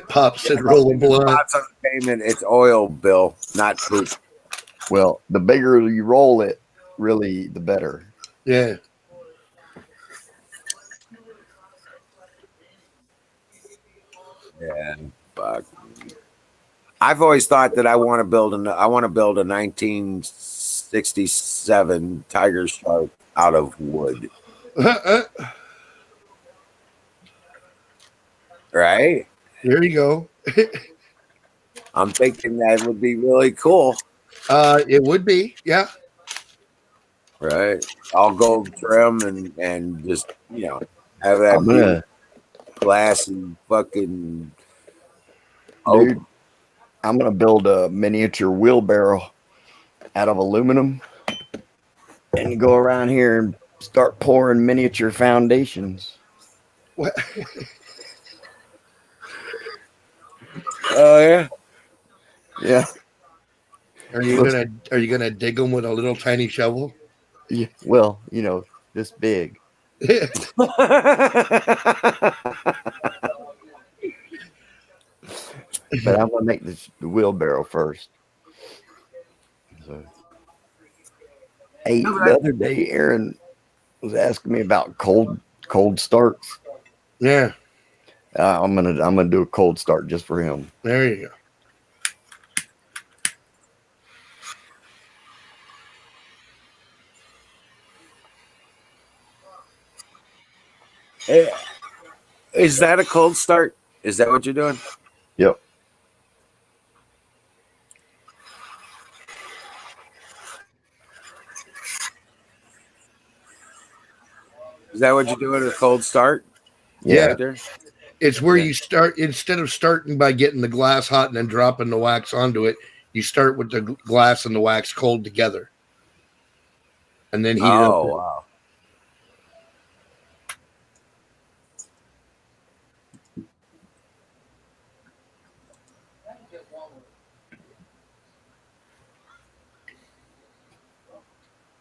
S2: Pop said roll a blunt.
S5: Lots of payment. It's oil, Bill, not poop.
S6: Well, the bigger you roll it, really, the better.
S2: Yeah.
S5: Yeah, fuck. I've always thought that I want to build a 1967 Tiger Shark out of wood. Right?
S2: There you go.
S5: I'm thinking that would be really cool.
S2: It would be, yeah.
S5: Right? All gold trim and just, have that glass and fucking
S6: dude, I'm gonna build a miniature wheelbarrow out of aluminum and go around here and start pouring miniature foundations.
S2: What?
S5: Oh yeah.
S6: Yeah.
S2: Are you gonna dig them with a little tiny shovel?
S6: Yeah. Well, this big. But I'm gonna make the wheelbarrow first. So, hey, the other day, Aaron was asking me about cold starts.
S2: Yeah.
S6: I'm gonna do a cold start just for him.
S2: There you go.
S5: Is that a cold start? Is that what you're doing?
S6: Yep.
S5: Is that what you're doing? A cold start?
S2: Yeah.
S5: Right there?
S2: It's where you start, instead of starting by getting the glass hot and then dropping the wax onto it, you start with the glass and the wax cold together. And then heat it up.
S5: Oh, wow.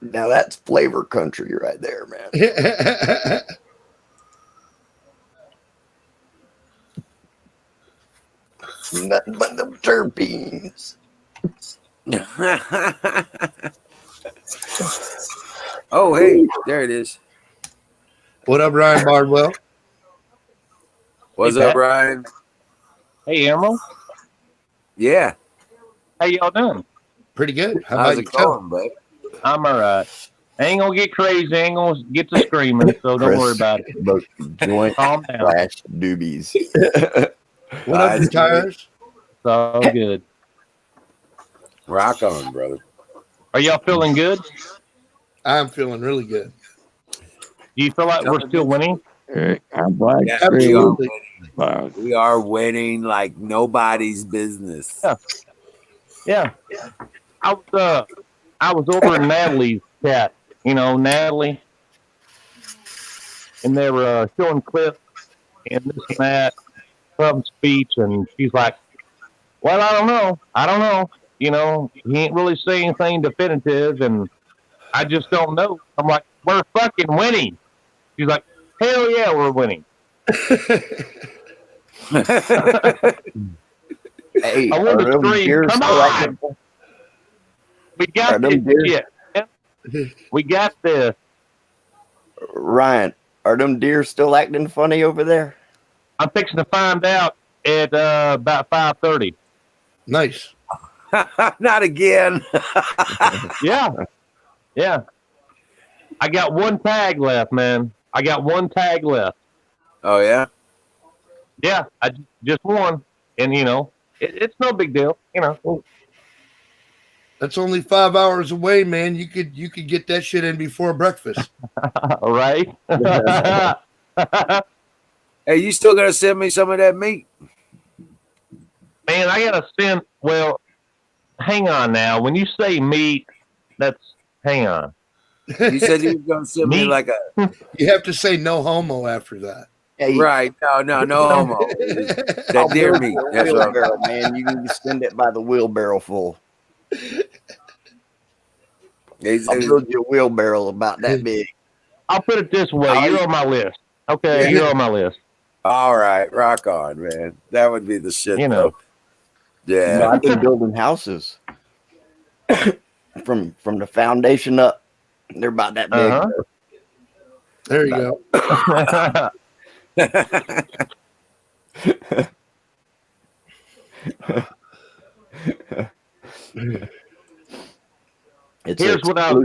S6: Now that's flavor country right there, man. Nothing but the terpenes.
S5: Oh, hey, there it is.
S2: What up, Ryan Bardwell?
S5: What's
S8: Hey,
S5: up,
S8: Pat.
S5: Ryan?
S8: Hey, Emerald.
S5: Yeah.
S8: How y'all doing?
S2: Pretty good. How
S5: How's
S2: about
S5: it
S2: yourself?
S5: going, bud?
S8: I'm all right. I ain't gonna get crazy. I ain't gonna get to screaming, so don't worry about it.
S6: Both joint
S8: Calm down.
S6: slash doobies.
S2: What up,
S5: That's
S2: tires?
S8: It's all good.
S5: Rock on, brother.
S8: Are y'all feeling good?
S2: I'm feeling really good.
S8: Do you feel like we're still winning?
S6: I'm black.
S5: Yeah,
S2: Absolutely.
S5: we are winning like nobody's business.
S8: Yeah. I was over in Natalie's chat. Natalie, and they were showing clips and this and that, Trump's speech, and she's like, "Well, I don't know. He ain't really saying anything definitive, and I just don't know." I'm like, "We're fucking winning." She's like, "Hell yeah, we're winning."
S6: Hey,
S8: I want to scream, "Come on! We got this shit. We got this."
S6: Ryan, Are them deer still acting funny over there?
S8: I'm fixing to find out at about 5:30.
S2: Nice.
S5: Not again.
S8: Yeah, yeah. I got one tag left, man. I got one tag left.
S5: Oh yeah.
S8: Yeah, I just one, and it's no big deal.
S2: That's only 5 hours away, man. You could get that shit in before breakfast.
S8: Right?
S5: Hey, you still gonna send me some of that meat?
S8: Man, I gotta send. Well, hang on now. When you say meat, hang on.
S5: You said you were gonna send me
S8: Meat.
S5: like a
S2: You have to say no homo after that.
S6: Hey,
S5: right. No homo. That
S6: I'll
S5: deer
S6: build
S5: meat.
S6: you a
S5: That's what
S6: wheelbarrow, man. You can send it by the wheelbarrow full. I'll build you a wheelbarrow about that big.
S8: I'll put it this way. You're on my list. Okay, you're on my list.
S5: All right, rock on, man. That would be the shit, though.
S6: You know,
S5: Yeah.
S6: I've been building houses from the foundation up. They're about that big.
S8: Uh-huh.
S2: There you go.
S8: Here's what our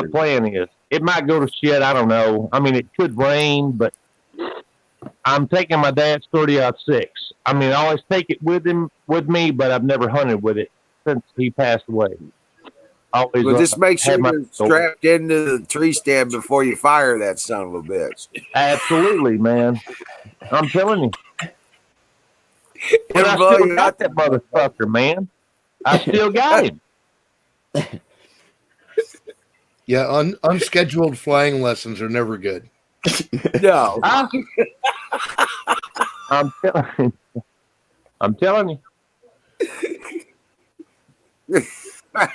S8: plan is. It might go to shit. I don't know. I mean, it could rain, but I'm taking my dad's 30-06. I mean, I always take it with me, but I've never hunted with it since he passed away. Always.
S5: Well, just make sure you're strapped into the tree stand before you fire that son of a bitch.
S8: Absolutely, man. I'm telling you. But I
S5: blow
S8: still
S5: you
S8: got
S5: out.
S8: that motherfucker, man. I still got him.
S2: Yeah, unscheduled flying lessons are never good.
S5: No.
S8: I'm telling you.
S5: I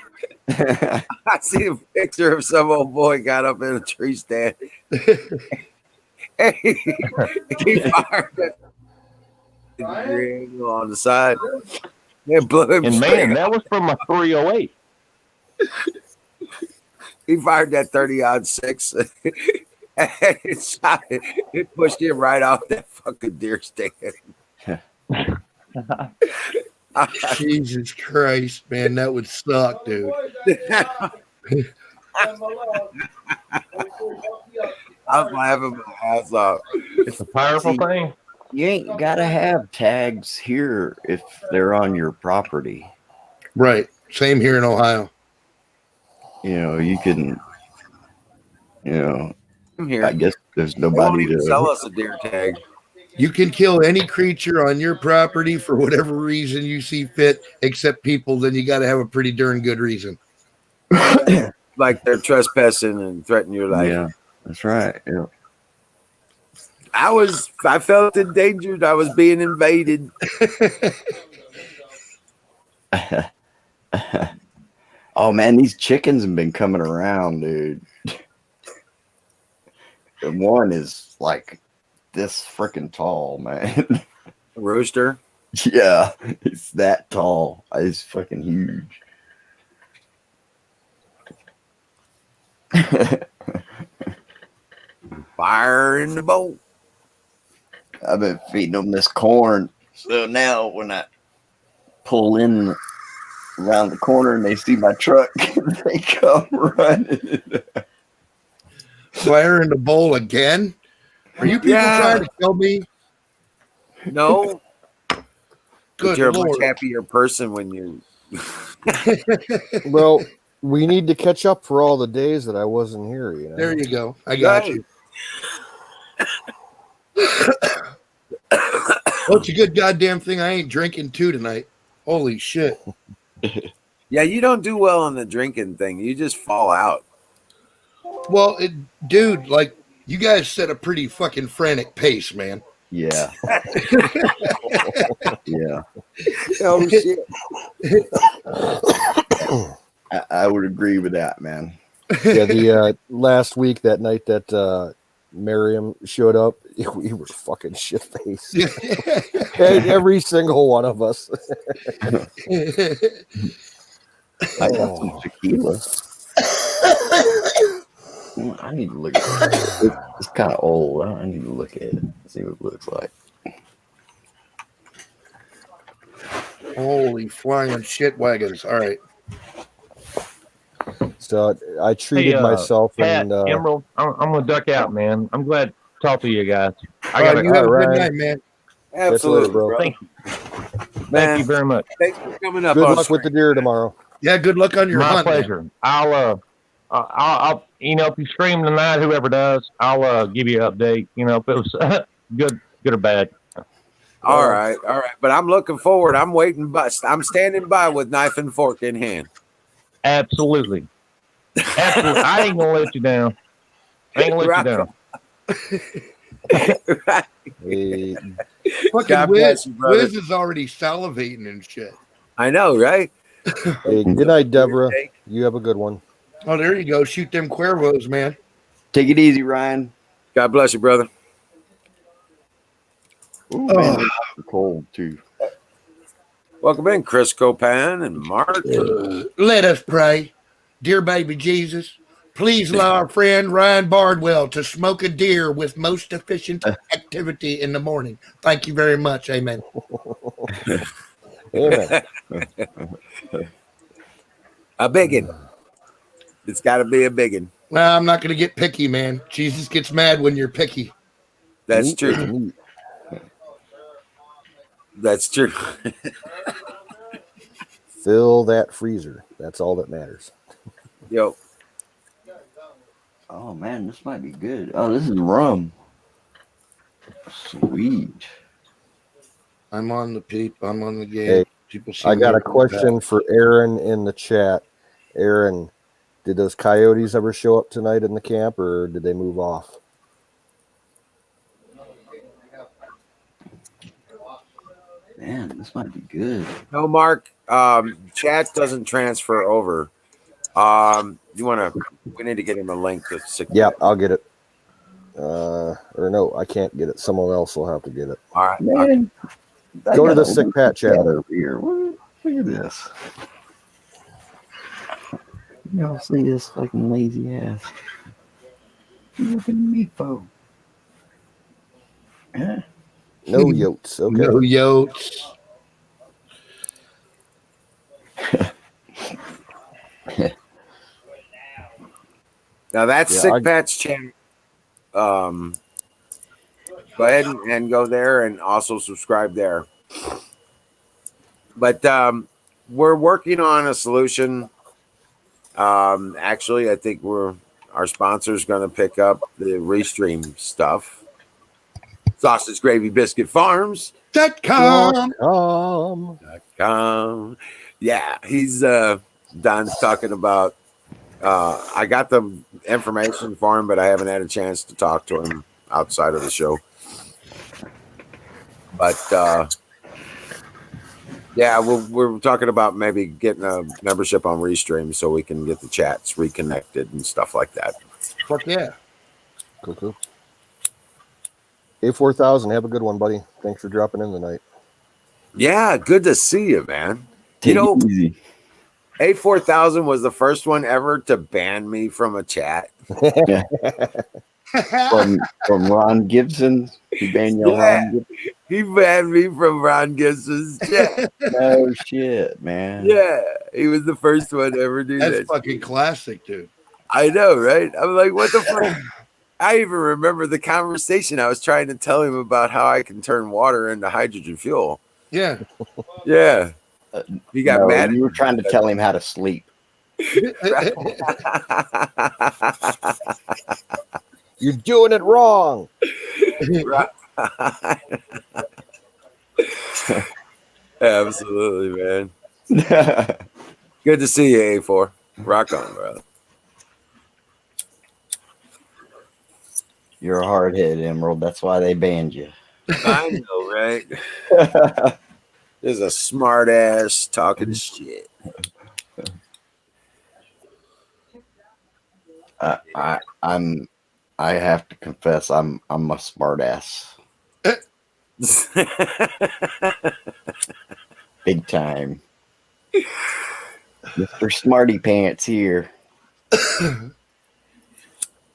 S5: see a picture of some old boy got up in a tree stand. Hey, he fired that on the side. It blew him
S8: And
S5: straight
S8: man, that
S5: up.
S8: was from a 308.
S5: He fired that 30-06. And it pushed him right off that fucking deer stand.
S2: Jesus Christ, man, that would suck, dude.
S5: I was laughing my ass off.
S8: It's a powerful thing.
S6: You ain't gotta have tags here if they're on your property.
S2: Right. Same here in Ohio.
S6: You know, you can.
S5: I'm here.
S6: I guess there's
S5: They won't
S6: nobody
S5: even
S6: to.
S5: sell us a deer tag.
S2: You can kill any creature on your property for whatever reason you see fit, except people. Then you got to have a pretty darn good reason.
S5: Like they're trespassing and threatening your life.
S6: Yeah, that's right. Yeah.
S5: I felt endangered. I was being invaded.
S6: Oh man, these chickens have been coming around, dude. And one is like this freaking tall, man.
S5: A rooster.
S6: Yeah, it's that tall. It's fucking huge.
S5: Fire in the boat.
S6: I've been feeding them this corn. So now when I pull in around the corner and they see my truck, they come running.
S2: Fire in the bowl again? Are you people trying to kill me?
S5: No.
S2: Good
S5: But you're
S2: Lord.
S5: a much happier person when you.
S7: Well, we need to catch up for all the days that I wasn't here. You know?
S2: There you go. I got you. Well, it's a good goddamn thing I ain't drinking too tonight. Holy shit.
S5: Yeah, you don't do well on the drinking thing. You just fall out.
S2: Well, dude, like, you guys set a pretty fucking frantic pace, man.
S6: Yeah. Yeah.
S5: Oh, shit.
S6: I would agree with that, man.
S7: Yeah, the last week, that night that Miriam showed up, we were fucking shit faced. Every single one of us.
S6: I got some tequila. I need to look at it. It's kind of old. I need to look at it, see what it looks like.
S2: Holy flying shit wagons. All right.
S7: So I treated myself
S8: Pat,
S7: and
S8: Emerald, I'm gonna duck out, man. I'm glad to talk to you guys.
S2: All right, you have a good
S7: Ryan.
S2: night, man.
S5: Absolutely,
S7: bro.
S5: bro.
S8: Thank you.
S5: Man,
S8: Thank you very much.
S5: thanks for coming up.
S7: Good
S5: on
S7: luck with the
S5: screen.
S7: deer tomorrow.
S2: Yeah, good luck on your
S8: My
S2: hunt.
S8: pleasure.
S2: Man.
S8: I'll if you stream tonight, whoever does, I'll give you an update. If it was good or bad.
S5: All right. But I'm looking forward. I'm waiting, but I'm standing by with knife and fork in hand.
S8: Absolutely. I ain't gonna let you down. I ain't gonna let you down.
S5: Right.
S7: Hey,
S2: Fucking
S5: God bless you, brother.
S2: Wiz is already salivating and shit.
S5: I know, right?
S7: hey, good night, Deborah. You have a good one.
S2: Oh, there you go. Shoot them Cuervos, man.
S6: Take it easy, Ryan.
S5: God bless you, brother.
S6: Ooh, man, it's cold too.
S5: Welcome in, Chris Copan and Mark.
S2: Let us pray. Dear baby Jesus, please allow our friend Ryan Bardwell to smoke a deer with most efficient activity in the morning. Thank you very much. Amen.
S7: Amen.
S5: A biggin. It's got to be a biggin.
S2: Well, I'm not going to get picky, man. Jesus gets mad when you're picky.
S5: That's true. That's true.
S7: Fill that freezer. That's all that matters.
S5: Yo.
S6: Oh man, this might be good. Oh, this is rum. Sweet.
S2: I'm on the peep. I'm on the game.
S7: Hey,
S2: people see
S7: I got
S2: me
S7: a question for Aaron in the chat. Aaron, did those coyotes ever show up tonight in the camp, or did they move off?
S6: Man, this might be good.
S5: No, Mark. Chat doesn't transfer over. We need to get him a link to sick.
S7: Yeah, I'll get it. Or no, I can't get it. Someone else will have to get it.
S5: All right.
S6: Man,
S7: Go to the Sick Pat chat
S6: over here. Look at this. Y'all see this fucking lazy ass? Look at me, folks. Yeah.
S7: No yotes. Okay.
S2: No yotes.
S5: Now that's Sick Pat's channel. Go ahead and go there and also subscribe there. But we're working on a solution. Actually, I think our sponsor's going to pick up the restream stuff. Sausage Gravy Biscuit Farms.com. Yeah, he's Don's talking about. I got the information for him, but I haven't had a chance to talk to him outside of the show. But yeah, we're talking about maybe getting a membership on Restream so we can get the chats reconnected and stuff like that.
S2: Fuck yeah.
S7: Cool. A4000, have a good one, buddy. Thanks for dropping in tonight.
S5: Yeah, good to see you, man.
S6: Take it easy.
S5: A4000 was the first one ever to ban me from a chat.
S6: from Ron Gibson. He banned you, Ron Gibson.
S5: He banned me from Ron Gibson's chat.
S6: No shit, man.
S5: Yeah, he was the first one to ever do that.
S2: That's fucking classic, dude.
S5: I know, right? I'm like, what the fuck? I even remember the conversation. I was trying to tell him about how I can turn water into hydrogen fuel.
S2: Yeah.
S5: Yeah. He got mad.
S6: You were trying to tell him how to sleep.
S7: You're doing it wrong.
S5: Absolutely, man. Good to see you, A4. Rock on, brother.
S6: You're a hard head, Emerald. That's why they banned you.
S5: I know, right? There's a smart ass talking shit.
S6: I have to confess, I'm a smart ass. Big time. Mr. Smarty Pants here.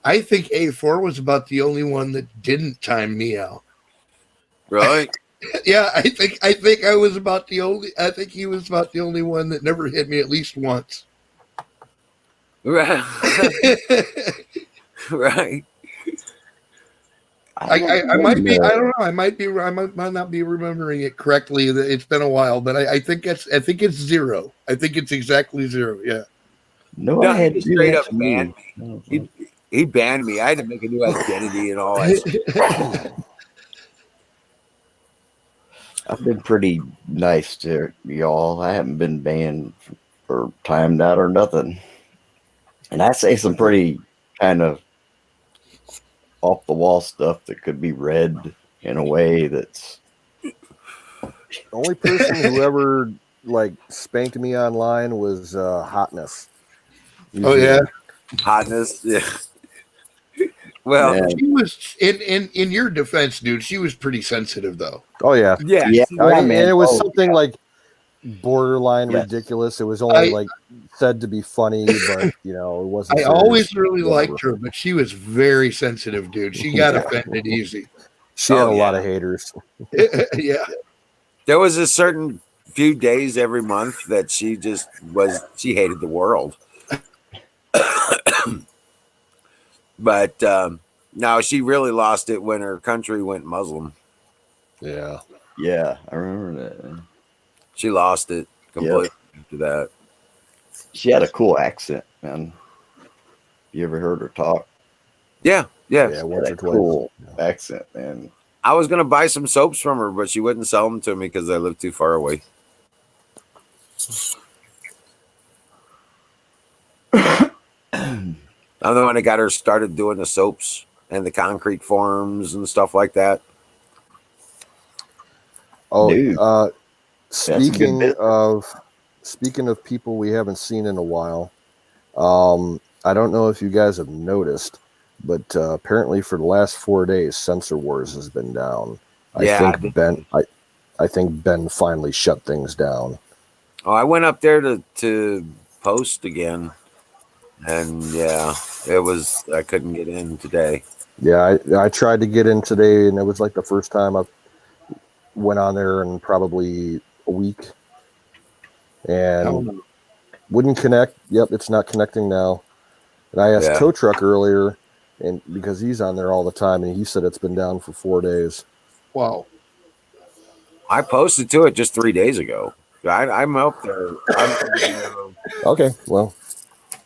S2: I think A4 was about the only one that didn't time me out.
S5: Really?
S2: Yeah, I think I was about the only. I think he was about the only one that never hit me at least once.
S5: Right. Right.
S2: I might be. I don't know. I might be. I might not be remembering it correctly. It's been a while, but I think it's. I think it's 0. I think it's exactly 0. Yeah.
S6: No,
S5: No,
S6: I had
S5: he
S6: do
S5: straight
S6: that
S5: up
S6: to me.
S5: banned me. He banned me. I had to make a new identity and all that shit.
S6: I've been pretty nice to y'all. I haven't been banned or timed out or nothing. And I say some pretty kind of off the wall stuff that could be read in a way that's
S7: The only person who ever like spanked me online was Hotness.
S2: Oh yeah.
S5: Hotness. Yeah. Well,
S6: man,
S2: She was in your defense, dude. She was pretty sensitive though.
S7: Oh yeah.
S5: yeah.
S6: yeah,
S7: And
S6: man.
S7: it was
S6: Oh,
S7: something like borderline
S6: Yes.
S7: ridiculous. It was only
S2: I-
S7: like said to be funny, but it wasn't.
S2: I
S7: serious.
S2: always really
S7: Whatever.
S2: liked her, but she was very sensitive, dude. She got offended easy.
S7: She had
S5: Oh,
S7: a lot
S5: yeah.
S7: of haters.
S2: Yeah.
S5: There was a certain few days every month that she hated the world. But no, she really lost it when her country went Muslim.
S7: Yeah.
S6: yeah, I remember that.
S5: She lost it completely after that.
S6: She had a cool accent, man. You ever heard her talk?
S5: Yeah.
S7: Yeah,
S6: She
S7: once
S6: had
S7: or
S6: a
S7: twice.
S6: cool accent, man.
S5: I was gonna buy some soaps from her, but she wouldn't sell them to me because I live too far away. I'm the one that got her started doing the soaps and the concrete forms and stuff like that.
S7: Oh,
S6: Dude, a good
S7: speaking of people we haven't seen in a while, I don't know if you guys have noticed, but apparently for the last 4 days, Censor Wars has been down.
S5: Yeah,
S7: I think Ben finally shut things down.
S5: Oh, I went up there to post again, and yeah, I couldn't get in today.
S7: Yeah, I tried to get in today, and it was like the first time I went on there in probably a week, and wouldn't connect. Yep, it's not connecting now. And I asked Tow Truck earlier, and because he's on there all the time, and he said it's been down for 4 days.
S2: Wow.
S5: I posted to it just 3 days ago. I'm up there.
S7: Okay, well,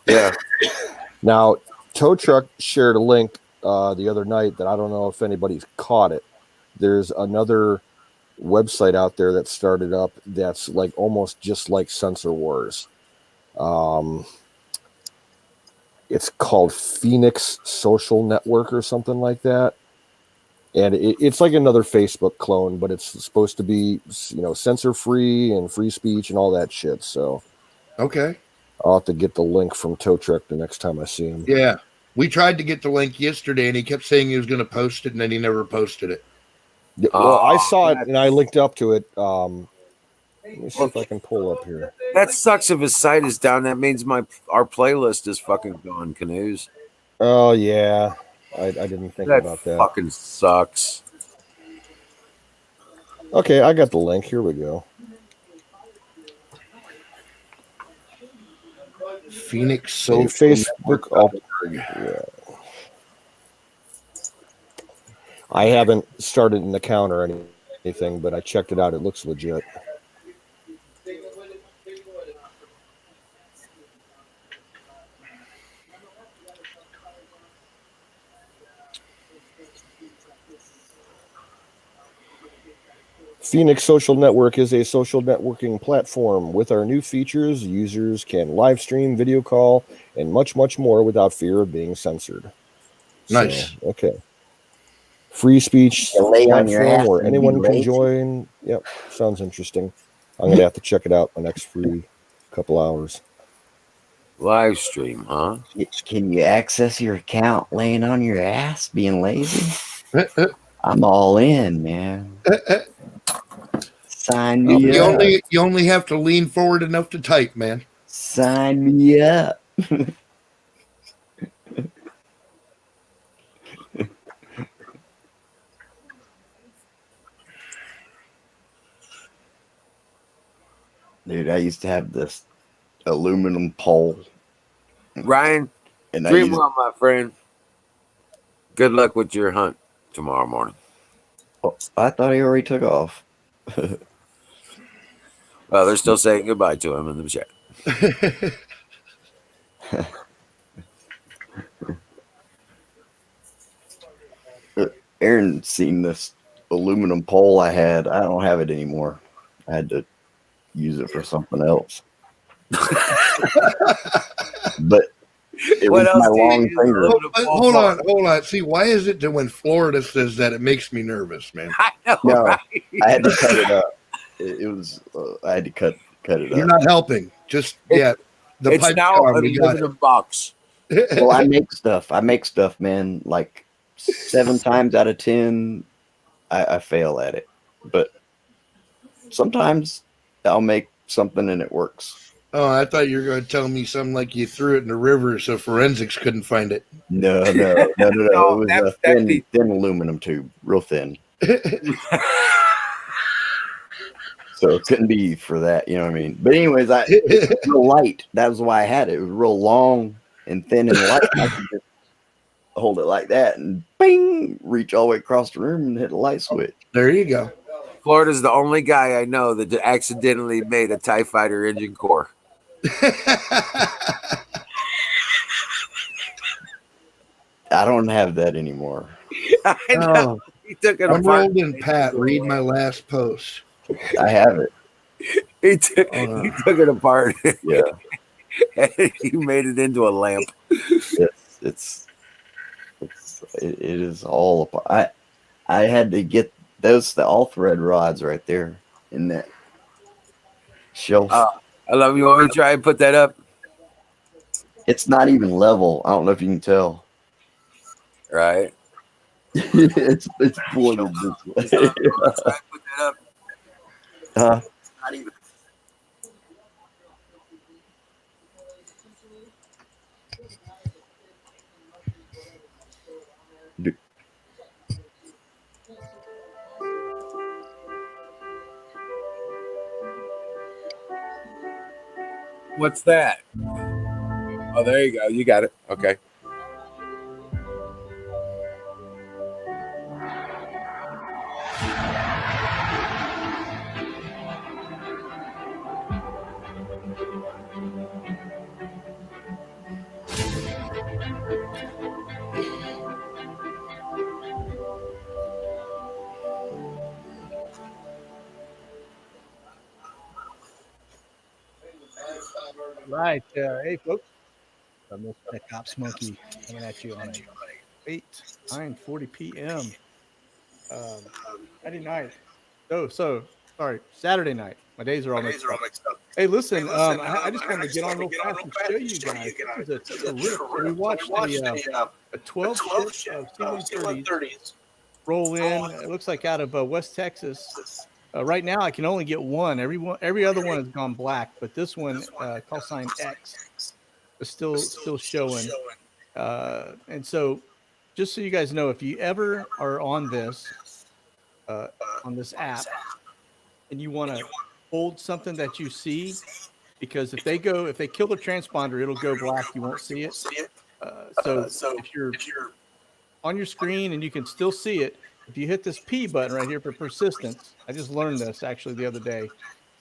S5: Yeah.
S7: now Tow Truck shared a link the other night that I don't know if anybody's caught it. There's another website out there that started up that's like almost just like Censor Wars. It's called Phoenix Social Network or something like that. And it's like another Facebook clone, but it's supposed to be, censor free and free speech and all that shit. So,
S2: Okay.
S7: I'll have to get the link from Tow Truck the next time I see him.
S2: Yeah. We tried to get the link yesterday, and he kept saying he was going to post it, and then he never posted it.
S7: Yeah, well, I saw it and I linked up to it. Let me see if I can pull up here.
S5: That sucks if his site is down. That means our playlist is fucking gone, Canoes.
S7: Oh yeah, I didn't think about that.
S5: Fucking sucks.
S7: Okay, I got the link. Here we go.
S2: Phoenix
S7: So
S2: Social
S7: Facebook. Yeah. I haven't started an account or anything, but I checked it out. It looks legit. Phoenix Social Network is a social networking platform. With our new features, users can live stream, video call, and much, much more without fear of being censored.
S2: Nice.
S7: So, okay. Free speech
S6: lay on your
S7: platform
S6: ass
S7: where
S6: and
S7: anyone
S6: be
S7: can
S6: lazy.
S7: join. Yep, sounds interesting. I'm going to have to check it out the next free couple hours.
S5: Live stream, huh?
S6: Can you access your account laying on your ass, being lazy? I'm all in, man. Sign me up.
S2: You only have to lean forward enough to type, man.
S6: Sign me up. Dude, I used to have this aluminum pole.
S5: Ryan,
S6: And
S5: dream on, my friend. Good luck with your hunt tomorrow morning.
S6: I thought he already took off.
S5: Well, they're still saying goodbye to him in the chat.
S6: Aaron seen this aluminum pole I had. I don't have it anymore. I had to use it for something else. But it
S5: What
S6: was
S5: else
S6: my
S5: do you
S6: long
S5: use
S6: finger.
S5: aluminum
S2: But
S5: foil
S2: hold
S5: for?
S2: on. See, why is it that when Florida says that, it makes me nervous, man?
S5: I know,
S6: No,
S5: right?
S6: I had to cut it up. It was I had to cut it
S2: You're
S6: up.
S2: not helping. Just the
S5: It's
S2: pipe's
S5: now
S2: gone.
S5: an
S2: We got
S5: aluminum box.
S2: it.
S6: Well, I make stuff, man. Like 7 times out of 10, I fail at it. But sometimes I'll make something and it works.
S2: Oh, I thought you were going to tell me something like you threw it in the river so forensics couldn't find it.
S6: No. It
S5: No,
S6: was
S5: that's
S6: a
S5: the
S6: thin aluminum tube, real thin. So it couldn't be for that, you know what I mean? But anyways, it was real light. That was why I had it. It was real long and thin and light. I could just hold it like that and bing, reach all the way across the room and hit a light switch.
S2: There you go.
S5: Florida's the only guy I know that accidentally made a TIE fighter engine core.
S6: I don't have that anymore.
S5: I know. He took it apart.
S2: Unrolled in Pat, read my last post.
S6: I have it.
S5: He took it apart.
S6: Yeah.
S5: And he made it into a lamp.
S6: It is all apart. I had to get the all thread rods right there in that shelf.
S5: I love you. Want me to try and put that up?
S6: It's not even level. I don't know if you can tell.
S5: Right.
S6: it's pointed this way.
S5: Try and put that up.
S6: Not even.
S5: What's that? Oh, there you go. You got it. Okay.
S9: Right. Hey, folks. I'm Mr. Cop Smoky coming at you on a 9:40 p.m. Friday night. So sorry, Saturday night. My days are all mixed up. Hey, listen. I just wanted to get on real fast and show you guys. This is a rip. So we watched a 12 ship of C-130s roll in. It looks like out of West Texas. Right now, I can only get one. Every other one has gone black, but this one, call sign X, is still showing. And so, just so you guys know, if you ever are on this app and you want to hold something that you see, because if they kill the transponder, it'll go black. You won't see it. So if you're on your screen and you can still see it, if you hit this P button right here for persistence, I just learned this actually the other day,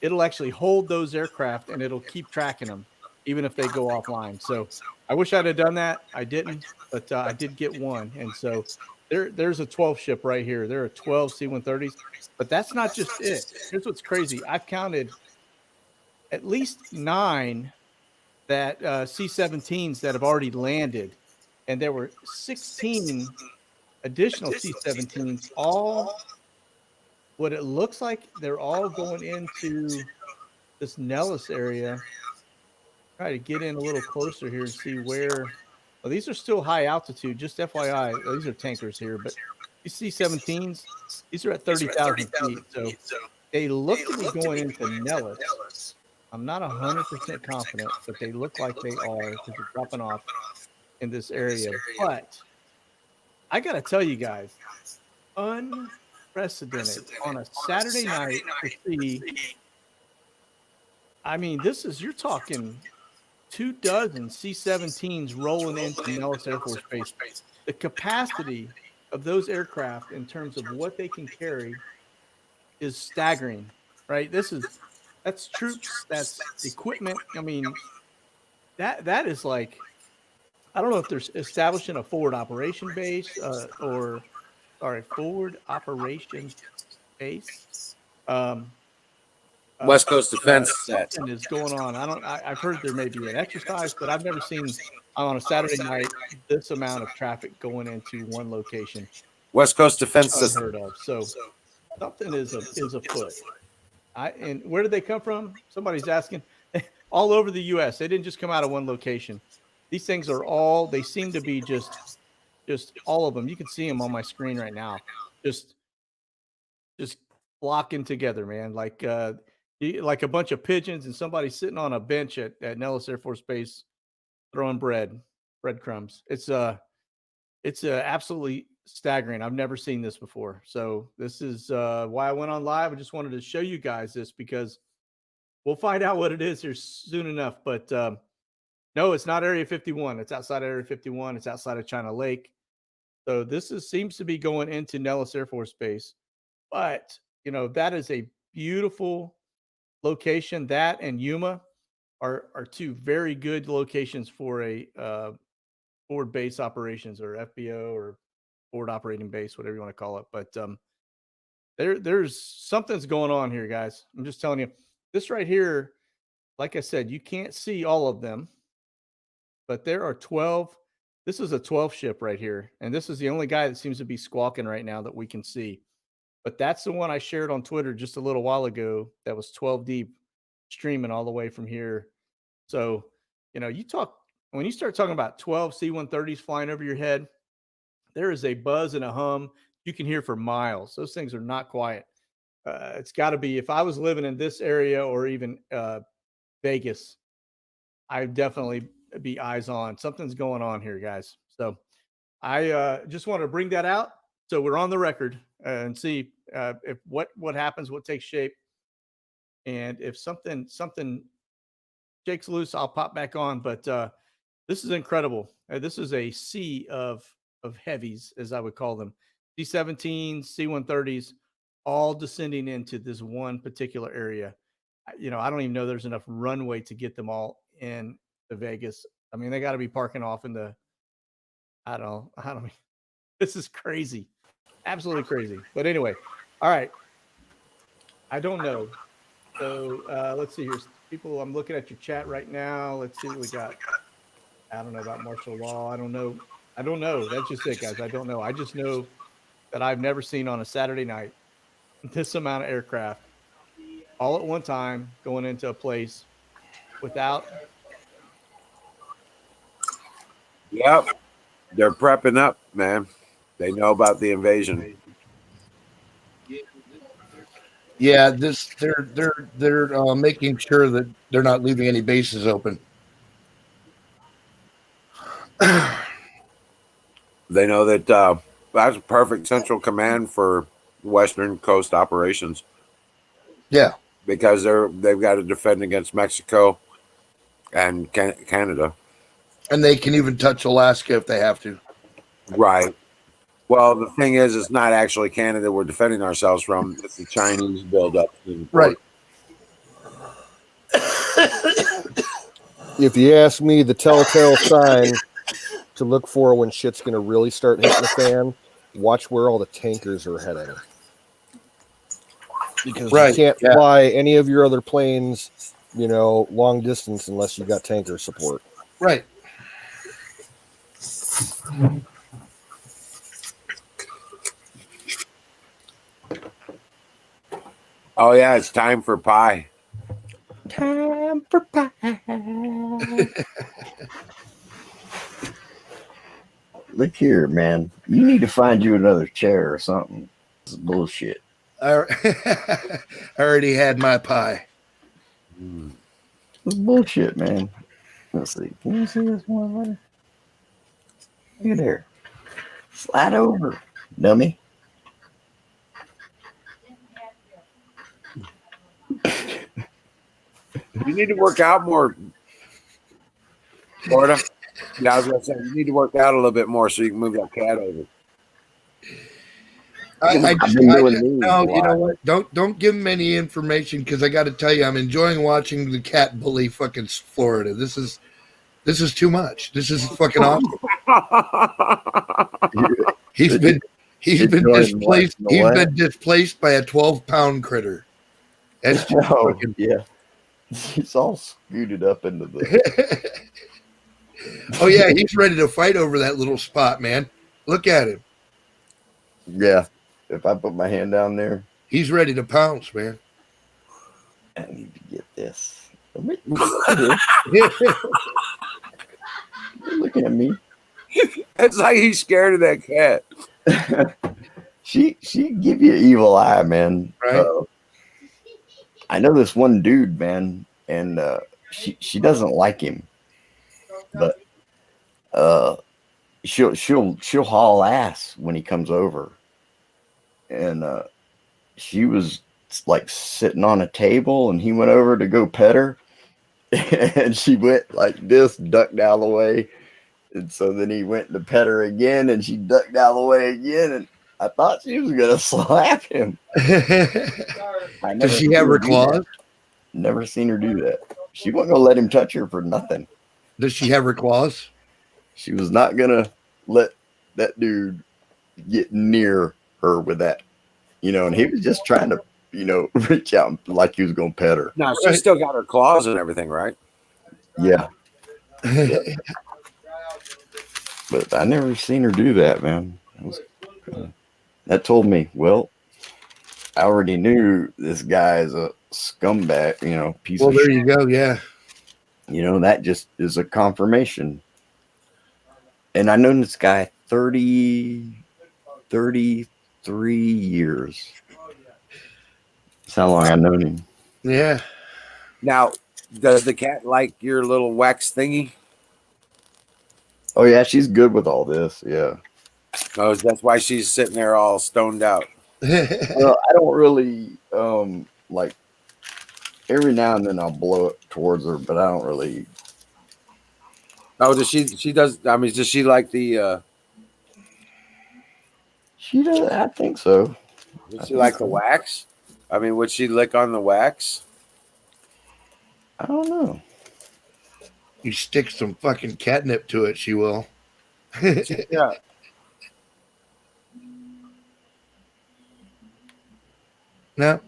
S9: it'll actually hold those aircraft and it'll keep tracking them even if they go offline. So I wish I'd have done that. I didn't, but I did get one. And so there's a 12 ship right here. There are 12 C-130s, but that's not just it. Here's what's crazy. I've counted at least 9 that C-17s that have already landed, and there were 16 additional C-17s, all what it looks like they're all going into this Nellis area. Try to get in a little closer here and see where. Well, these are still high altitude, just FYI. These are tankers here, but you see 17s, these are at 30,000 feet. So they look to be going into Nellis. I'm not 100% confident, but they look like they are because they're dropping off in this area. But I got to tell you guys, unprecedented on a Saturday night to see I mean, you're talking 24 C-17s rolling into Nellis Air Force Base. The capacity of those aircraft in terms of what they can carry is staggering, right? That's troops, that's equipment. I mean, that is like, I don't know if they're establishing a forward operation base forward operations base.
S5: West Coast Defense set.
S9: Something is going on. I've heard there may be an exercise, but I've never seen on a Saturday night this amount of traffic going into one location.
S5: West Coast Defense System.
S9: Unheard of. So something is afoot. And where did they come from? Somebody's asking. All over the U.S. They didn't just come out of one location. These things are all. They seem to be just all of them. You can see them on my screen right now. Just flocking together, man. Like a bunch of pigeons and somebody sitting on a bench at Nellis Air Force Base throwing breadcrumbs. It's absolutely staggering. I've never seen this before. So this is why I went on live. I just wanted to show you guys this because we'll find out what it is here soon enough. But no, it's not Area 51. It's outside Area 51. It's outside of China Lake. So this seems to be going into Nellis Air Force Base. But, that is a beautiful location. That and Yuma are two very good locations for a forward base operations, or FBO, or forward operating base, whatever you want to call it. But there's something's going on here, guys. I'm just telling you. This right here, like I said, you can't see all of them, but there are 12. This is a 12 ship right here, and this is the only guy that seems to be squawking right now that we can see. But that's the one I shared on Twitter just a little while ago. That was 12 deep, streaming all the way from here. So, when you start talking about 12 C-130s flying over your head, there is a buzz and a hum you can hear for miles. Those things are not quiet. It's got to be, if I was living in this area or even Vegas, I'd definitely be eyes on. Something's going on here, guys. So I just want to bring that out so we're on the record and see if what happens, what takes shape. And if something shakes loose, I'll pop back on. But this is incredible. This is a sea of heavies, as I would call them. C-17s, C-130s, all descending into this one particular area. I don't even know there's enough runway to get them all in to Vegas. I mean, they got to be parking off in the, I don't know. This is crazy. Absolutely crazy. But anyway, all right. I don't know. So let's see here. People, I'm looking at your chat right now. Let's see what we got. I don't know about martial law. I don't know. That's just it, guys. I don't know. I just know that I've never seen on a Saturday night this amount of aircraft all at one time going into a place without.
S5: Yep. They're prepping up, man. They know about the invasion.
S2: Yeah, they're making sure that they're not leaving any bases open.
S5: They know that that's a perfect central command for Western Coast operations.
S2: Yeah,
S5: because they've got to defend against Mexico and Canada,
S2: and they can even touch Alaska if they have to.
S5: Right. Well, the thing is, it's not actually Canada we're defending ourselves from. It's the Chinese buildup.
S2: Right.
S7: If you ask me, the telltale sign to look for when shit's going to really start hitting the fan, watch where all the tankers are heading. Because you can't fly any of your other planes, long distance unless you got tanker support.
S2: Right.
S5: Oh, yeah, it's time for pie.
S6: Time for pie. Look here, man. You need to find you another chair or something. This is bullshit.
S2: I already had my pie.
S6: This is bullshit, man. Let's see. Can you see this one letter? Look at there. Slide over, dummy.
S5: You need to work out more, Florida. Yeah, I was gonna say you need to work out a little bit more so you can move that cat over.
S2: I
S6: I've been doing these a
S2: no, you know
S6: lot.
S2: what? Don't give him any information because I got to tell you, I'm enjoying watching the cat bully fucking Florida. This is too much. This is fucking awesome. He's been
S6: Enjoying
S2: displaced.
S6: watching the
S2: He's
S6: what?
S2: been displaced by a 12-pound critter. That's just
S6: Oh,
S2: fucking.
S6: yeah. He's all scooted up into the.
S2: Oh yeah, he's ready to fight over that little spot, man. Look at him.
S6: Yeah. If I put my hand down there,
S2: He's ready to pounce, man.
S6: I need to get this. Look looking at me.
S5: It's like he's scared of that cat.
S6: She give you an evil eye, man.
S2: Right.
S6: I know this one dude, man, and she doesn't like him, but she'll haul ass when he comes over, and she was like sitting on a table, and he went over to go pet her, and she went like this, ducked out of the way, and so then he went to pet her again, and she ducked out of the way again, and I thought she was gonna slap him.
S2: Does she have her claws?
S6: Never seen her do that. She wasn't gonna let him touch her for nothing.
S2: Does she have her claws?
S6: She was not gonna let that dude get near her with that, and he was just trying to, reach out like he was gonna pet her.
S5: No, she's still got her claws and everything, right?
S6: Yeah. But I never seen her do that, man. That told me, well, I already knew this guy is a scumbag, piece
S2: Well,
S6: of
S2: there
S6: shit.
S2: you go. Yeah.
S6: That just is a confirmation. And I known this guy 33 years. That's how long I've known him.
S2: Yeah.
S5: Now, does the cat like your little wax thingy?
S6: Oh, yeah, she's good with all this. Yeah.
S5: Oh, that's why she's sitting there all stoned out.
S6: Well, I don't really, like, every now and then I'll blow it towards her, but I don't really.
S5: Oh, does she does, I mean, does she like the,
S6: She does. I think so.
S5: does she like the wax? I mean, would she lick on the wax?
S6: I don't know.
S2: You stick some fucking catnip to it, she will.
S5: Yeah.
S2: No.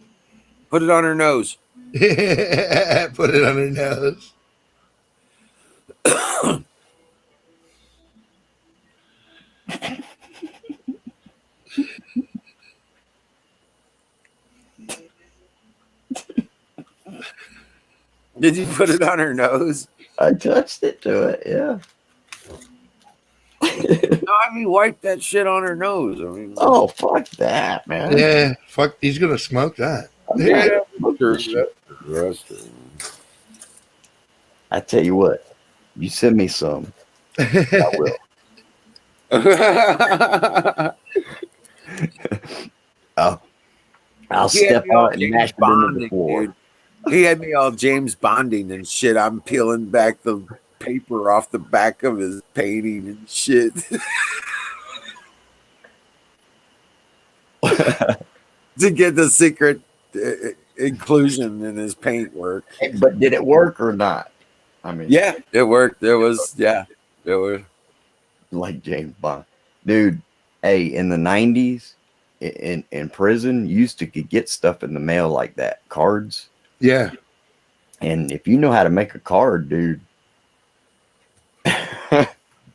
S5: Put it on her nose.
S2: Put it on her nose.
S5: Did you put it on her nose?
S6: I touched it to it, yeah.
S5: No, I mean, wipe that shit on her nose. I mean,
S6: Oh, fuck that, man.
S2: Yeah. Fuck. He's gonna smoke that.
S5: yeah.
S6: I tell you what, you send me some, I will. I'll step on it and mash it into the floor.
S5: Dude. He had me all James Bonding and shit. I'm peeling back the paper off the back of his painting and shit. To get the secret inclusion in his paintwork.
S6: But did it work or not? I mean,
S5: Yeah, it worked. There was, yeah, there were.
S6: like James Bond. Dude, hey, in the 90s, in prison, you used to get stuff in the mail like that, cards.
S2: Yeah.
S6: And if you know how to make a card, dude,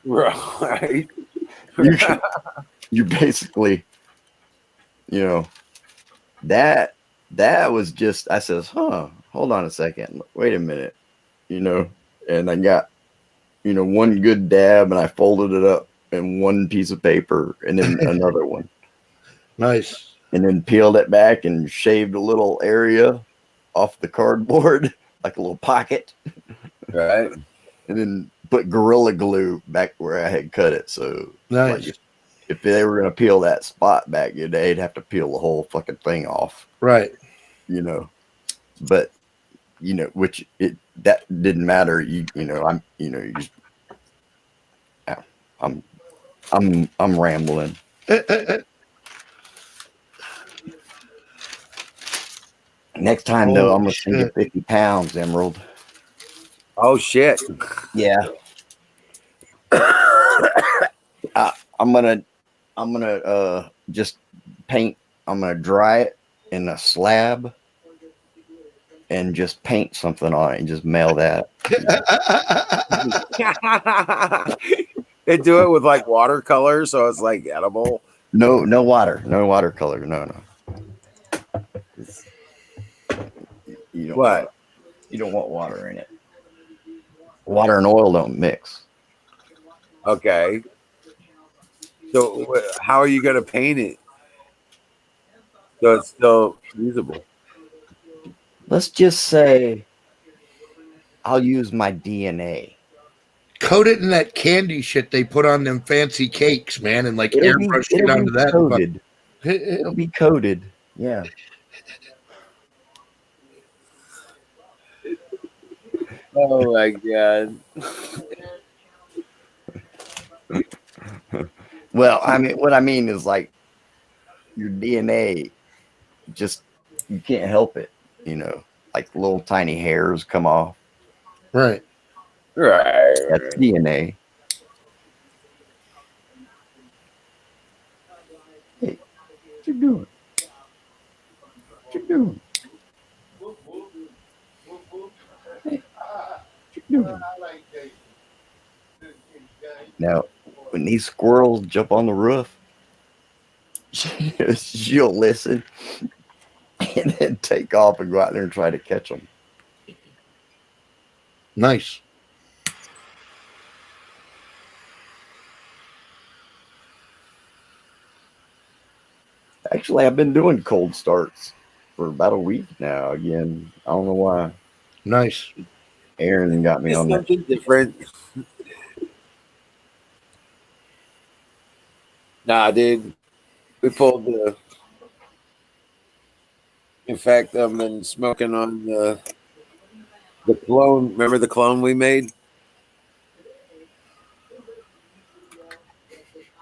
S5: Right.
S6: you basically, that was just, I says, hold on a second, wait a minute, and I got, one good dab, and I folded it up in one piece of paper, and then another one,
S2: Nice.
S6: and then peeled it back and shaved a little area off the cardboard, like a little pocket,
S5: Right.
S6: and then put Gorilla Glue back where I had cut it. So
S2: Nice.
S6: like, if they were going to peel that spot back, they'd have to peel the whole fucking thing off,
S2: Right.
S6: But which that didn't matter. You just, I'm rambling. Next time though, I'm gonna send you 50 pounds, Emerald.
S5: Oh shit.
S6: Yeah. I'm gonna just paint. I'm gonna dry it in a slab and just paint something on it and just mail that.
S5: They do it with like watercolor, so it's like edible.
S6: No watercolor. No. You don't
S5: What?
S6: you don't want water in it. Water and oil don't mix.
S5: Okay. So how are you going to paint it so it's still usable?
S6: Let's just say I'll use my DNA.
S2: Coat it in that candy shit they put on them fancy cakes, man, and like airbrush it onto that.
S6: Coated. It'll be coated. Yeah.
S5: Oh my god.
S6: Well, I mean, what I mean is like your DNA, just you can't help it, like little tiny hairs come off.
S2: Right.
S6: That's DNA. Hey, what you doing? What you doing? Hey, what you doing? Now, when these squirrels jump on the roof, she'll listen and then take off and go out there and try to catch them.
S2: Nice.
S6: Actually, I've been doing cold starts for about a week now. Again, I don't know why.
S2: Nice.
S6: Aaron got me on that.
S5: Something different. Nah, dude. We pulled the. In fact, I've been smoking on the clone. Remember the clone we made?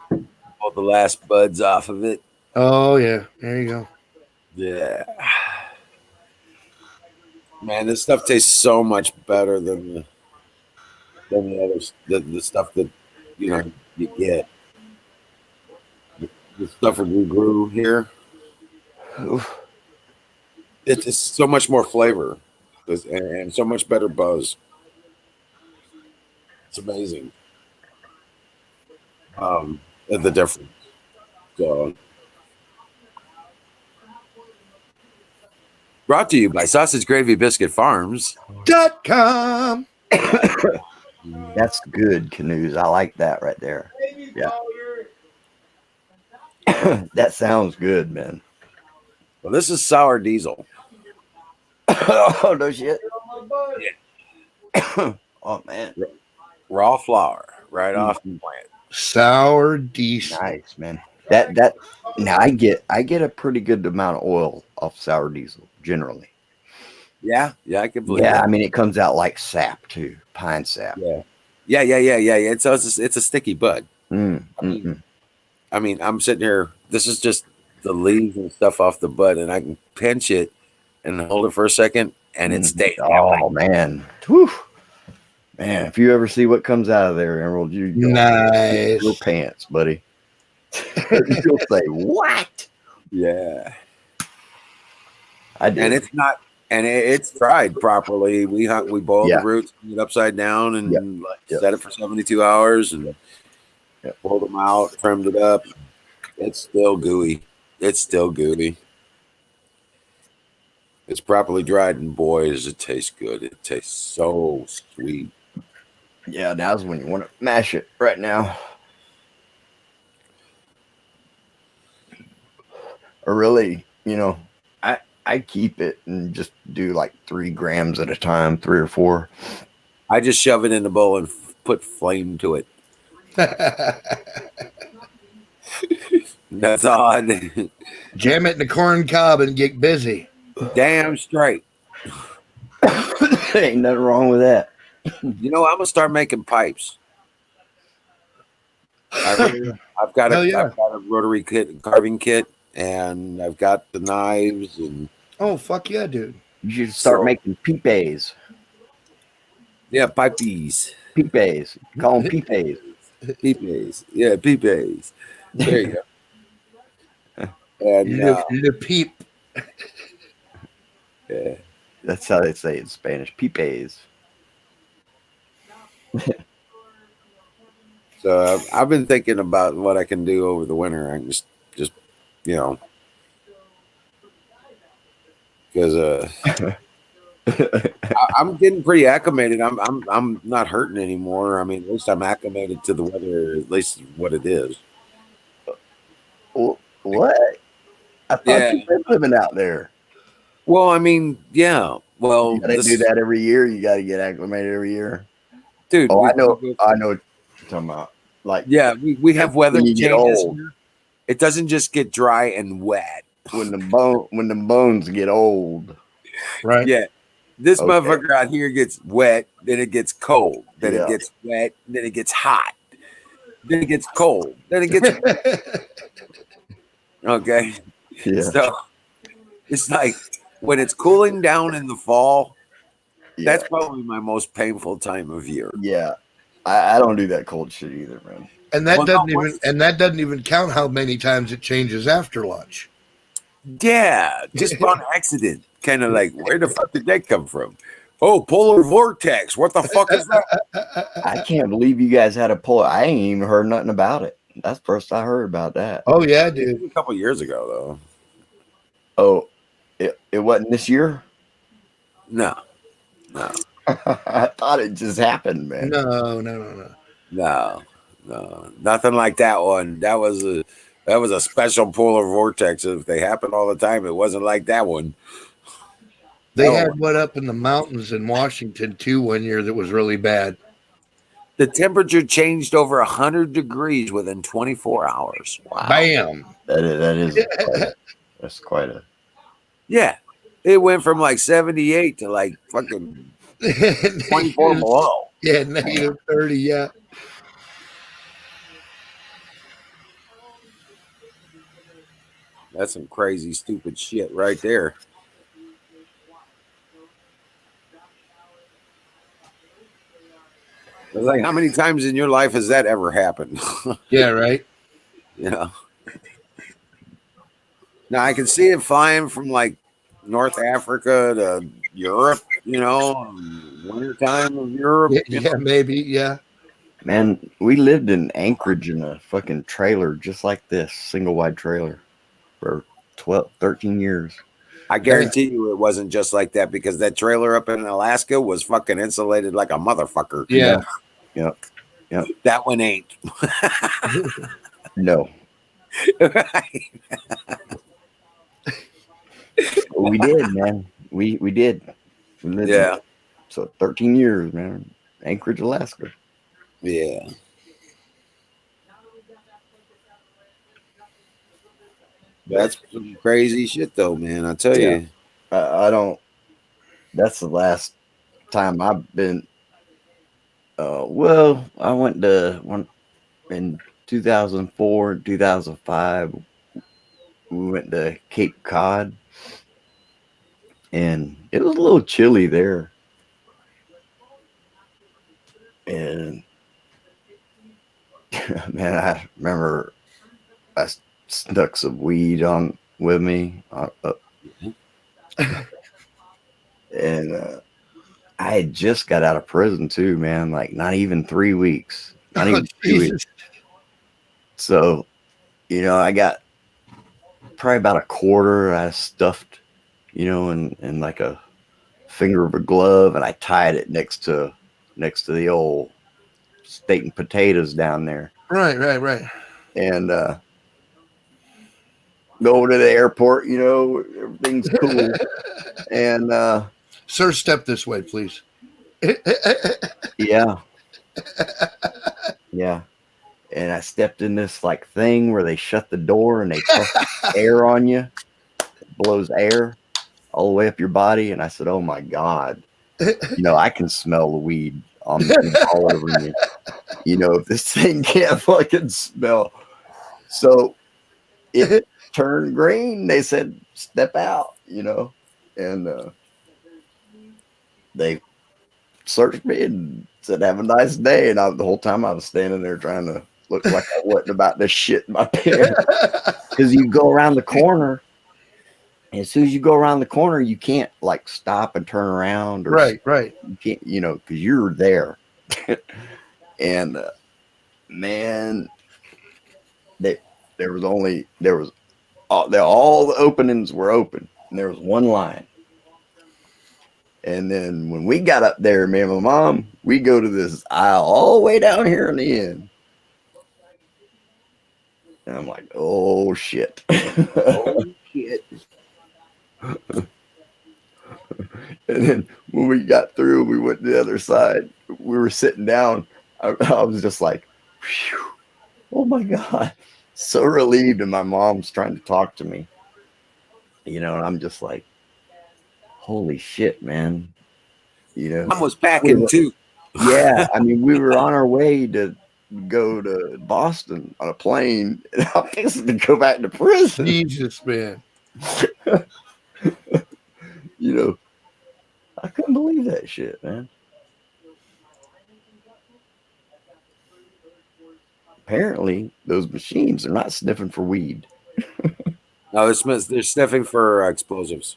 S5: Pulled the last buds off of it.
S2: Oh yeah, there you go.
S5: Yeah. Man, this stuff tastes so much better than the others. The stuff that you get. The stuff that we grew here. It's so much more flavor and so much better buzz. It's amazing. The difference. So, brought to you by Sausage Gravy Biscuit Farms.com.
S6: That's good, Canoes. I like that right there. Yeah. That sounds good, man.
S5: Well, this is sour diesel.
S6: Oh, no shit. Oh, man.
S5: Raw flour right off the plant.
S2: Sour diesel.
S6: Nice, man. That now I get a pretty good amount of oil off sour diesel generally.
S5: Yeah, I can believe that.
S6: I mean it comes out like sap too, pine sap.
S5: Yeah. It's a sticky bud.
S6: I
S5: mean, I'm sitting here. This is just the leaves and stuff off the bud, and I can pinch it and hold it for a second, and it stays.
S6: Oh man, whew. Man! If you ever see what comes out of there, Emerald, you
S2: nice
S6: your pants, buddy. You'll say what?
S5: Yeah,
S6: I did.
S5: And it's not, and it's dried properly. We boiled the roots, put it upside down, and set it for 72 hours, and pulled them out, trimmed it up. It's still gooey. It's properly dried, and boy, does it taste good. It tastes so sweet.
S6: Yeah, now's when you want to mash it right now. Or really, I keep it and just do like 3 grams at a time, 3 or 4.
S5: I just shove it in the bowl and put flame to it. That's odd.
S2: Jam it in the corn cob and get busy.
S5: Damn straight.
S6: Ain't nothing wrong with that.
S5: You know, I'm gonna start making pipes. I've got
S2: Hell yeah.
S5: I've got a rotary kit, carving kit, and I've got the knives and
S2: Oh, fuck yeah, dude.
S6: You should start
S5: So-
S6: making peepays.
S5: yeah, pipeys,
S6: Peepays. Call them peepays.
S5: peepays, yeah, peepays. There you go. And
S2: Le peep.
S5: yeah.
S6: That's how they say it in Spanish. Peepays.
S5: So I've been thinking about what I can do over the winter. I can just you know, because I'm getting pretty acclimated. I'm not hurting anymore. I mean, at least I'm acclimated to the weather. At least what it is.
S6: What? I thought
S5: Yeah.
S6: you were living out there.
S5: Well, I mean, yeah. Well,
S6: You gotta do that every year. You gotta get acclimated every year.
S5: dude.
S6: Oh, I know what you're talking about. Like,
S5: Yeah, we have weather
S6: when you get
S5: changes
S6: old.
S5: here. It doesn't just get dry and wet.
S6: when the bones get old.
S2: Right.
S5: Yeah. This
S6: Okay.
S5: motherfucker out here gets wet, then it gets cold, then
S6: Yeah.
S5: it gets wet, then it gets hot, then it gets cold, then it gets okay.
S6: Yeah.
S5: So it's like when it's cooling down in the fall,
S6: Yeah.
S5: that's probably my most painful time of year.
S6: Yeah. I don't do that cold shit either, man.
S2: And that
S5: Well,
S2: doesn't even count how many times it changes after lunch.
S5: Yeah, just on accident. Kind of like, where the fuck did that come from? Oh, polar vortex. What the fuck is that?
S6: I can't believe you guys had a poll. I ain't even heard nothing about it. That's the first I heard about that.
S2: Oh yeah,
S5: It
S2: dude.
S5: was a couple years ago,
S6: Oh, it wasn't this year?
S5: though. No,
S6: I thought it just happened, man.
S2: No.
S5: nothing like that one. That was a special polar vortex. If they happen all the time, it wasn't like that one.
S2: They had one up in the mountains in Washington too one year that was really bad.
S5: The temperature changed over 100 degrees within 24 hours.
S6: Wow.
S2: Bam.
S6: That's quite a.
S5: Yeah, it went from like 78 to like fucking 24 below.
S2: Yeah, negative 30. Yeah.
S5: That's some crazy, stupid shit right there. It's like, how many times in your life has that ever happened?
S2: Yeah, right.
S5: You know. Now I can see it flying from like North Africa to Europe, you know, wintertime of Europe.
S2: Yeah, maybe. Yeah.
S6: Man, we lived in Anchorage in a fucking trailer just like this, single wide trailer for 13 years.
S5: I guarantee you it wasn't just like that because that trailer up in Alaska was fucking insulated like a motherfucker.
S2: Yeah.
S6: Yep.
S5: That one ain't.
S6: No. We did, man. We did. We lived
S5: Yeah.
S6: So 13 years, man. Anchorage, Alaska.
S5: Yeah. That's some crazy shit though, man. I tell you.
S6: I don't. That's the last time I've been. Well, I went to one in 2004, 2005. We went to Cape Cod, and it was a little chilly there. And man, I remember I snuck some weed on with me, and I had just got out of prison too, man. Like not even 3 weeks, not even 2 weeks. So, I got probably about a quarter I stuffed, in like a finger of a glove, and I tied it next to the old steak and potatoes down there.
S2: Right.
S6: And go to the airport, everything's cool. And
S2: Sir, step this way, please.
S6: yeah. And I stepped in this like thing where they shut the door and they press air on you, blows air all the way up your body. And I said, "Oh my God!" I can smell the weed on all over me. If this thing can't fucking smell. So it turned green. They said, step out, and they searched me and said, have a nice day. And the whole time I was standing there trying to look like I wasn't about to shit in my pants. Because you go around the corner. And as soon as you go around the corner, you can't like stop and turn around. Or
S2: Right.
S6: You can't, because you're there. And man, all the openings were open, and there was one line. And then when we got up there, me and my mom, we go to this aisle all the way down here in the end. And I'm like, oh shit. Oh shit. And then when we got through, we went to the other side. We were sitting down. I was just like, whew, oh my God. So relieved. And my mom's trying to talk to me. And I'm just like, holy shit, man.
S5: Mom was packing too.
S6: Yeah. I mean, we were on our way to go to Boston on a plane, and I'm fixing to go back to prison.
S2: Jesus, man.
S6: I couldn't believe that shit, man. Apparently, those machines are not sniffing for weed.
S5: No, they're sniffing for explosives.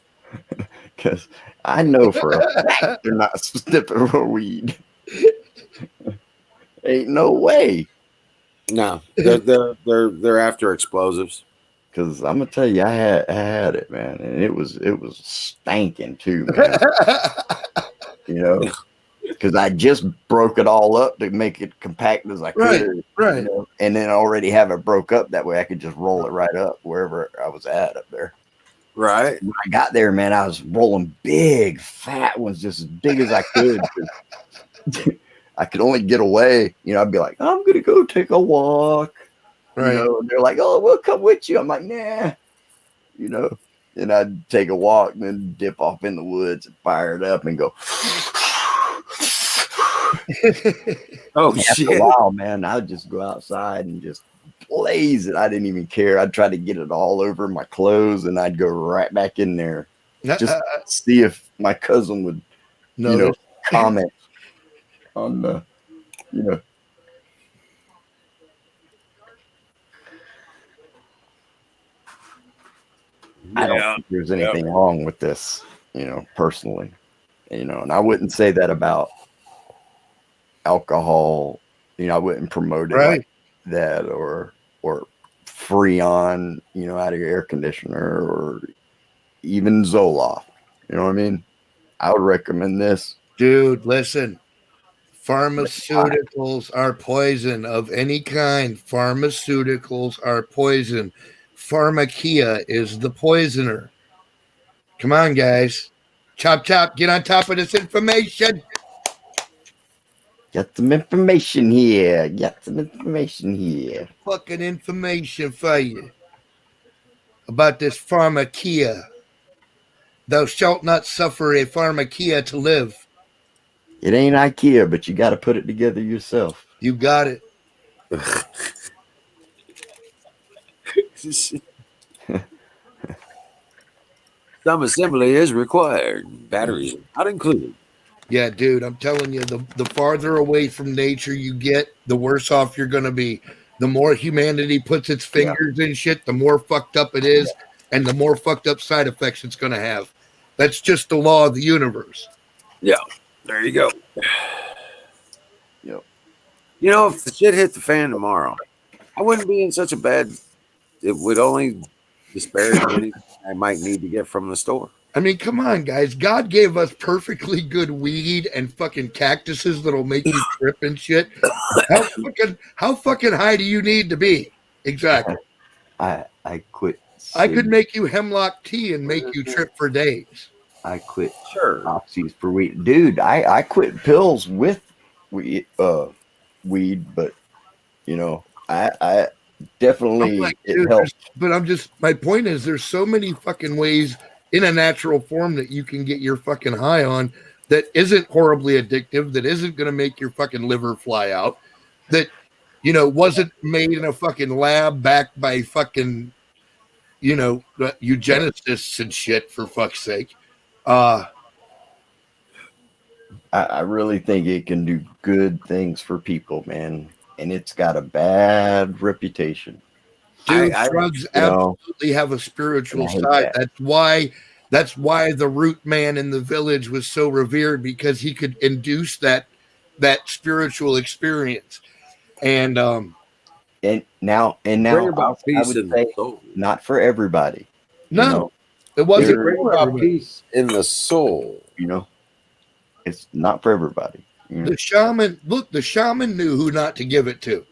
S6: Because I know for a fact they're not sniffing for weed. Ain't no way.
S5: No, they're after explosives.
S6: Because I'm gonna tell you, I had it, man, and it was stanking too, man. Because I just broke it all up to make it compact as I could,
S2: right.
S6: And then already have it broke up that way I could just roll it right up wherever I was at up there.
S5: Right.
S6: When I got there, man, I was rolling big, fat ones, just as big as I could. I could only get away. I'd be like, I'm gonna go take a walk.
S2: Right.
S6: And they're like, oh, we'll come with you. I'm like, nah. And I'd take a walk and then dip off in the woods and fire it up and go.
S5: Oh,
S6: After
S5: shit.
S6: a while, man, I'd just go outside and just blaze it. I didn't even care. I'd try to get it all over my clothes, and I'd go right back in there just see if my cousin would, comment on the, I don't think there's anything wrong with this, personally, and I wouldn't say that about alcohol. I wouldn't promote it like that, or Freon, out of your air conditioner, or even Zoloft. You know what I mean? I would recommend this.
S2: Dude, listen. Pharmaceuticals are poison of any kind. Pharmaceuticals are poison. Pharmakia is the poisoner. Come on, guys. Chop, chop. Get on top of this information.
S6: Got some information here.
S2: Fucking information for you about this pharmakia. Thou shalt not suffer a pharmakia to live.
S6: It ain't IKEA, but you got to put it together yourself.
S2: You got it.
S5: Some assembly is required. Batteries not included.
S2: Yeah, dude, I'm telling you, the farther away from nature you get, the worse off you're going to be. The more humanity puts its fingers in shit, the more fucked up it is, and the more fucked up side effects it's going to have. That's just the law of the universe.
S5: Yeah, there you go.
S6: Yep.
S5: If the shit hit the fan tomorrow, I wouldn't be in such a bad. It would only disparage anything I might need to get from the store.
S2: I mean, come on, guys. God gave us perfectly good weed and fucking cactuses that'll make you trip and shit. How fucking high do you need to be? Exactly.
S6: I quit.
S2: I could make you hemlock tea and make you trip for days.
S6: I quit oxys for weed. Dude, I quit pills with weed, but I definitely it helps.
S2: But my point is there's so many fucking ways in a natural form that you can get your fucking high on that isn't horribly addictive, that isn't going to make your fucking liver fly out, that, wasn't made in a fucking lab backed by fucking, eugenicists and shit, for fuck's sake.
S6: I really think it can do good things for people, man. And it's got a bad reputation.
S2: Dude, drugs absolutely have a spiritual side. That's why the root man in the village was so revered, because he could induce that spiritual experience. And
S6: now
S5: about
S6: I would say not for everybody.
S2: No, it wasn't
S5: about peace in the soul.
S6: It's not for everybody.
S2: The shaman knew who not to give it to.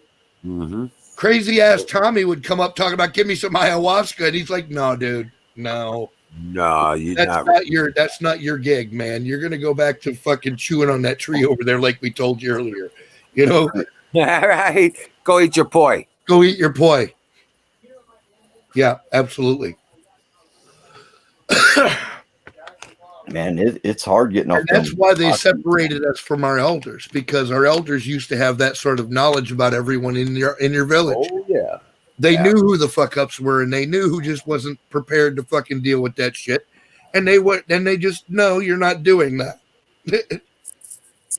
S5: Mm-hmm.
S2: Crazy ass Tommy would come up talking about, give me some ayahuasca, and he's like, no, dude, no, that's not your gig, man. You're gonna go back to fucking chewing on that tree over there, like we told you earlier.
S5: All right, go eat your poi.
S2: Go eat your poi. Yeah, absolutely.
S6: Man, it's hard getting off.
S2: And that's why they separated us from our elders, because our elders used to have that sort of knowledge about everyone in your village.
S5: Oh yeah,
S2: they knew who the fuck ups were, and they knew who just wasn't prepared to fucking deal with that shit. And they just no, you're not doing that.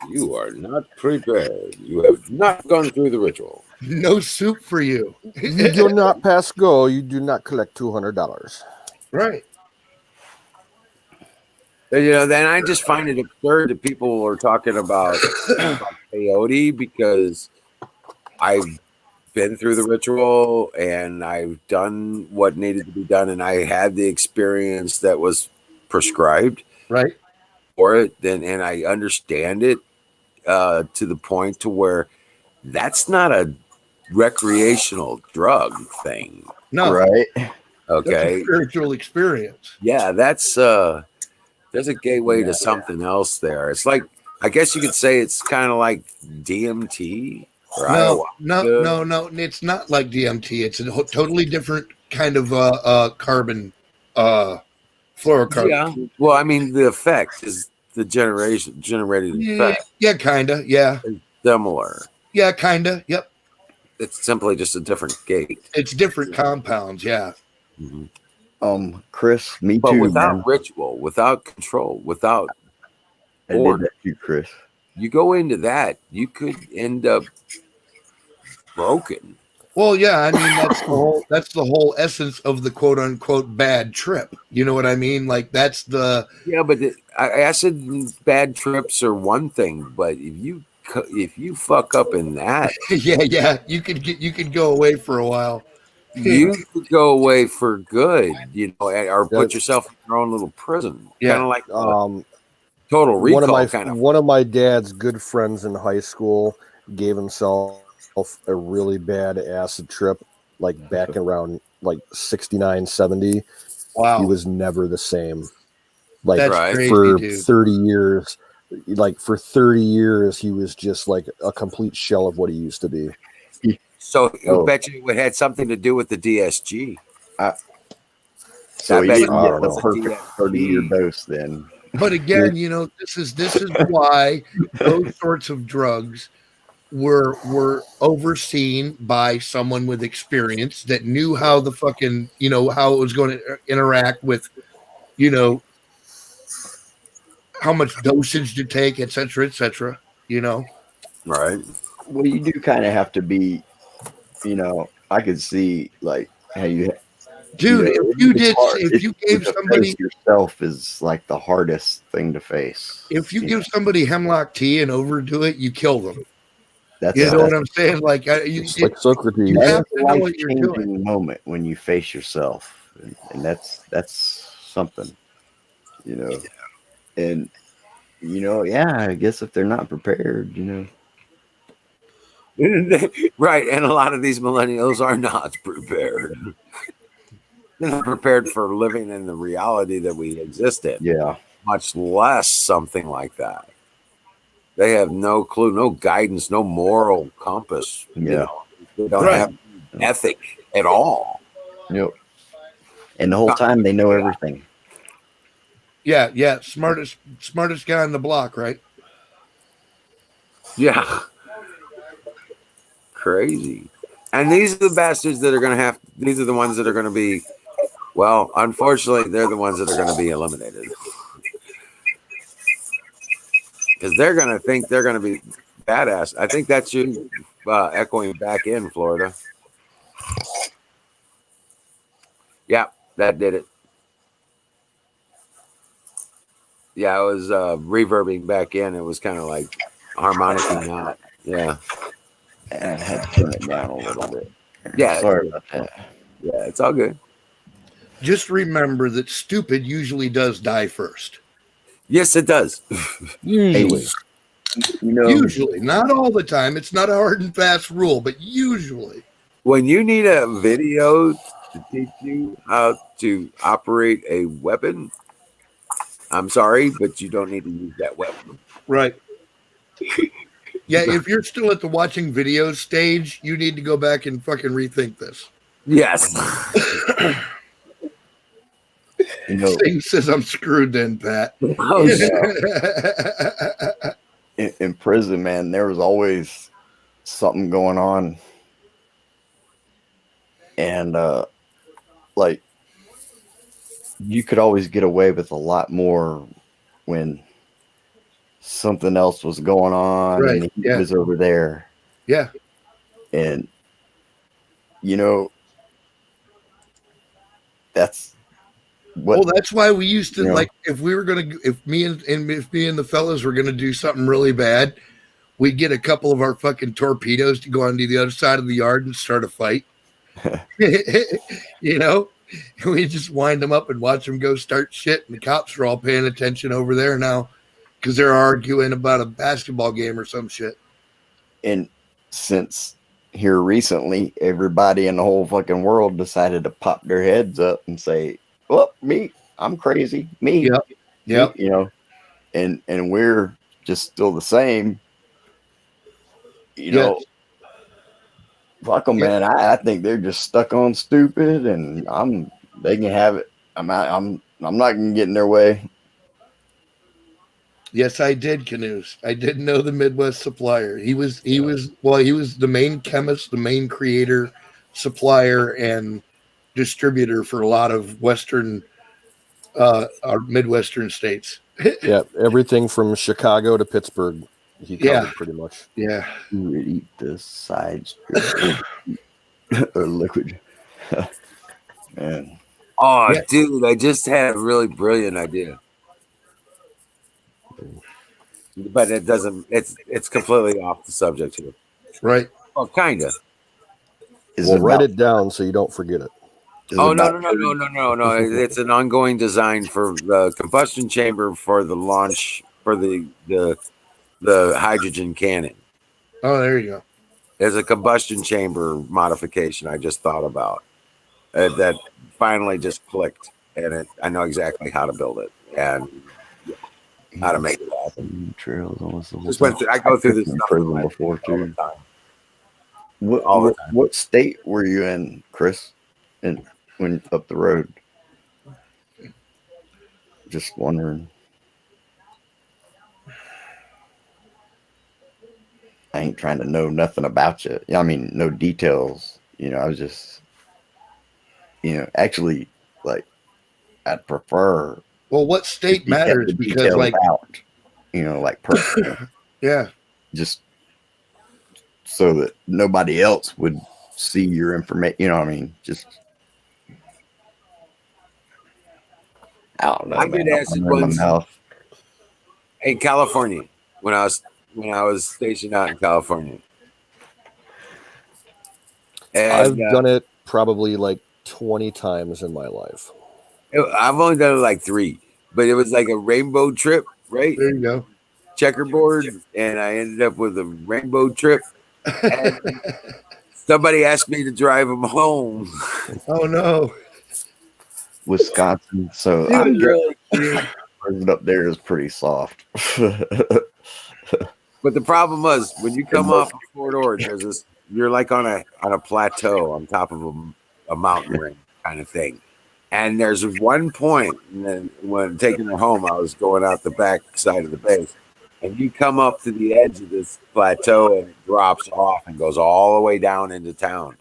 S5: You are not prepared. You have not gone through the ritual.
S2: No soup for you.
S7: You do not pass go. You do not collect $200.
S2: Right.
S5: Then I just find it absurd that people are talking about peyote, because I've been through the ritual and I've done what needed to be done, and I had the experience that was prescribed
S2: right
S5: for it. And I understand it to the point to where that's not a recreational drug thing.
S2: No,
S6: right?
S5: Okay,
S2: that's a spiritual experience.
S5: Yeah, that's there's a gateway to something else there. It's like, I guess you could say it's kind of like DMT.
S2: No, it's not like DMT. It's a totally different kind of carbon, fluorocarbon.
S5: Yeah. Well, I mean, the effect is the generated effect.
S2: Yeah, kinda. Yeah.
S5: It's similar.
S2: Yeah, kinda. Yep.
S5: It's simply just a different gate.
S2: It's different compounds. Yeah.
S5: Mm-hmm.
S6: Chris, me
S5: but
S6: too.
S5: Without
S6: man.
S5: ritual, without control, without
S6: order, Chris.
S5: You go into that, you could end up broken.
S2: Well, yeah, I mean that's the whole essence of the quote unquote bad trip. You know what I mean? Like that's the
S5: but acid and bad trips are one thing, but if you fuck up in that,
S2: yeah, you could go away for a while.
S5: You could go away for good, or put yourself in your own little prison.
S2: Yeah.
S5: Kind of like Total Recall.
S7: One of my dad's good friends in high school gave himself a really bad acid trip, like back around like 69, 70.
S2: Wow.
S7: He was never the same. Like
S2: crazy,
S7: for
S2: dude.
S7: 30 years. Like for 30 years, he was just like a complete shell of what he used to be.
S5: So I bet you it had something to do with the DSG.
S6: So he didn't get the perfect 30-year dose then.
S2: But again, this is why those sorts of drugs were overseen by someone with experience that knew how the fucking, how it was going to interact with, how much dosage to take, et cetera,
S5: Right.
S6: Well, you do kind of have to be, I could see like how you,
S2: dude. If you gave somebody
S6: yourself is like the hardest thing to face.
S2: If you give somebody hemlock tea and overdo it, you kill them.
S6: That's
S2: what I'm saying. Like
S7: like Socrates.
S2: You have to know
S6: a
S2: what you're doing.
S6: life-changing moment when you face yourself, and that's something, and I guess if they're not prepared,
S5: Right, and a lot of these millennials are not prepared. They're not prepared for living in the reality that we exist in.
S6: Yeah,
S5: much less something like that. They have no clue, no guidance, no moral compass.
S6: Yeah,
S5: they don't have ethic at all.
S6: Yep. And the whole time they know everything.
S2: Yeah. Smartest guy on the block, right?
S5: Yeah. Crazy. And these are the bastards that are going to have, these are the ones that are going to be, well, unfortunately, they're the ones that are going to be eliminated. Because they're going to think they're going to be badass. I think that's you echoing back in Florida. Yeah, that did it. Yeah, it was reverbing back in. It was kind of like harmonicing out. Yeah.
S6: And I had to turn it down a little bit.
S5: Yeah.
S6: Sorry about that.
S5: Yeah, it's all good.
S2: Just remember that stupid usually does die first.
S5: Yes, it does.
S7: Usually.
S2: Usually, not all the time. It's not a hard and fast rule, but usually.
S5: When you need a video to teach you how to operate a weapon, I'm sorry, but you don't need to use that weapon.
S2: Right. Yeah, if you're still at the watching videos stage, you need to go back and fucking rethink this.
S5: Yes.
S2: Satan says I'm screwed then, Pat.
S5: Oh,
S6: in prison, man, there was always something going on. And like you could always get away with a lot more when something else was going on,
S2: right,
S6: and he was over there.
S2: Yeah.
S6: And that's what,
S2: well, that's why we used to like if we were gonna if me and the fellas were gonna do something really bad, we'd get a couple of our fucking torpedoes to go onto the other side of the yard and start a fight. We just wind them up and watch them go start shit, and the cops are all paying attention over there now because they're arguing about a basketball game or some shit.
S6: And since here recently, everybody in the whole fucking world decided to pop their heads up and say, "Well, me, I'm crazy. Me,
S2: yep.
S6: And we're just still the same. Fuck them, man. I think they're just stuck on stupid, and they can have it. I'm not gonna get in their way."
S2: Yes, I did, Canoes. I did know the Midwest supplier. He was the main chemist, the main creator, supplier, and distributor for a lot of Western, our Midwestern states.
S7: Yeah, everything from Chicago to Pittsburgh, he covered pretty much.
S2: Yeah.
S6: You would eat the side or liquid. Man.
S5: Oh, dude, I just had a really brilliant idea. But it doesn't, it's completely off the subject here.
S2: Right.
S5: Oh, kind of.
S7: Well, write it down so you don't forget it.
S5: No. It's an ongoing design for the combustion chamber for the launch for the hydrogen cannon.
S2: Oh, there you go.
S5: There's a combustion chamber modification I just thought about that finally just clicked, and I know exactly how to build it and how to make it happen.
S6: Trails
S5: I go through this stuff
S6: before too.
S5: All the time.
S6: What state were you in, Chris? And when up the road? Just wondering. I ain't trying to know nothing about you. I mean, no details. I was just, actually, like, I'd prefer.
S2: Well, what state matters because, like,
S6: out, like personally.
S2: Yeah.
S6: Just so that nobody else would see your information. You know what I mean? Just. I don't know.
S5: I did acid once in California when I was stationed out in California. And,
S7: I've done it probably like 20 times in my life.
S5: I've only done it like 3, but it was like a rainbow trip, right?
S2: There you go.
S5: Checkerboard, and I ended up with a rainbow trip. And somebody asked me to drive them home.
S2: Oh no.
S6: Wisconsin. So I'm really prison up there is pretty soft.
S5: But the problem was when you come off of Fort Ord, you're like on a plateau on top of a mountain range kind of thing. And there's one point, and then when taking her home, I was going out the back side of the base, and you come up to the edge of this plateau, and it drops off and goes all the way down into town.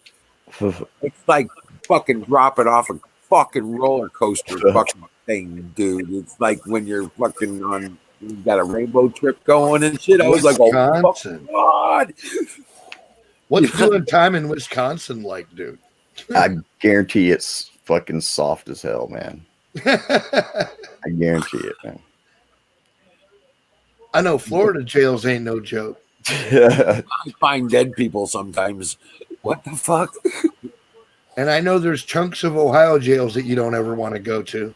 S5: It's like fucking dropping off a fucking roller coaster fucking thing, dude. It's like when you're fucking on, you got a rainbow trip going and shit. I was like, oh,
S2: Wisconsin.
S5: God.
S2: What's doing time in Wisconsin like, dude?
S6: I guarantee it's fucking soft as hell, man. I guarantee it, man.
S2: I know Florida jails ain't no joke.
S5: I find dead people sometimes. What the fuck?
S2: And I know there's chunks of Ohio jails that you don't ever want to go to.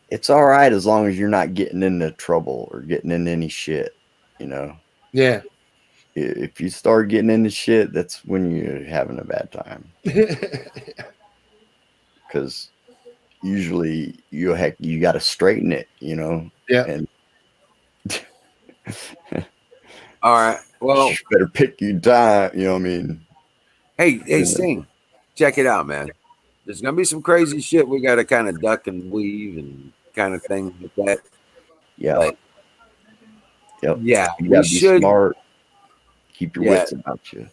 S6: It's all right as long as you're not getting into trouble or getting into any shit, you know?
S2: Yeah.
S6: If you start getting into shit, that's when you're having a bad time. Because usually you got to straighten it, you know?
S2: Yeah.
S6: And
S5: all right. Well,
S6: you better pick your time, you know what I mean?
S5: Hey, Sting, check it out, man. There's gonna be some crazy shit we got to kind of duck and weave and kind of thing like that.
S6: Yeah.
S5: But,
S6: yep.
S5: Yeah.
S6: You gotta be smart. Keep your wits about you.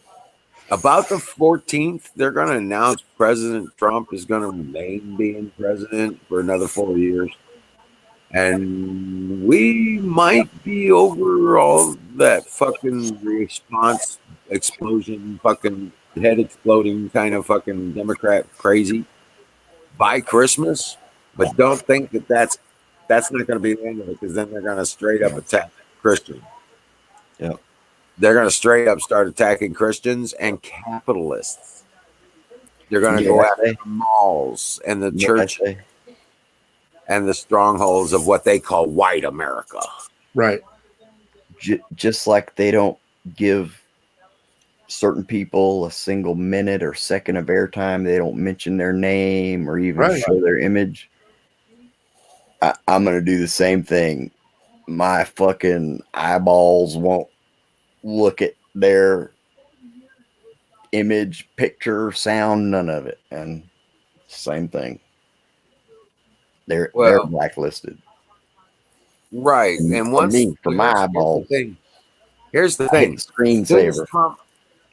S5: About the 14th, they're going to announce President Trump is going to remain being president for another 4 years. And we might be over all that fucking response explosion, fucking head exploding kind of fucking Democrat crazy by Christmas. But don't think that that's not going to be the end of it, because then they're going to straight up attack Christians.
S6: Yeah.
S5: They're going to straight up start attacking Christians and capitalists. They're going to go after the malls and the churches and the strongholds of what they call white America.
S2: Right.
S6: Just like they don't give certain people a single minute or second of airtime, they don't mention their name or even show their image. I'm going to do the same thing. My fucking eyeballs won't look at their image, picture, sound, none of it. And same thing. They're blacklisted.
S5: Right. And once
S6: for my eyeballs.
S5: Here's the thing.
S6: Screensaver.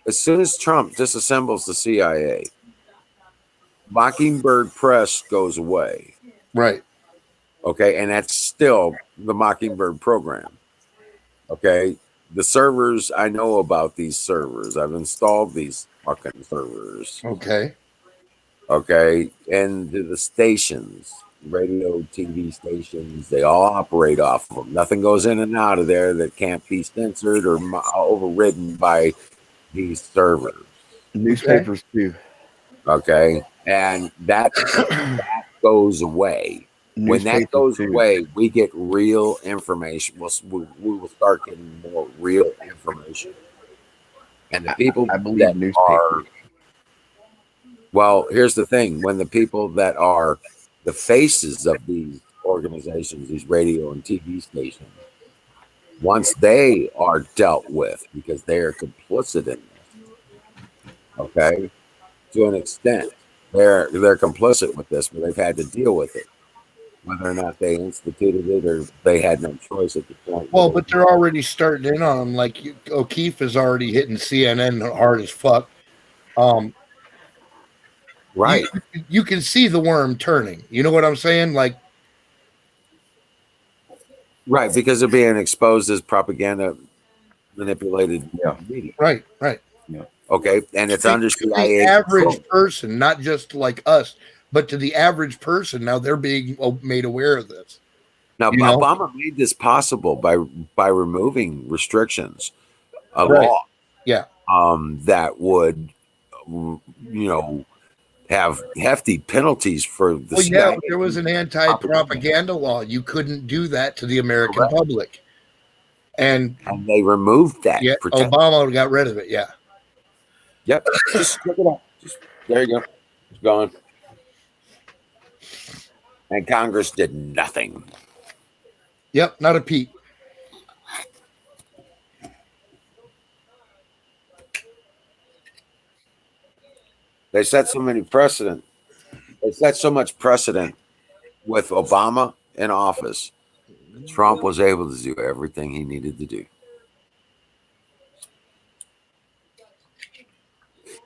S5: As soon as Trump disassembles the CIA, Mockingbird Press goes away.
S2: Right.
S5: Okay. And that's still the Mockingbird program. Okay. The servers, I know about these servers. I've installed these fucking servers.
S2: Okay.
S5: Okay. And the stations, radio, TV stations, they all operate off of them. Nothing goes in and out of there that can't be censored or overridden by these servers.
S6: Newspapers too.
S5: Okay. And that goes away. When that goes away, we get we will start getting more real information. And the people
S6: I believe newspapers.
S5: Well, here's the thing. When the people that are the faces of these organizations, these radio and TV stations, once they are dealt with, because they are complicit in this, okay, to an extent, they're complicit with this, but they've had to deal with it. Whether or not they instituted it or they had no choice at the point.
S2: Well, but they're already starting in on them. Like O'Keefe is already hitting CNN hard as fuck.
S5: Right.
S2: You can see the worm turning. You know what I'm saying? Like,
S5: right, because they're being exposed as propaganda manipulated media.
S2: Right.
S6: Yeah.
S5: Okay, and it's under CIA.
S2: The average person, not just like us, but to the average person. Now they're being made aware of this.
S5: Now, Obama made this possible by removing restrictions, a law, that would, have hefty penalties for the CIA.
S2: There was an anti-propaganda law. You couldn't do that to the American public, and
S5: they removed that.
S2: Yeah, Obama got rid of it. Yeah.
S5: Yep. Just look it up. There you go. It's gone. And Congress did nothing.
S2: Yep, not a peep.
S5: They set so many precedent it set so much precedent with Obama in office. Trump was able to do everything he needed to do.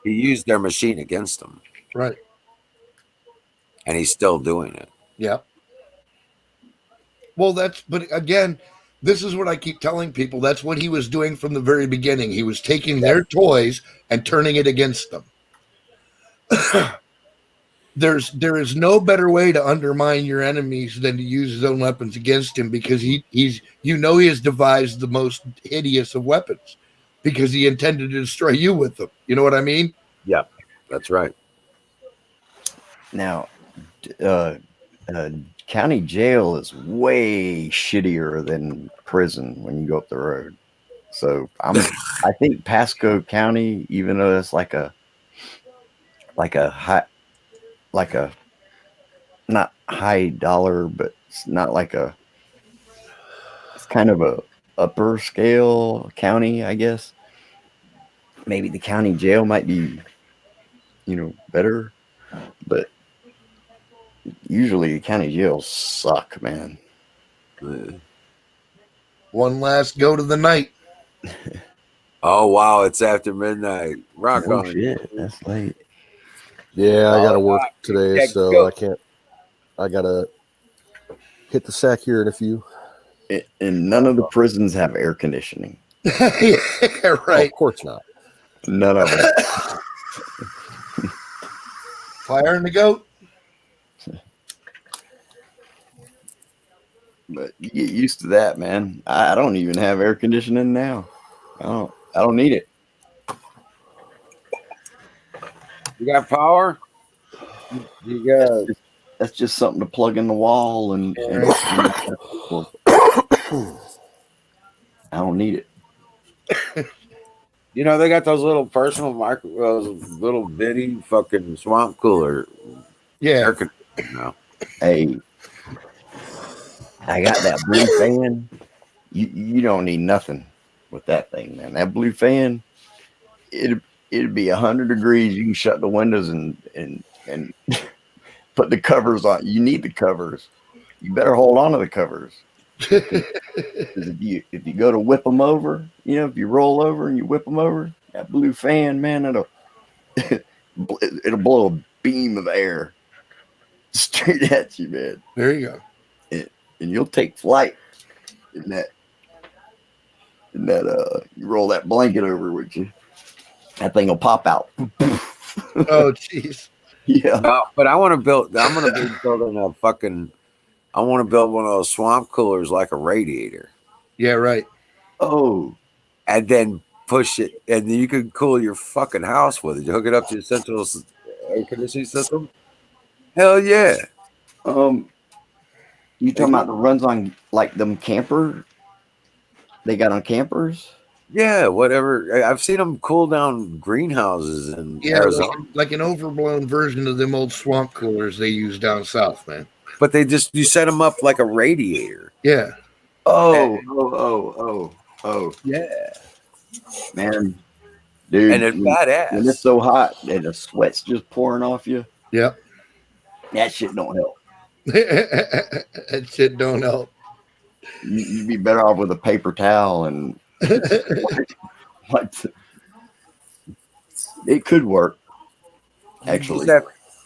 S5: He used their machine against him,
S2: Right.
S5: and he's still doing it.
S2: Yeah. Well, but again, this is what I keep telling people. That's what he was doing from the very beginning. He was taking their toys and turning it against them. There is no better way to undermine your enemies than to use his own weapons against him, because he has devised the most hideous of weapons, because he intended to destroy you with them. You know what I mean?
S5: Yeah, that's right.
S6: Now, county jail is way shittier than prison when you go up the road. So I think Pasco County, even though it's like a not high dollar, but it's not like it's kind of a upper scale county, I guess. Maybe the county jail might be, better, but usually county jails suck, man.
S2: One last go to the night.
S5: Oh wow, it's after midnight. Rock
S6: Oh
S5: on.
S6: shit, that's late.
S7: Yeah, I got to work
S5: Yeah,
S7: today, so
S5: go.
S7: I can't. I got to hit the sack here in a few.
S6: And none of the prisons have air conditioning.
S2: Yeah,
S7: Oh,
S2: right.
S7: of course not.
S6: None of them.
S2: Fire in the goat.
S6: But you get used to that, man. I don't even have air conditioning now. I don't need it.
S5: You got power? You got
S6: That's just something to plug in the wall and I don't need it.
S5: they got those little personal those little bitty fucking swamp cooler.
S2: Yeah.
S5: No.
S6: Hey, I got that blue fan. You don't need nothing with that thing, man. That blue fan, it'd be 100 degrees. You can shut the windows and put the covers on. You need the covers. You better hold on to the covers. If you go to whip them over, if you roll over and you whip them over, that blue fan, man, it'll blow a beam of air straight at you, man.
S2: There you go.
S6: And you'll take flight in that. You roll that blanket over with you. That thing will pop out.
S2: Oh, jeez.
S6: Yeah.
S5: But I'm gonna be building a fucking. I want to build one of those swamp coolers like a radiator.
S2: Yeah, right.
S6: Oh.
S5: And then push it, and then you can cool your fucking house with it. You hook it up to your central air conditioning system. Hell yeah.
S6: You talking about the runs on like them camper? They got on campers?
S5: Yeah, whatever. I've seen them cool down greenhouses in Arizona.
S2: Like an overblown version of them old swamp coolers they use down south, man.
S5: But you set them up like a radiator.
S2: Yeah.
S6: Oh.
S5: Yeah.
S6: Man. Dude.
S5: And it's badass.
S6: When it's so hot and the sweat's just pouring off you.
S2: Yep.
S6: That shit don't help.
S2: That shit don't help.
S6: You'd be better off with a paper towel and it could work. Actually,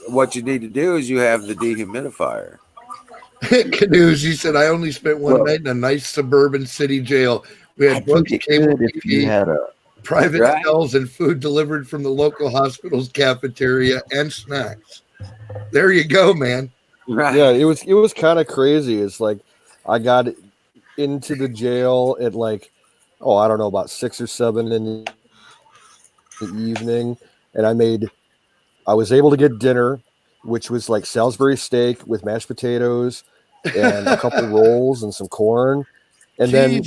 S5: what you need to do is you have the dehumidifier.
S2: Canoes, he said, I only spent one night in a nice suburban city jail. We had books, cable
S6: if you had a
S2: private cells, and food delivered from the local hospital's cafeteria and snacks. There you go, man.
S7: Right. Yeah, it was kind of crazy. It's like I got into the jail at like, I don't know, about 6 or 7 in the evening, and I was able to get dinner, which was like Salisbury steak with mashed potatoes and a couple rolls and some corn. And then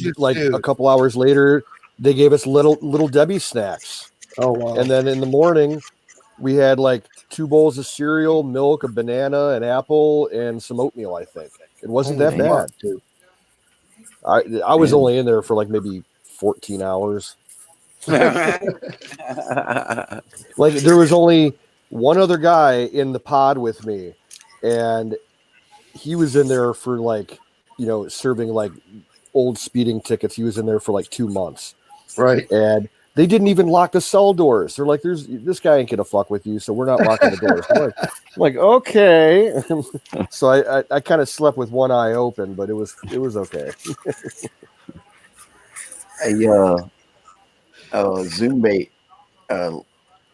S7: a couple hours later, they gave us little Debbie snacks.
S2: Oh, wow.
S7: And then in the morning, we had like 2 bowls of cereal, milk, a banana, an apple, and some oatmeal, I think. It wasn't that bad, too. I was only in there for like maybe 14 hours. Like there was only one other guy in the pod with me, and he was in there for like, you know, serving like old speeding tickets. He was in there for like 2 months.
S2: Right.
S7: And they didn't even lock the cell doors. They're like, this guy ain't gonna fuck with you, so we're not locking the doors. I'm like, okay. So I kind of slept with one eye open, but it was okay.
S6: Hey, Zoombait.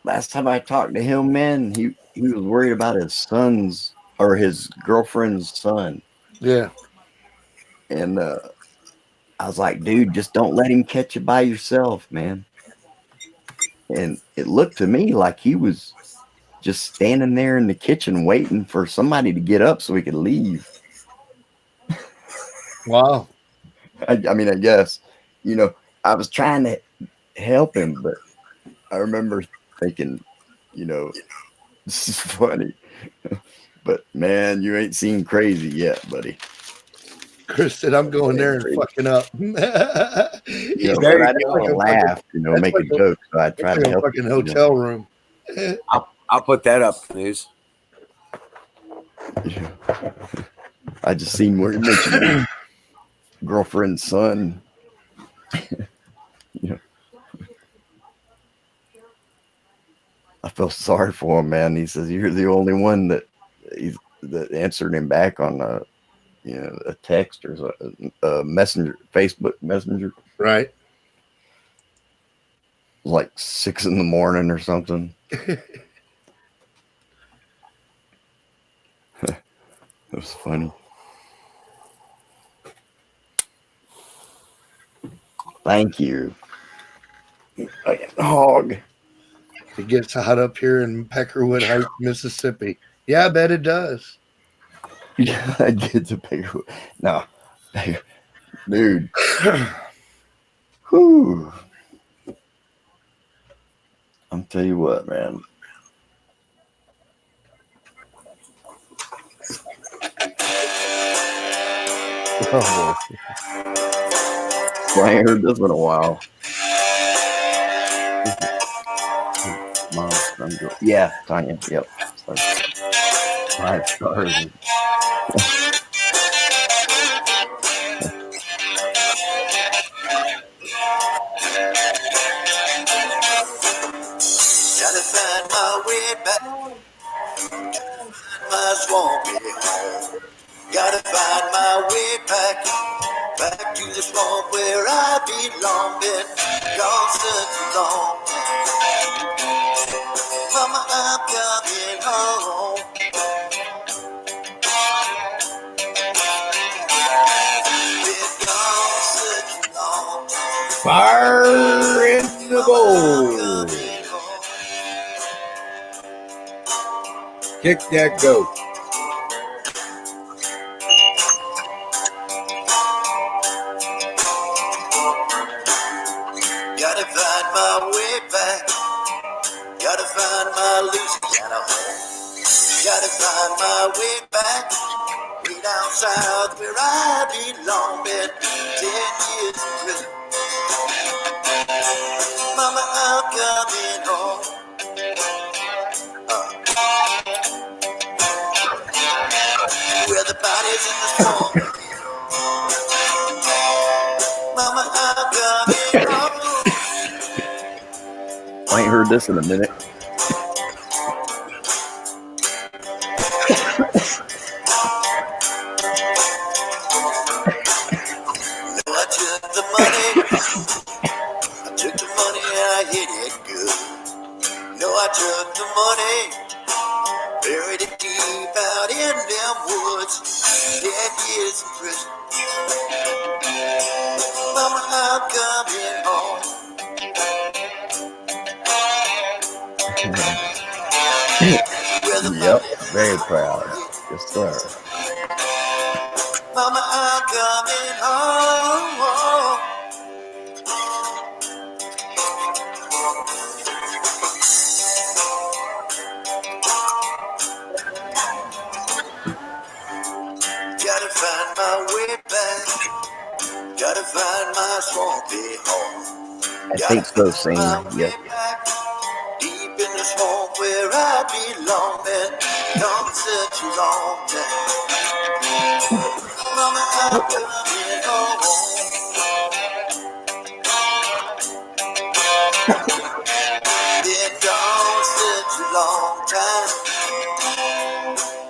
S6: Last time I talked to him, man, he was worried about his son's or his girlfriend's son.
S2: Yeah.
S6: And I was like, dude, just don't let him catch you by yourself, man. And it looked to me like he was just standing there in the kitchen waiting for somebody to get up so he could leave.
S2: Wow.
S6: I mean, I guess, you know, I was trying to help him, but I remember thinking, you know, this is funny. But man, you ain't seen crazy yet, buddy.
S2: Chris said, I'm going there and fucking up.
S6: You know, but I didn't want to laugh, you know, make a joke. So I tried to help.
S2: Fucking hotel room.
S5: I'll put that up, news.
S6: Yeah. I just seen where you mentioned girlfriend's son. You know, I feel sorry for him, man. He says you're the only one that answered him back on a text or a messenger, Facebook Messenger.
S2: Right.
S6: Like 6 a.m. or something. It was funny. Thank you. Hog.
S2: It gets hot up here in Peckerwood Heights, Mississippi. Yeah, I bet it does.
S6: Yeah, I get to Peckerwood. No, dude. Whew. I'll tell you what, man.
S7: Oh,
S6: Well, I ain't heard this in a while. Mom, yeah, Tanya. Yep. So, 5 stars.
S10: Gotta find my way back, my swampy home. Gotta find my way back to the swamp where I belong. Been gone such long. Mama, I'm coming home. Been gone such long.
S5: Fire in the bowl. Kick that goat.
S10: Gotta find my way back. Gotta find my Louisiana home. Gotta find my way back. Way down south where I belong. Been 10 years in prison. Mama, I'm coming home. Where the bodies in the swamp. Mama, I'm coming home.
S6: I ain't heard this in a minute.
S10: No, I took the money. I took the money and I hid it good. No, I took the money. Buried it deep out in them woods. 10 years in prison. Mama, I'm coming home.
S6: Yep, very proud. Yes, sir.
S10: Mama, I'm coming home. Gotta find my way back. Gotta find my swampy home.
S6: I think so, Sam. Yep.
S10: Deep in the this home where I belong. Been gone such a long time. Mama, I'm coming home. Been gone such a long time.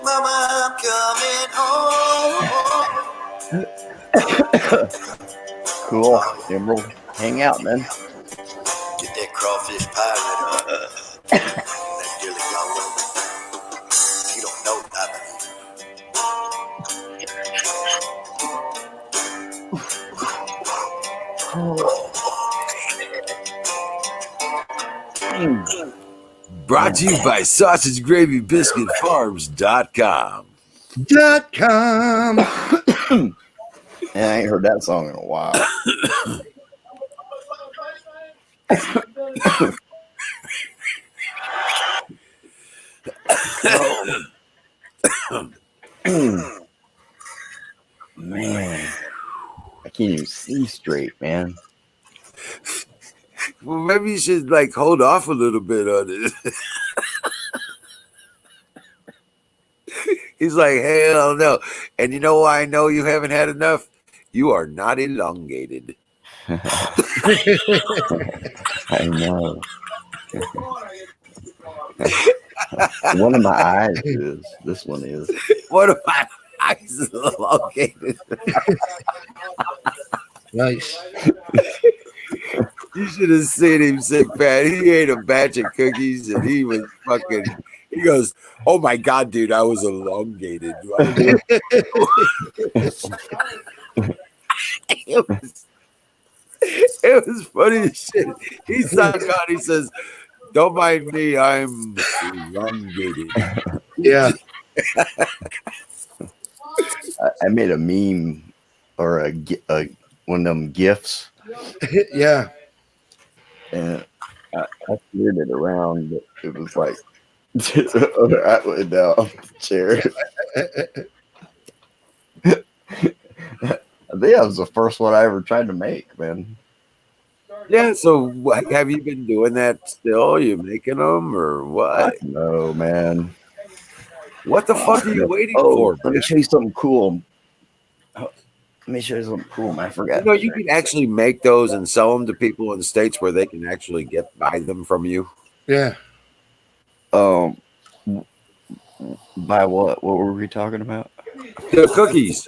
S10: Mama, I'm coming home.
S6: Cool. Emerald, hang out, man.
S10: Get that crawfish pie ready. That dilly gone. You don't know nothing.
S5: Brought to you by SausageGravyBiscuitFarms.com.
S2: .com.
S6: And I ain't heard that song in a while. Man, I can't even see straight, man.
S5: Well, maybe you should like hold off a little bit on it. He's like, hell no. And you know why I know you haven't had enough? You are not elongated.
S6: I know. One of my eyes is. This one is.
S5: One of my eyes is elongated.
S2: Nice.
S5: You should have seen him sick, Pat. He ate a batch of cookies and he was fucking. He goes, "Oh my god, dude, I was elongated." It was funny as shit. He sat down. He says, "Don't mind me, I'm elongated."
S2: Yeah.
S6: I made a meme or a one of them GIFs.
S2: Yeah.
S6: And I cleared it around, but it was like I went down off the chair. I think that was the first one I ever tried to make, man.
S5: Yeah. So, have you been doing that still? Are you making them or what?
S6: No, man.
S5: What the fuck are you waiting
S6: for?
S5: for?
S6: Let me show you something cool. Let me show you something cool, man. I forgot.
S5: You know, you can actually make those and sell them to people in the States where they can actually buy them from you.
S2: Yeah.
S6: By what? What were we talking about?
S5: The cookies.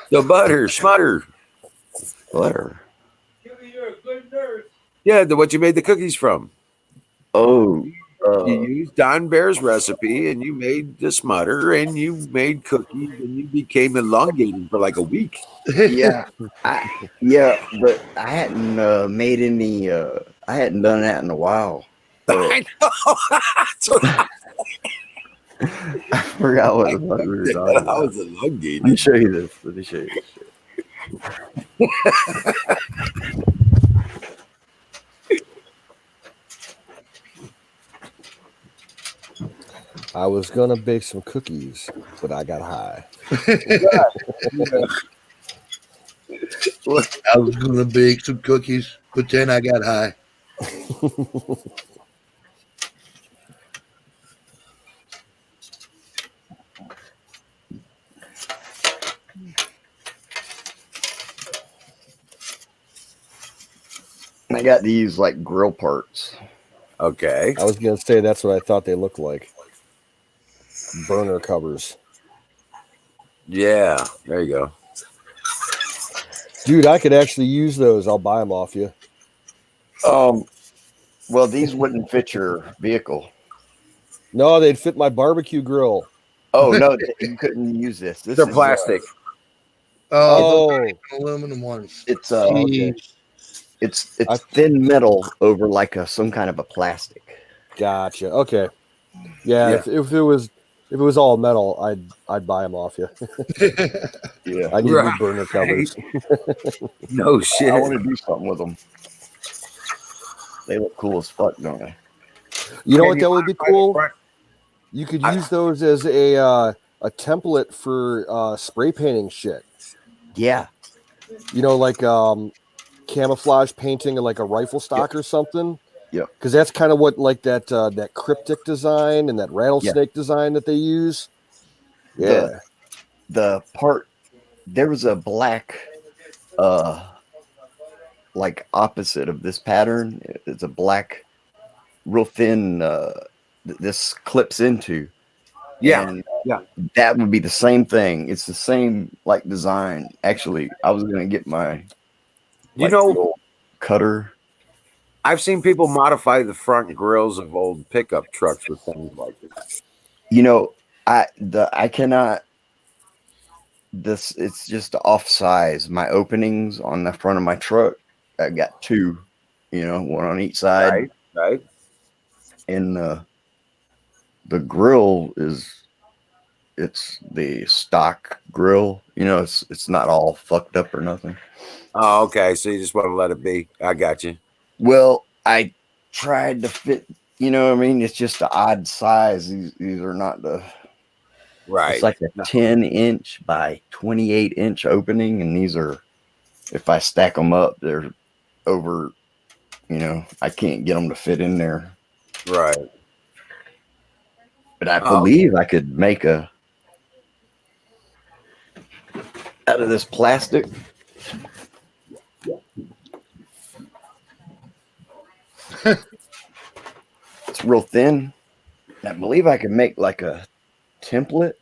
S5: The butter, schmutter.
S6: Butter.
S3: You're a good nurse.
S5: Yeah, what you made the cookies from.
S6: Oh.
S5: You used Don Bear's recipe and you made the smutter and you made cookies and you became elongated for like a week.
S6: Yeah. But I hadn't made any I hadn't done that in a while.
S5: I know.
S6: I forgot what the fuck we were talking about.
S5: I was elongated.
S6: Let me show you this. Let me show you this shit.
S7: I was gonna bake some cookies, but I got high.
S2: I was gonna bake some cookies, but then I got high.
S6: I got these like grill parts.
S5: Okay.
S7: I was gonna say that's what I thought they looked like. Burner covers.
S5: Yeah, there you go.
S7: Dude, I could actually use those. I'll buy them off you.
S6: Well, these wouldn't fit your vehicle.
S7: No, they'd fit my barbecue grill.
S6: Oh no, you couldn't use this.
S5: They're plastic.
S2: Oh, aluminum ones.
S6: It's
S7: okay.
S6: It's thin metal over like some kind of a plastic.
S7: Gotcha. Okay. Yeah. If it was all metal, I'd buy them off you.
S6: Yeah.
S7: I need new burner covers.
S5: No shit.
S6: I want to do something with them. They look cool as fuck, don't they?
S7: You know what that would be cool? You could use those as a template for spray painting shit.
S6: Yeah.
S7: You know, like camouflage painting and like a rifle stock or something.
S6: Yep.
S7: Because that's kind of what like that cryptic design and that rattlesnake design that they use. Yeah.
S6: The part there was a black like opposite of this pattern. It's a black, real thin this clips into.
S5: Yeah.
S6: And
S5: Yeah.
S6: that would be the same thing. It's the same like design. Actually, I was gonna get my little cutter.
S5: I've seen people modify the front grills of old pickup trucks with things like that.
S6: You know, I cannot. This it's just off size. My openings on the front of my truck, I got two. You know, one on each side.
S5: Right.
S6: And the grill it's the stock grill. You know, it's not all fucked up or nothing.
S5: Oh, okay. So you just want to let it be. I got you.
S6: Well, I tried to fit. You know what I mean? It's just the odd size. These are not the.
S5: Right.
S6: It's like a 10-inch by 28-inch opening, and these are. If I stack them up, they're over. You know, I can't get them to fit in there.
S5: Right.
S6: But I believe I could make a out of this plastic. It's real thin. I believe I can make like a template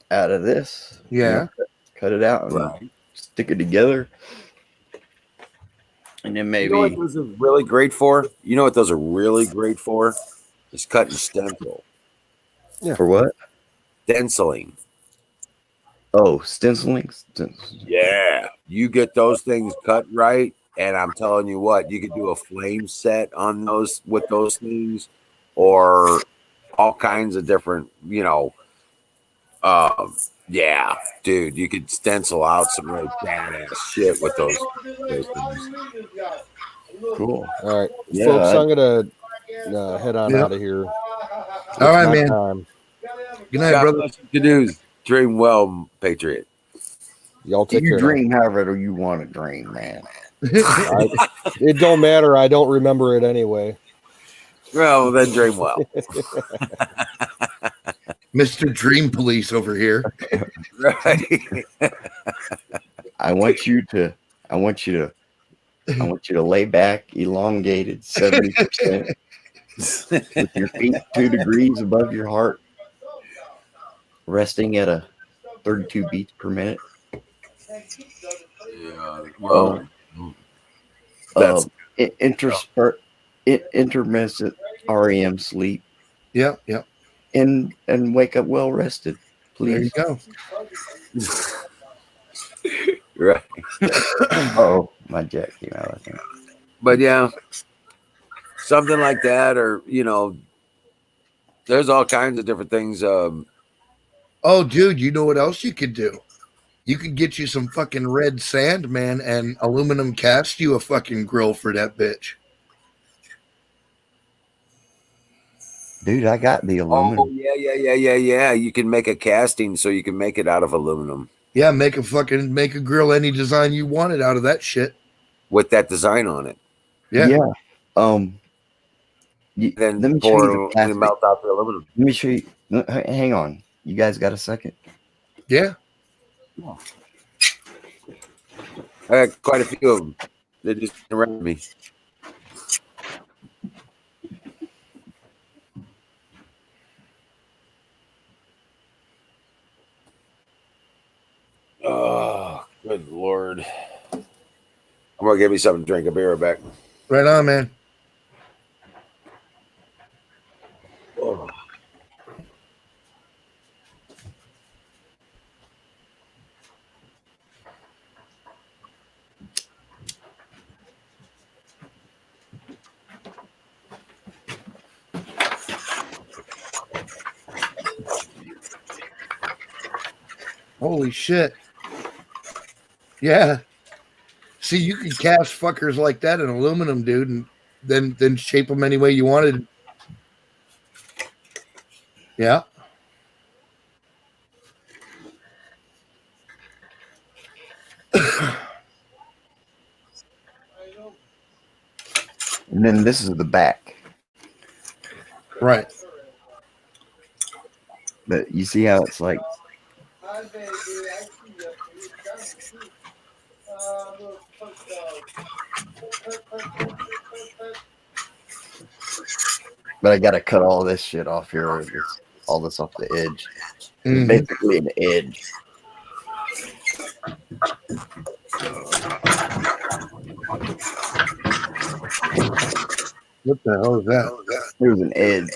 S6: out of this.
S2: Yeah.
S6: You know, cut it out and stick it together. And then maybe.
S5: You know what those are really great for? You know what those are really great for? Is cutting stencil.
S7: Yeah.
S6: For what?
S5: Stenciling.
S6: Oh, stenciling?
S5: Yeah. You get those things cut right, and I'm telling you what, you could do a flame set on those with those things, or all kinds of different, yeah, dude, you could stencil out some really badass shit with those things.
S6: Cool.
S7: All right,
S6: Yeah,
S7: folks, I'm gonna head on out of here.
S2: All right, man.
S7: Time.
S2: Good night,
S5: God
S2: brother.
S5: bless you, canoes. Dream well, Patriot.
S7: Y'all take
S6: you
S7: care.
S6: Dream however you want to dream, man.
S7: It don't matter. I don't remember it anyway.
S5: Well, then dream well.
S2: Mr. Dream Police over here.
S5: Right.
S6: I want you to lay back, elongated 70%, with your feet 2 degrees above your heart, resting at a 32 beats per minute.
S5: Yeah, well,
S6: Intermittent REM sleep.
S2: Yeah.
S6: And wake up well rested, please.
S2: There you go.
S5: Right.
S6: Oh, my jack came out, I think.
S5: But yeah, something like that, or there's all kinds of different things.
S2: Oh, dude, you know what else you could do? You could get you some fucking red sand, man, and aluminum cast you a fucking grill for that bitch.
S6: Dude, I got the aluminum.
S5: Oh yeah. You can make a casting, so you can make it out of aluminum.
S2: Yeah, make a grill any design you wanted out of that shit
S5: with that design on it.
S2: Yeah.
S5: Then
S6: let me
S5: pour
S6: show you the plastic.
S5: melt out the aluminum.
S6: Let me show you. Hang on. You guys got a second?
S2: Yeah.
S5: I got quite a few of them. They just around me. Oh, good Lord. I'm going to give me something to drink. I'll be right back.
S2: Right on, man.
S5: Oh.
S2: Holy shit. Yeah. See, you could cast fuckers like that in aluminum, dude, and then shape them any way you wanted. Yeah.
S6: And then this is the back.
S2: Right.
S6: But you see how it's like,
S3: Hi, baby. I see you up there. You're trying to see. Little puck dog. Puck, puck, puck, puck, puck.
S6: but I gotta cut all this shit off here, all this off the edge. It's
S2: Mhm.
S6: basically an edge.
S2: What the hell is that?
S6: There's an edge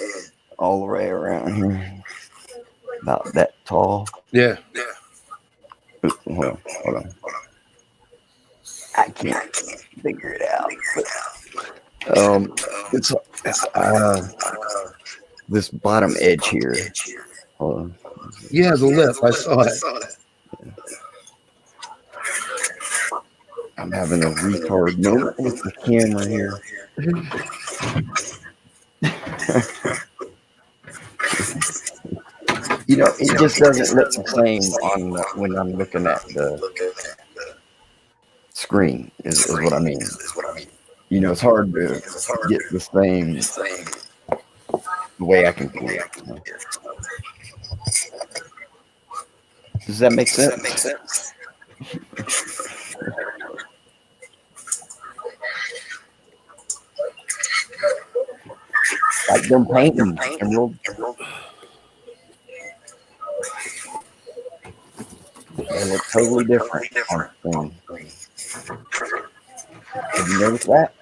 S6: all the way around here, about that tall.
S2: Yeah.
S6: Oops, hold on. I can't figure it out. It's this bottom edge here. Hold on.
S2: Yeah, the lip. I saw it.
S6: I'm having a retard moment with the camera here. You know, it just doesn't look the same on when I'm looking at the screen. Is what I mean. You know, it's hard to get the same the way I can see it. You know? Does that make sense? Like them painting emerald. They look totally different on screen. Have you noticed that?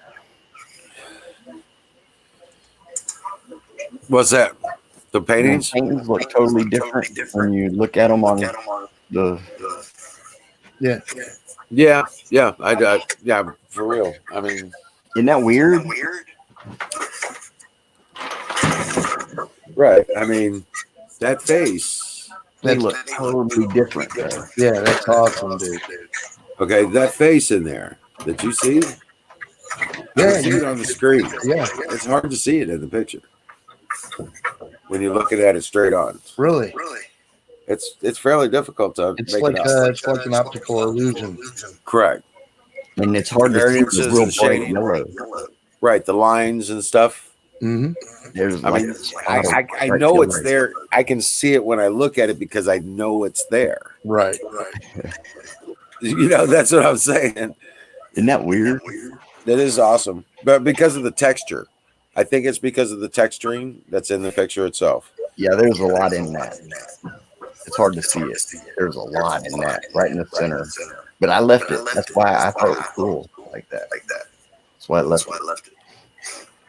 S5: What's that? The paintings?
S6: The paintings look totally different when you look at them on the.
S2: Yeah.
S5: Yeah, yeah, for real. I mean,
S6: Isn't that weird?
S5: right. I mean, that face.
S6: They look totally different.
S2: Yeah, that's awesome, dude.
S5: Okay, that face in there that you see.
S2: Yeah,
S5: you see it on the screen.
S2: Yeah,
S5: it's hard to see it in the picture when you're looking at it straight on.
S2: Really.
S5: It's fairly difficult to
S2: It's
S5: make
S2: like
S5: it out.
S2: it's like an optical illusion.
S5: Correct.
S6: And it's hard to see the real bright yellow.
S5: Right, the lines and stuff.
S2: Mm-hmm.
S6: There's
S5: I mean, I know it's there. I can see it when I look at it because I know it's there.
S2: Right.
S5: You know, that's what I'm saying.
S6: Isn't that weird?
S5: That is awesome. But because of the texture. I think it's because of the texturing that's in the picture itself.
S6: Yeah, there's a lot in that. It's hard to see it. There's a lot in that, right in the center. But I left it. That's why I thought it was cool like that. That's why I left it.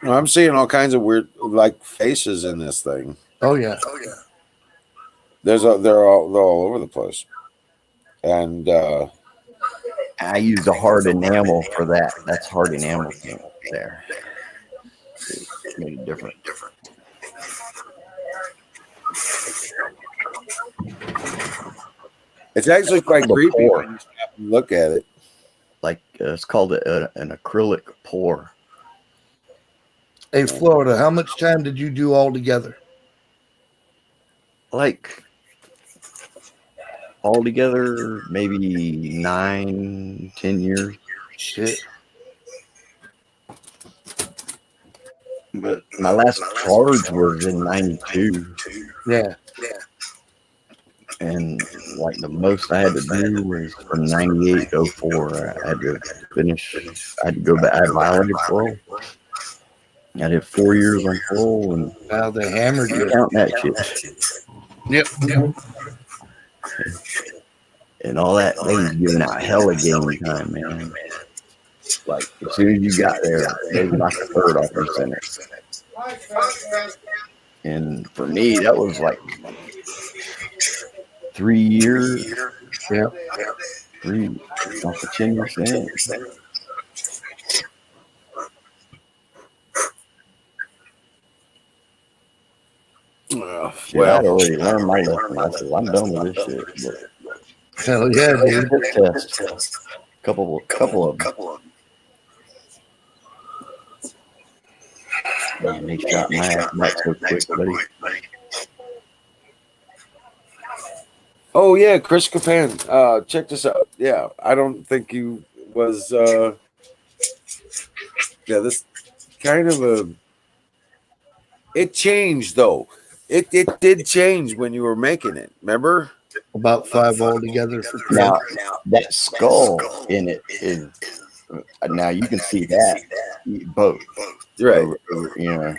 S5: I'm seeing all kinds of weird, like, faces in this thing.
S2: Oh yeah.
S5: They're all over the place. And
S6: I used a hard enamel for that. That's hard enamel there. It made it different.
S5: It's actually quite creepy when you stop and look at it.
S6: Like it's called an acrylic pour.
S2: Hey, Florida, how much time did you do all together?
S6: Like altogether, maybe 9-10 years.
S2: Shit.
S6: But my last charge was in 92.
S2: Yeah.
S6: And like the most I had to do was from 98 to 04. I had to finish. I had to go back. I violated parole. I did 4 years on parole, and
S2: Wow, they hammered you.
S6: count that shit.
S2: Yep.
S6: And all that, they was giving out hella game time, man. Like as soon as you got there, they knocked the third off your center. And for me, that was like 3 years.
S2: Yeah.
S6: 3 off the 10%.
S5: Well,
S6: I'd already learned my lesson. I said, I'm done with this shit.
S2: Hell yeah, dude.
S6: But test. Couple of them. Man, they shot my ass back so quick, buddy.
S5: oh yeah, Chris Capan. Check this out. Yeah, I don't think he was. Yeah, this kind of a. It changed though. It did change when you were making it. Remember?
S2: About 5 altogether for
S6: Now,
S2: Chris.
S6: that skull in it is now you can see that both.
S5: Right.
S6: You know,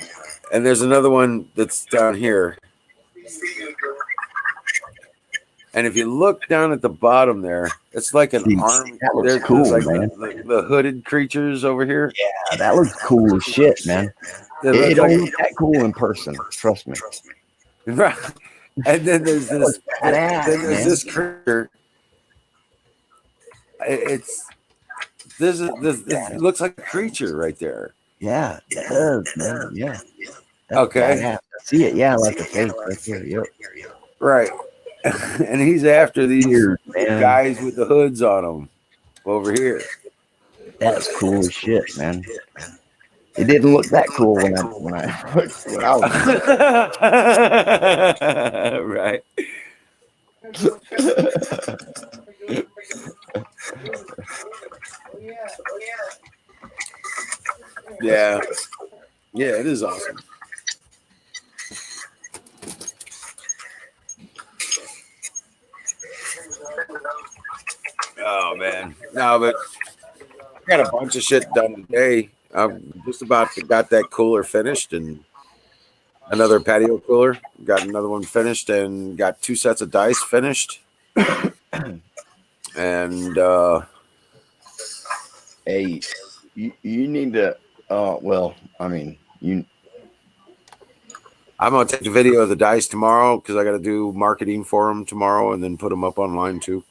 S5: And there's another one that's down here. And if you look down at the bottom there, it's like an
S6: See,
S5: arm.
S6: that looks
S5: There's
S6: cool,
S5: like
S6: man.
S5: the hooded creatures over here.
S6: Yeah, that looks cool as shit, man.
S5: They
S6: It
S5: look
S6: don't
S5: like,
S6: look that cool in person. Trust me.
S5: right. And then there's
S6: That
S5: this.
S6: looks badass,
S5: Then there's
S6: man.
S5: this creature. It's this is this. It looks like a creature right there.
S6: Yeah, that does, man. Yeah. That's
S5: Okay.
S6: badass. I see it. Yeah, like the face right there. Yep.
S5: Right. And he's after these
S6: Weird, man.
S5: guys with the hoods on them over here.
S6: That's cool as shit, man. It didn't look that cool when I was.
S5: Right. Yeah. Yeah, it is awesome. Oh man. No, but I got a bunch of shit done today. I'm just about got that cooler finished and another patio cooler. Got another one finished and got 2 sets of dice finished. And
S6: Hey, you need to. Well, I mean,
S5: I'm gonna take a video of the dice tomorrow because I got to do marketing for them tomorrow and then put them up online too.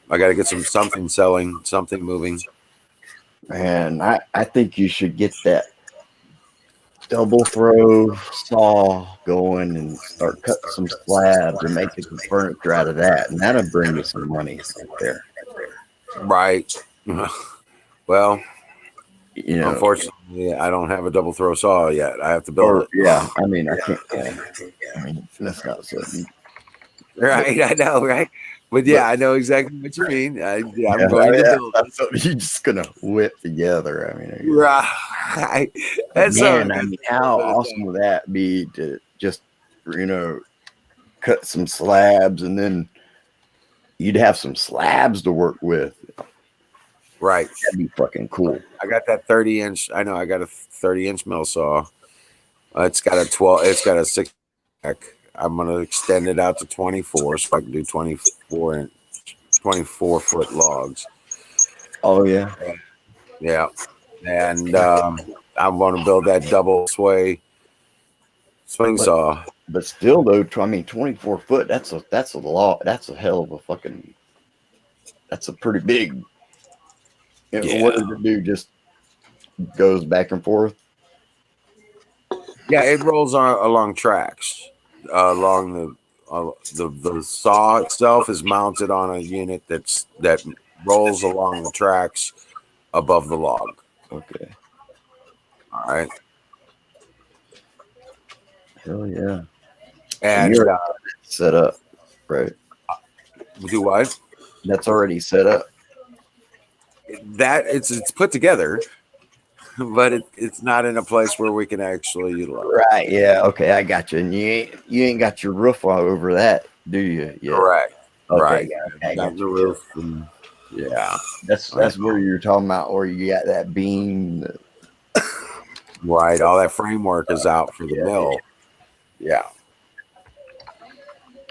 S5: I got to get something selling, something moving.
S6: man, I think you should get that double throw saw going and start cutting some slabs and making some furniture out of that, and that'll bring you some money right there.
S5: Right. Well,
S6: You know,
S5: unfortunately, I don't have a double throw saw yet. I have to build it.
S6: yeah. I mean, I can't. I mean, that's not something.
S5: Right. I know. Right. But yeah, I know exactly what you mean. I'm going to build
S6: that's something you're just gonna whip together. I mean,
S5: right. That's
S6: man. I mean, how awesome would that be to just cut some slabs and then you'd have some slabs to work with.
S5: Right.
S6: That'd be fucking cool.
S5: I got that 30-inch. I know I got a 30-inch mill saw. It's got a 12. It's got a 6 pack. I'm gonna extend it out to 24, so I can do 24 foot logs.
S6: Oh yeah,
S5: yeah. And I'm gonna build that double swing saw.
S6: But still, though, I mean, 24 foot. That's a lot. That's a hell of a fucking. That's a pretty big. What does it do? Just goes back and forth.
S5: Yeah, it rolls along tracks. Along the saw itself is mounted on a unit that rolls along the tracks above the log.
S6: Okay.
S5: All right.
S6: Hell yeah.
S5: And
S6: you're set up, right?
S5: Do what?
S6: That's already set up.
S5: That it's put together, but it's not in a place where we can actually utilize.
S6: Right. Yeah. Okay. I got you. And you ain't got your roof all over that, do you? Yeah.
S5: Correct.
S6: Okay,
S5: right.
S6: I got
S5: the roof. And, yeah.
S6: That's where you're talking about, where you got that beam.
S5: Right. All that framework is out for the mill. Yeah.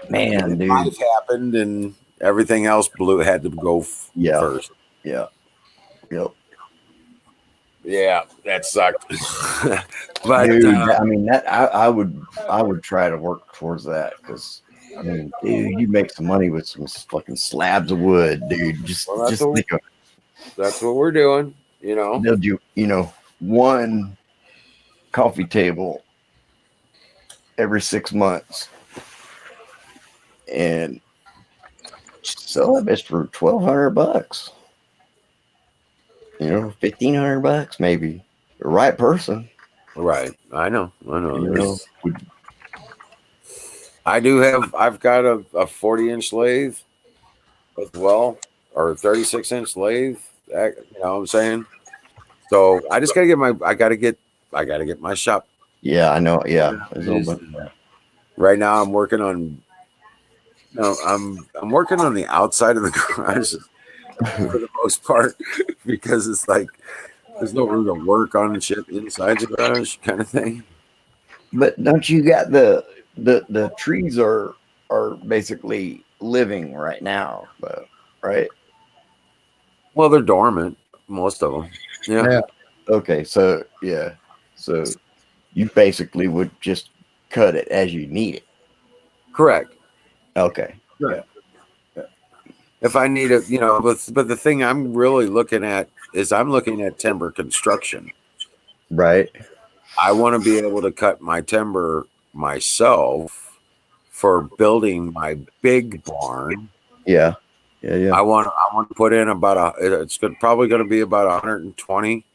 S6: Man, dude.
S5: Life happened and everything else had to go first.
S6: Yeah. Yep.
S5: Yeah, that sucked. But
S6: dude, I mean, that I would try to work towards that because I mean, dude, you make some money with some fucking slabs of wood, dude. Just think of it.
S5: That's what we're doing.
S6: They'll do, one coffee table every 6 months and sell that bitch for $1,200. $1,500 maybe. The right person.
S5: Right. I know. I've got a 40-inch lathe as well, or 36-inch lathe. You know what I'm saying? So I just gotta get my shop.
S6: Yeah, I know. Yeah. There's a
S5: Is-
S6: little bit.
S5: Right now I'm working on I'm working on the outside of the garage for the most part because it's like there's no room to work on shit inside the garage kind of thing.
S6: But don't you got the trees are basically living right now, but right?
S5: Well, they're dormant, most of them. Yeah.
S2: Yeah.
S6: Okay, so yeah. So you basically would just cut it as you need it.
S5: Correct.
S6: Okay.
S5: Right. If I need it, but the thing I'm really looking at is I'm looking at timber construction.
S6: Right.
S5: I want to be able to cut my timber myself for building my big barn.
S6: Yeah. Yeah, yeah.
S5: I want to put in probably going to be about 120,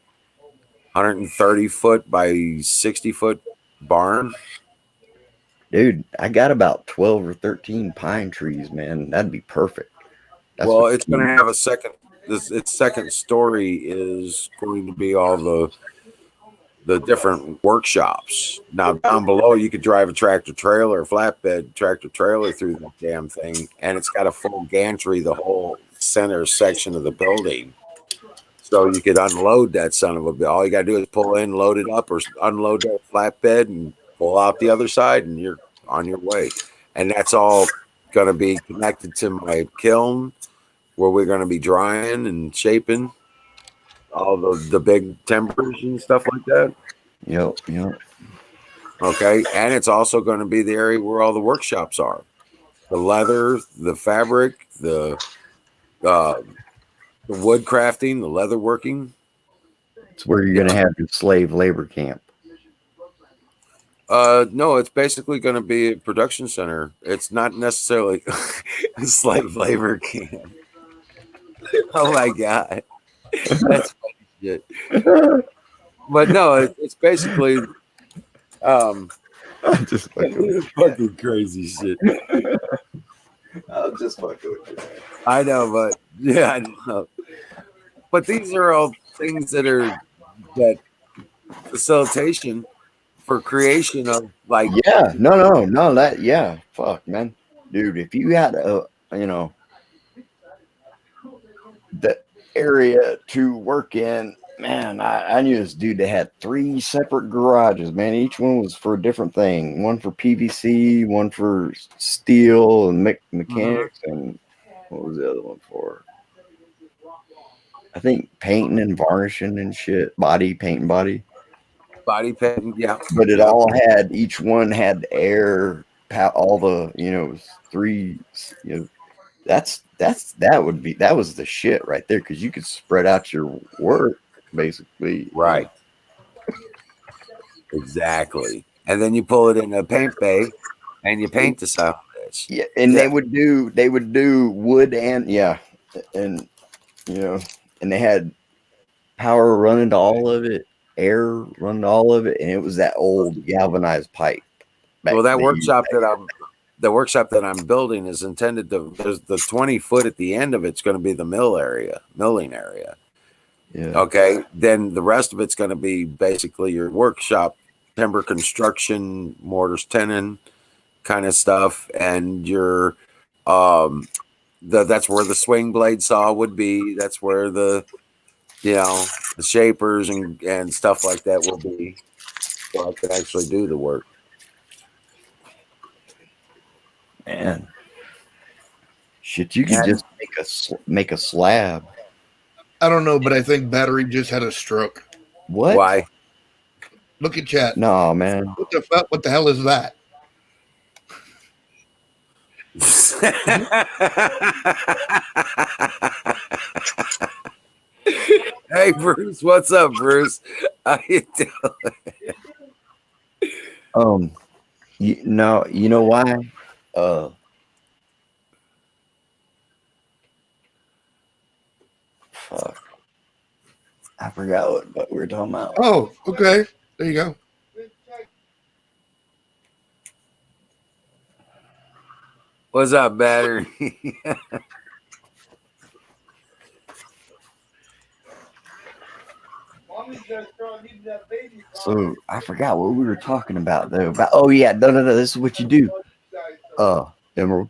S5: 130 foot by 60 foot barn.
S6: Dude, I got about 12 or 13 pine trees, man. That'd be perfect. That's
S5: Well,
S6: what
S5: it's going to have a second. Its second story is going to be all the different workshops. Now down below, you could drive a tractor trailer, flatbed tractor trailer through that damn thing, and it's got a full gantry, the whole center section of the building. So you could unload that son of a bit. All you got to do is pull in, load it up, or unload that flatbed and pull out the other side, and you're on your way. And that's all going to be connected to my kiln, where we're going to be drying and shaping all the big timbers and stuff like that.
S6: Yep, yep.
S5: Okay. And it's also going to be the area where all the workshops are. The leather, the fabric, the wood crafting, the leather working.
S6: It's where you're gonna have your slave labor camp.
S5: No, it's basically going to be a production center. It's not necessarily a slave labor camp. Oh my god, that's funny shit. But no, it's basically
S6: Just fucking,
S5: fucking crazy shit.
S6: I'm just fucking with you.
S5: I know, but yeah, I know. But these are all things that facilitation for creation of like
S6: Yeah, no, that yeah, fuck, man, dude. If you had the area to work in, man, I knew this dude that had 3 separate garages, man. Each one was for a different thing. One for PVC, one for steel and mechanics, and what was the other one for? I think painting and varnishing and shit, body paint and body.
S5: body painting. Yeah,
S6: But it
S5: yeah.
S6: all had, each one had air, all the, 3, that was the shit right there, because you could spread out your work basically.
S5: Right. Exactly. And then you pull it in a paint bay and you paint the son of a bitch.
S6: Yeah, and
S5: Yeah.
S6: they would do wood and and and they had power running to all of it, air running to all of it, and it was that old galvanized pipe.
S5: Well, that workshop that I'm building is intended to. There's the 20 foot at the end of it's going to be the milling area.
S6: Yeah.
S5: Okay, then the rest of it's going to be basically your workshop, timber construction, mortars, tenon, kind of stuff, and your that's where the swing blade saw would be. That's where the shapers and stuff like that will be, so I can actually do the work.
S6: Man, shit, you could just make a slab.
S2: I don't know, but I think Battery just had a stroke.
S6: What?
S5: Why?
S2: Look at chat.
S6: No, man.
S2: What the fuck? What the hell is that?
S5: Hey Bruce, what's up, Bruce? How you doing?
S6: You know why? Fuck. I forgot what we were talking about.
S2: Oh, okay. There you go.
S5: What's up, Battery?
S6: So I forgot what we were talking about though. About oh yeah, no. This is what you do. Emerald.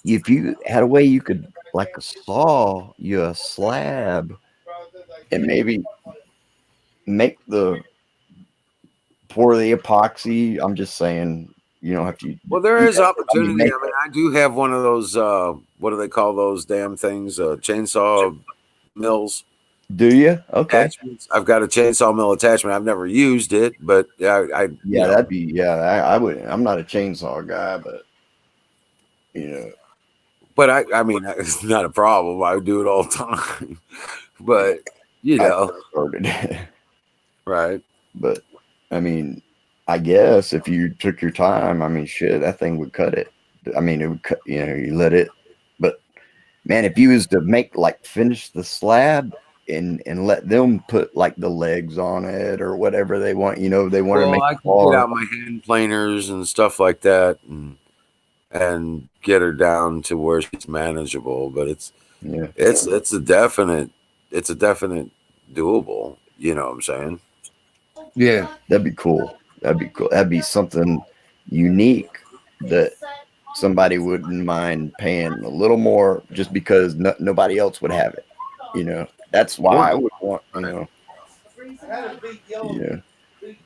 S6: If you had a way you could like saw you a slab and maybe make the pour the epoxy. I'm just saying you don't have to.
S5: Well, there is opportunity.
S6: make
S5: I mean, I do have one of those. What do they call those damn things? Chainsaw mills.
S6: Do you? Okay.
S5: Attachments. I've got a chainsaw mill attachment. I've never used it, but I
S6: Yeah, that'd be I would. I'm not a chainsaw guy, but you know.
S5: But I mean, it's not a problem. I do it all the time. But you know,
S6: started.
S5: Right.
S6: But I mean, I guess if you took your time, I mean, shit, that thing would cut it. I mean, it would cut. You know, you let it. But man, if you was to make like finish the slab and let them put like the legs on it or whatever they want, you know, they want to make.
S5: I can get out my hand planers and stuff like that, and get her down to where she's manageable. But it's a definite doable. You know what I'm saying?
S2: Yeah,
S6: that'd be cool. That'd be cool. That'd be something unique that somebody wouldn't mind paying a little more just because nobody else would have it. You know, that's why I would want. You know, yeah.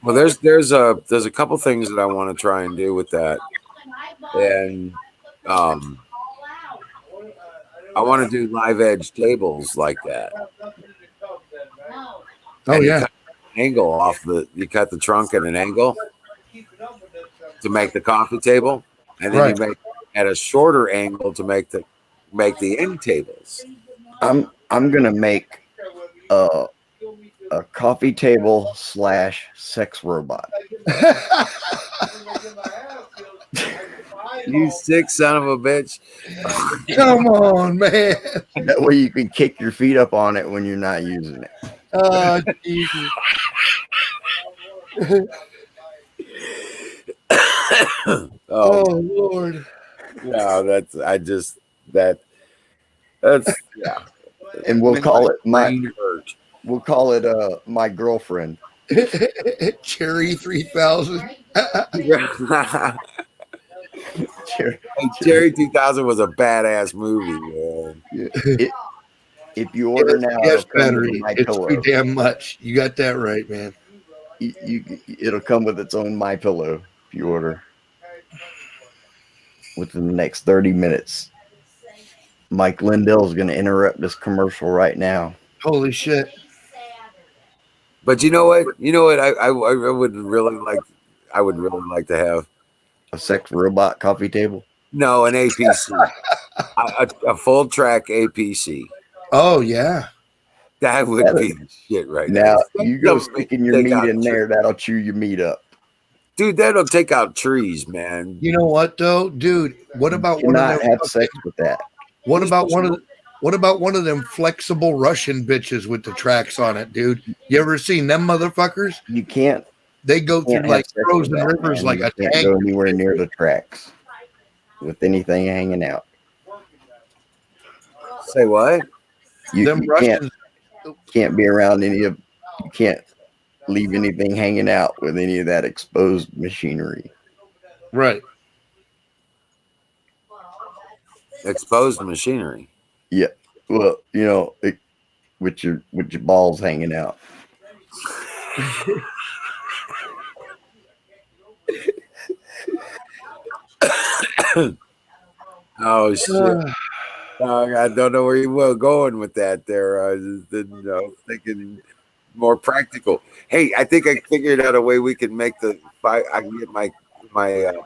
S5: Well, there's a couple things that I want to try and do with that, and I want to do live edge tables like that.
S2: Oh yeah.
S5: You cut an angle off you cut the trunk at an angle to make the coffee table, and then you make at a shorter angle to make the end tables.
S6: I'm gonna make a coffee table / sex robot.
S5: You sick son of a bitch.
S2: Come on, man.
S6: That way you can kick your feet up on it when you're not using it.
S2: Oh, Jesus. Oh, Lord.
S5: No, that's yeah.
S6: And we'll call it my girlfriend.
S2: Cherry 3000.
S5: Cherry 2000 was a badass movie, man.
S6: If you order now,
S2: yes,
S6: battery,
S2: it's too damn much. You got that right, man.
S6: It'll come with its own My Pillow if you order within the next 30 minutes. Mike Lindell is going to interrupt this commercial right now.
S2: Holy shit!
S5: But you know what? I would really like. I would really like to have
S6: a sex robot coffee table.
S5: No, an APC, a full track APC.
S2: Oh yeah,
S5: that would be the shit right
S6: now. You go sticking your meat in there, that'll chew your meat up.
S5: Dude, that'll take out trees, man.
S2: You know what though, dude? What about
S6: one of them? Have sex with that.
S2: What about one of them flexible Russian bitches with the tracks on it, dude? You ever seen them motherfuckers?
S6: You can't.
S2: They go through like frozen rivers like a tank.
S6: Can't go anywhere near the tracks with anything hanging out.
S5: Say what?
S6: You can't be around you can't leave anything hanging out with any of that exposed machinery.
S2: Right.
S5: Exposed machinery.
S6: Yeah. Well, you know, with your balls hanging out.
S5: Oh shit. I don't know where you were going with that there. I was thinking more practical. Hey, I think I figured out a way we can make I can get my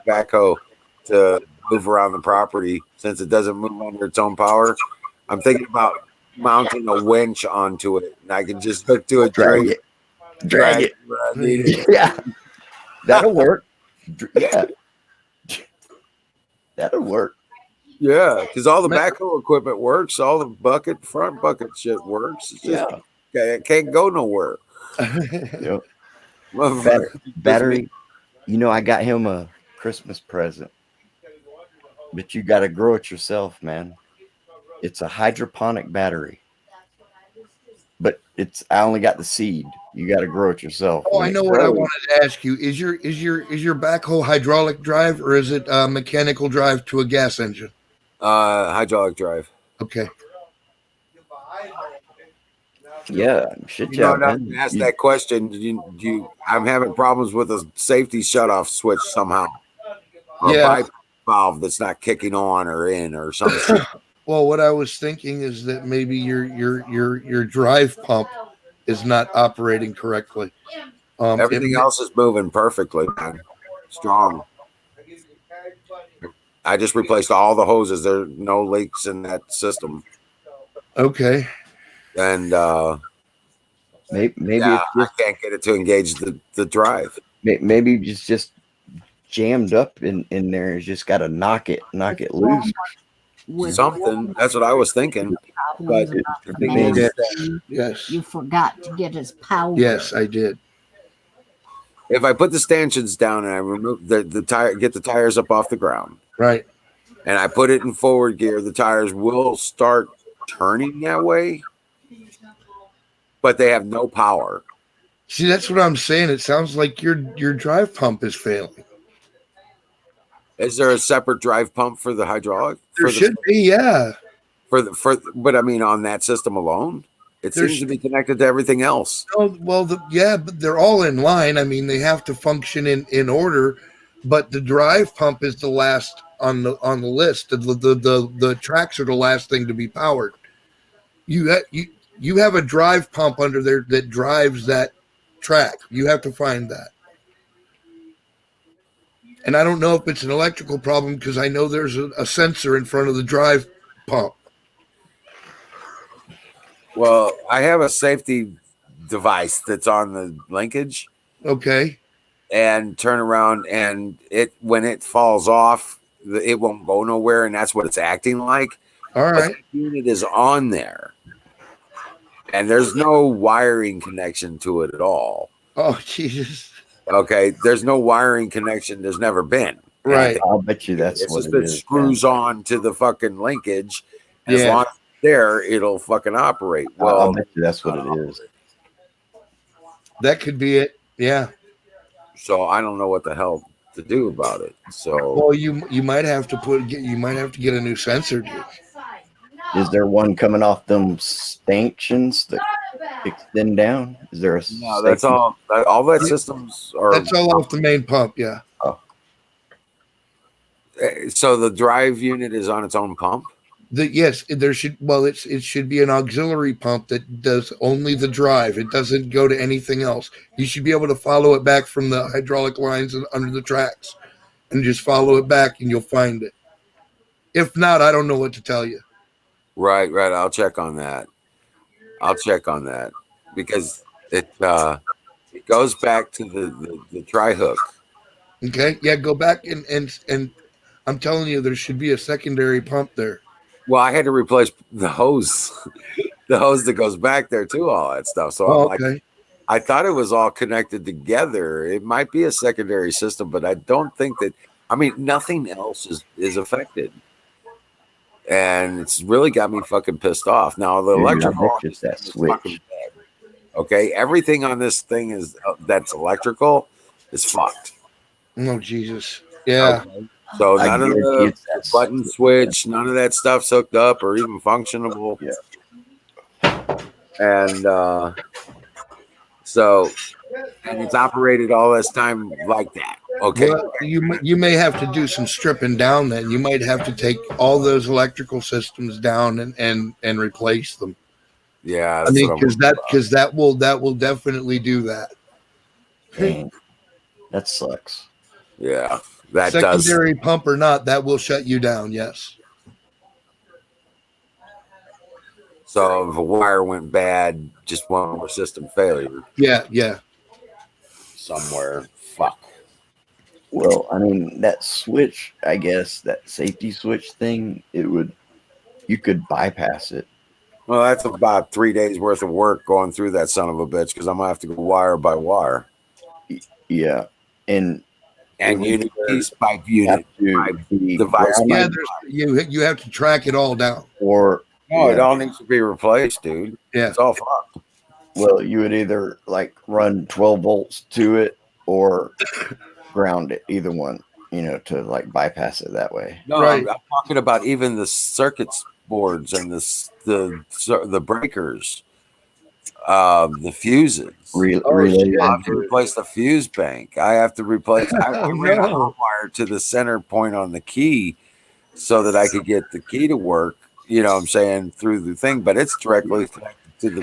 S5: backhoe to move around the property since it doesn't move under its own power. I'm thinking about mounting a winch onto it, and I can just hook to a
S6: drag it.
S5: Where I need it.
S6: Yeah, that'll work. Yeah, that'll work.
S5: Yeah, because all the backhoe equipment works, all the front bucket shit works. It's just it can't go nowhere.
S6: Yep. Battery. You know, I got him a Christmas present, but you got to grow it yourself, man. It's a hydroponic battery, but I only got the seed. You got to grow it yourself.
S2: Oh,
S6: When
S2: I
S6: it
S2: know what I
S6: grows-
S2: wanted to ask you. Is your backhoe hydraulic drive or is it mechanical drive to a gas engine?
S5: Hydraulic drive.
S2: Okay.
S6: Yeah, shit,
S5: You know,
S6: yeah,
S5: now
S6: man.
S5: to ask that question, I'm having problems with a safety shutoff switch somehow, or a
S2: Yeah.
S5: bypass valve that's not kicking on or in or some shit.
S2: Well, what I was thinking is that maybe your drive pump is not operating correctly.
S5: Everything else is moving perfectly, man. Strong. I just replaced all the hoses. There are no leaks in that system.
S2: Okay.
S5: And
S6: Maybe
S5: yeah,
S6: it's
S5: I
S6: just
S5: can't get it to engage the drive.
S6: maybe it's just jammed up in there. It's just got to knock it loose.
S5: Something. That's what I was thinking. But the thing is,
S2: Yes.
S1: You forgot to get his powder.
S2: Yes, I did.
S5: if I put the stanchions down and I remove the tire, get the tires up off the ground,
S2: Right.
S5: and I put it in forward gear, the tires will start turning that way, but they have no power.
S2: See, that's what I'm saying. It sounds like your drive pump is failing.
S5: Is there a separate drive pump for the hydraulic?
S2: There should be, yeah.
S5: But I mean, on that system alone, it seems to be connected to everything else.
S2: Oh, well, but they're all in line. I mean, they have to function in order, but the drive pump is the last on the list. The tracks are the last thing to be powered. You have a drive pump under there that drives that track. You have to find that. And I don't know if it's an electrical problem because I know there's a sensor in front of the drive pump.
S5: Well, I have a safety device that's on the linkage.
S2: Okay.
S5: And turn around, and when it falls off, it won't go nowhere, and that's what it's acting like.
S2: All right.
S5: But the unit is on there, and there's no wiring connection to it at all.
S2: Oh, Jesus.
S5: Okay, there's no wiring connection. There's never been.
S2: Right.
S6: I'll bet you that's
S5: It's
S6: what
S5: just
S6: it
S5: it
S6: is.
S5: screws on to the fucking linkage. And as
S2: Yeah.
S5: long as it's there, it'll fucking operate.
S6: I'll
S5: Well,
S6: bet you that's what it is.
S2: That could be it. Yeah.
S5: so I don't know what the hell to do about it. So
S2: Well, you might have to get a new sensor.
S6: Is there one coming off them stanchions that extend down? Is there a
S5: no, that's all. All that systems are.
S2: That's all off the main pump. Yeah.
S5: So the drive unit is on its own pump.
S2: Yes, there should. Well, it should be an auxiliary pump that does only the drive. It doesn't go to anything else. You should be able to follow it back from the hydraulic lines under the tracks, and just follow it back, and you'll find it. If not, I don't know what to tell you.
S5: Right. I'll check on that. Because it goes back to the tri hook.
S2: Okay. Yeah. Go back and I'm telling you, there should be a secondary pump there.
S5: Well, I had to replace the hose, the hose that goes back there to all that stuff. So I'm
S2: Okay.
S5: like, I thought it was all connected together. It might be a secondary system, but I don't think that. I mean, nothing else is affected, and it's really got me fucking pissed off. Now the electrical
S6: just that
S5: is fucking
S6: switch.
S5: bad. Okay, everything on this thing is that's electrical is fucked.
S2: Oh, Jesus. Yeah.
S5: Okay. So
S6: I
S5: none of
S6: guarantee
S5: the
S6: it's that
S5: button switch, none of that stuff's hooked up or even functionable.
S6: Yeah.
S5: And so, and it's operated all this time like that. Okay.
S2: Well, you may have to do some stripping down. Then you might have to take all those electrical systems down and replace them.
S5: Yeah.
S2: I mean,
S5: what I'm-
S2: because that will definitely do that.
S6: Dang. That sucks.
S5: yeah, that does.
S2: Secondary pump or not, that will shut you down. Yes.
S5: So if a wire went bad, just one more system failure
S2: Yeah.
S5: somewhere. Fuck.
S6: Well, I mean, that switch, I guess, that safety switch thing, you could bypass it.
S5: Well, that's about 3 days worth of work going through that son of a bitch because I'm gonna have to go wire by wire
S6: Yeah. And
S5: unit piece by unit.
S6: to be
S5: device.
S6: grounded
S2: Yeah. You have to track it all down.
S6: or
S5: No, it all needs to be replaced, dude.
S2: Yeah.
S5: It's all fucked.
S6: Well, you would either like run 12 volts to it or ground it, either one, to like bypass it that way.
S5: No,
S2: Right.
S5: I'm talking about even the circuits boards and the breakers, the fuses.
S6: Relay.
S5: I have to replace the fuse bank. I have to replace. I
S2: Oh,
S5: ran a
S2: no.
S5: hot wire to the center point on the key so that I could get the key to work. You know what I'm saying, through the thing, but it's directly connected to the.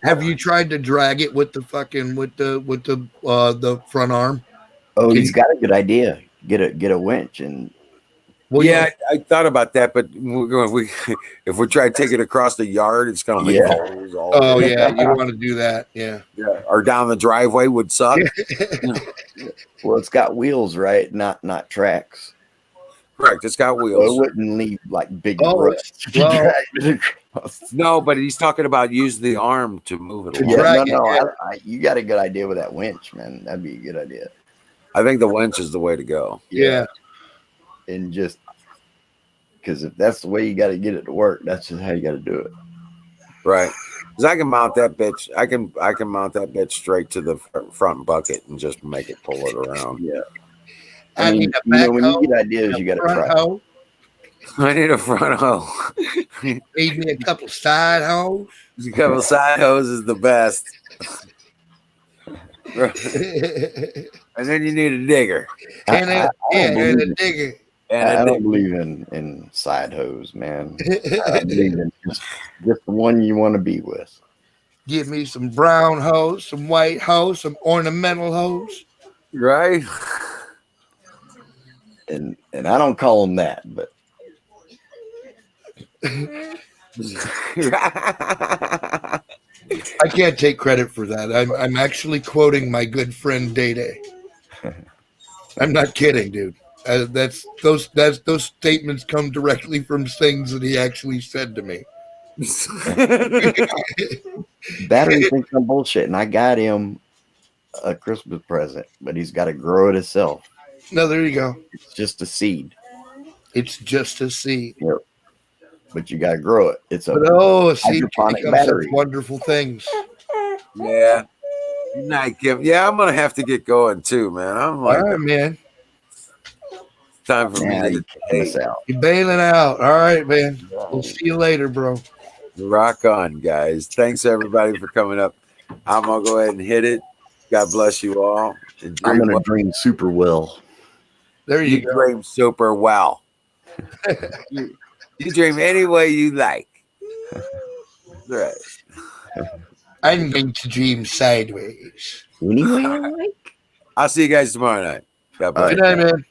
S2: Have you tried to drag it with the fucking with the front arm?
S6: Oh,
S2: Can
S6: he's
S2: you-
S6: got a good idea. Get a winch and
S2: Well,
S5: Yeah, I thought about that, but if we try to take it across the yard, it's gonna leave holes all
S2: Oh
S5: over.
S2: yeah, you don't want to do that. Yeah.
S5: Or down the driveway would suck.
S6: well, it's got wheels, right? Not tracks.
S5: Correct. It's got
S6: So it
S5: wheels.
S6: wouldn't leave like big
S2: Oh,
S6: ruts.
S2: well-
S6: Drag it across.
S5: No, but he's talking about using the arm to move it
S2: To
S5: along.
S2: drag
S6: no,
S2: it,
S6: you got a good idea with that winch, man. That'd be a good idea.
S5: I think the winch is the way to go.
S2: Yeah.
S6: And just because if that's the way you got to get it to work, that's just how you got to do it.
S5: Right. Because I can mount that bitch. I can mount that bitch straight to the front bucket and just make it pull it around.
S6: Yeah.
S2: I
S6: mean,
S2: need a back
S6: when
S2: hoe,
S6: you get ideas, you got to
S2: front
S6: try.
S2: hoe.
S5: I need a front hoe.
S2: Need me a couple side hoes.
S5: A couple side hose is the best. And then you need a digger.
S2: And
S6: I don't
S2: and a
S6: believe-
S2: digger.
S5: And
S6: I
S5: a
S6: don't
S5: digger.
S6: believe in side hose, man. I believe in just the one you want to be with.
S2: Give me some brown hose, some white hose, some ornamental hose.
S5: Right?
S6: And I don't call them that, but
S2: I can't take credit for that. I'm actually quoting my good friend Day Day. I'm not kidding, dude. Those statements come directly from things that he actually said to me.
S6: battery thinks I'm bullshit. And I got him a Christmas present, but he's got to grow it himself.
S2: No, there you go.
S6: It's just a seed,
S2: It's just a seed.
S6: but you got to grow it. It's a
S2: A seed can
S6: hydroponic
S2: become
S6: battery.
S2: such wonderful things.
S5: Yeah. Good night, Kim. Yeah, I'm gonna have to get going too, man. I'm
S2: All
S5: like,
S2: right, man.
S5: time for
S6: Now
S5: me
S6: you
S5: to
S6: kicking us out.
S2: You're bailing out. All right, man. We'll see you later, bro.
S5: rock on, guys. Thanks everybody for coming up. I'm gonna go ahead and hit it. God bless you all. And
S6: I'm
S5: dream
S6: gonna
S5: well.
S6: dream super well.
S2: There
S5: You
S2: you go.
S5: dream super well. you dream any way you like. Right.
S2: I'm going to dream sideways.
S6: Anyway, I like.
S5: I'll see you guys tomorrow night. God bless.
S2: Good night, man.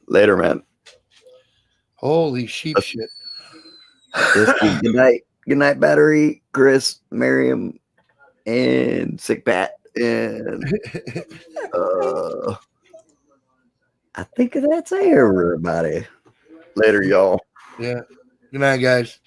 S6: Later, man.
S2: Holy sheep shit.
S6: Good night, battery, Chris, Miriam, and Sick Pat, and I think that's everybody. Later, y'all.
S2: Yeah. Good night, guys.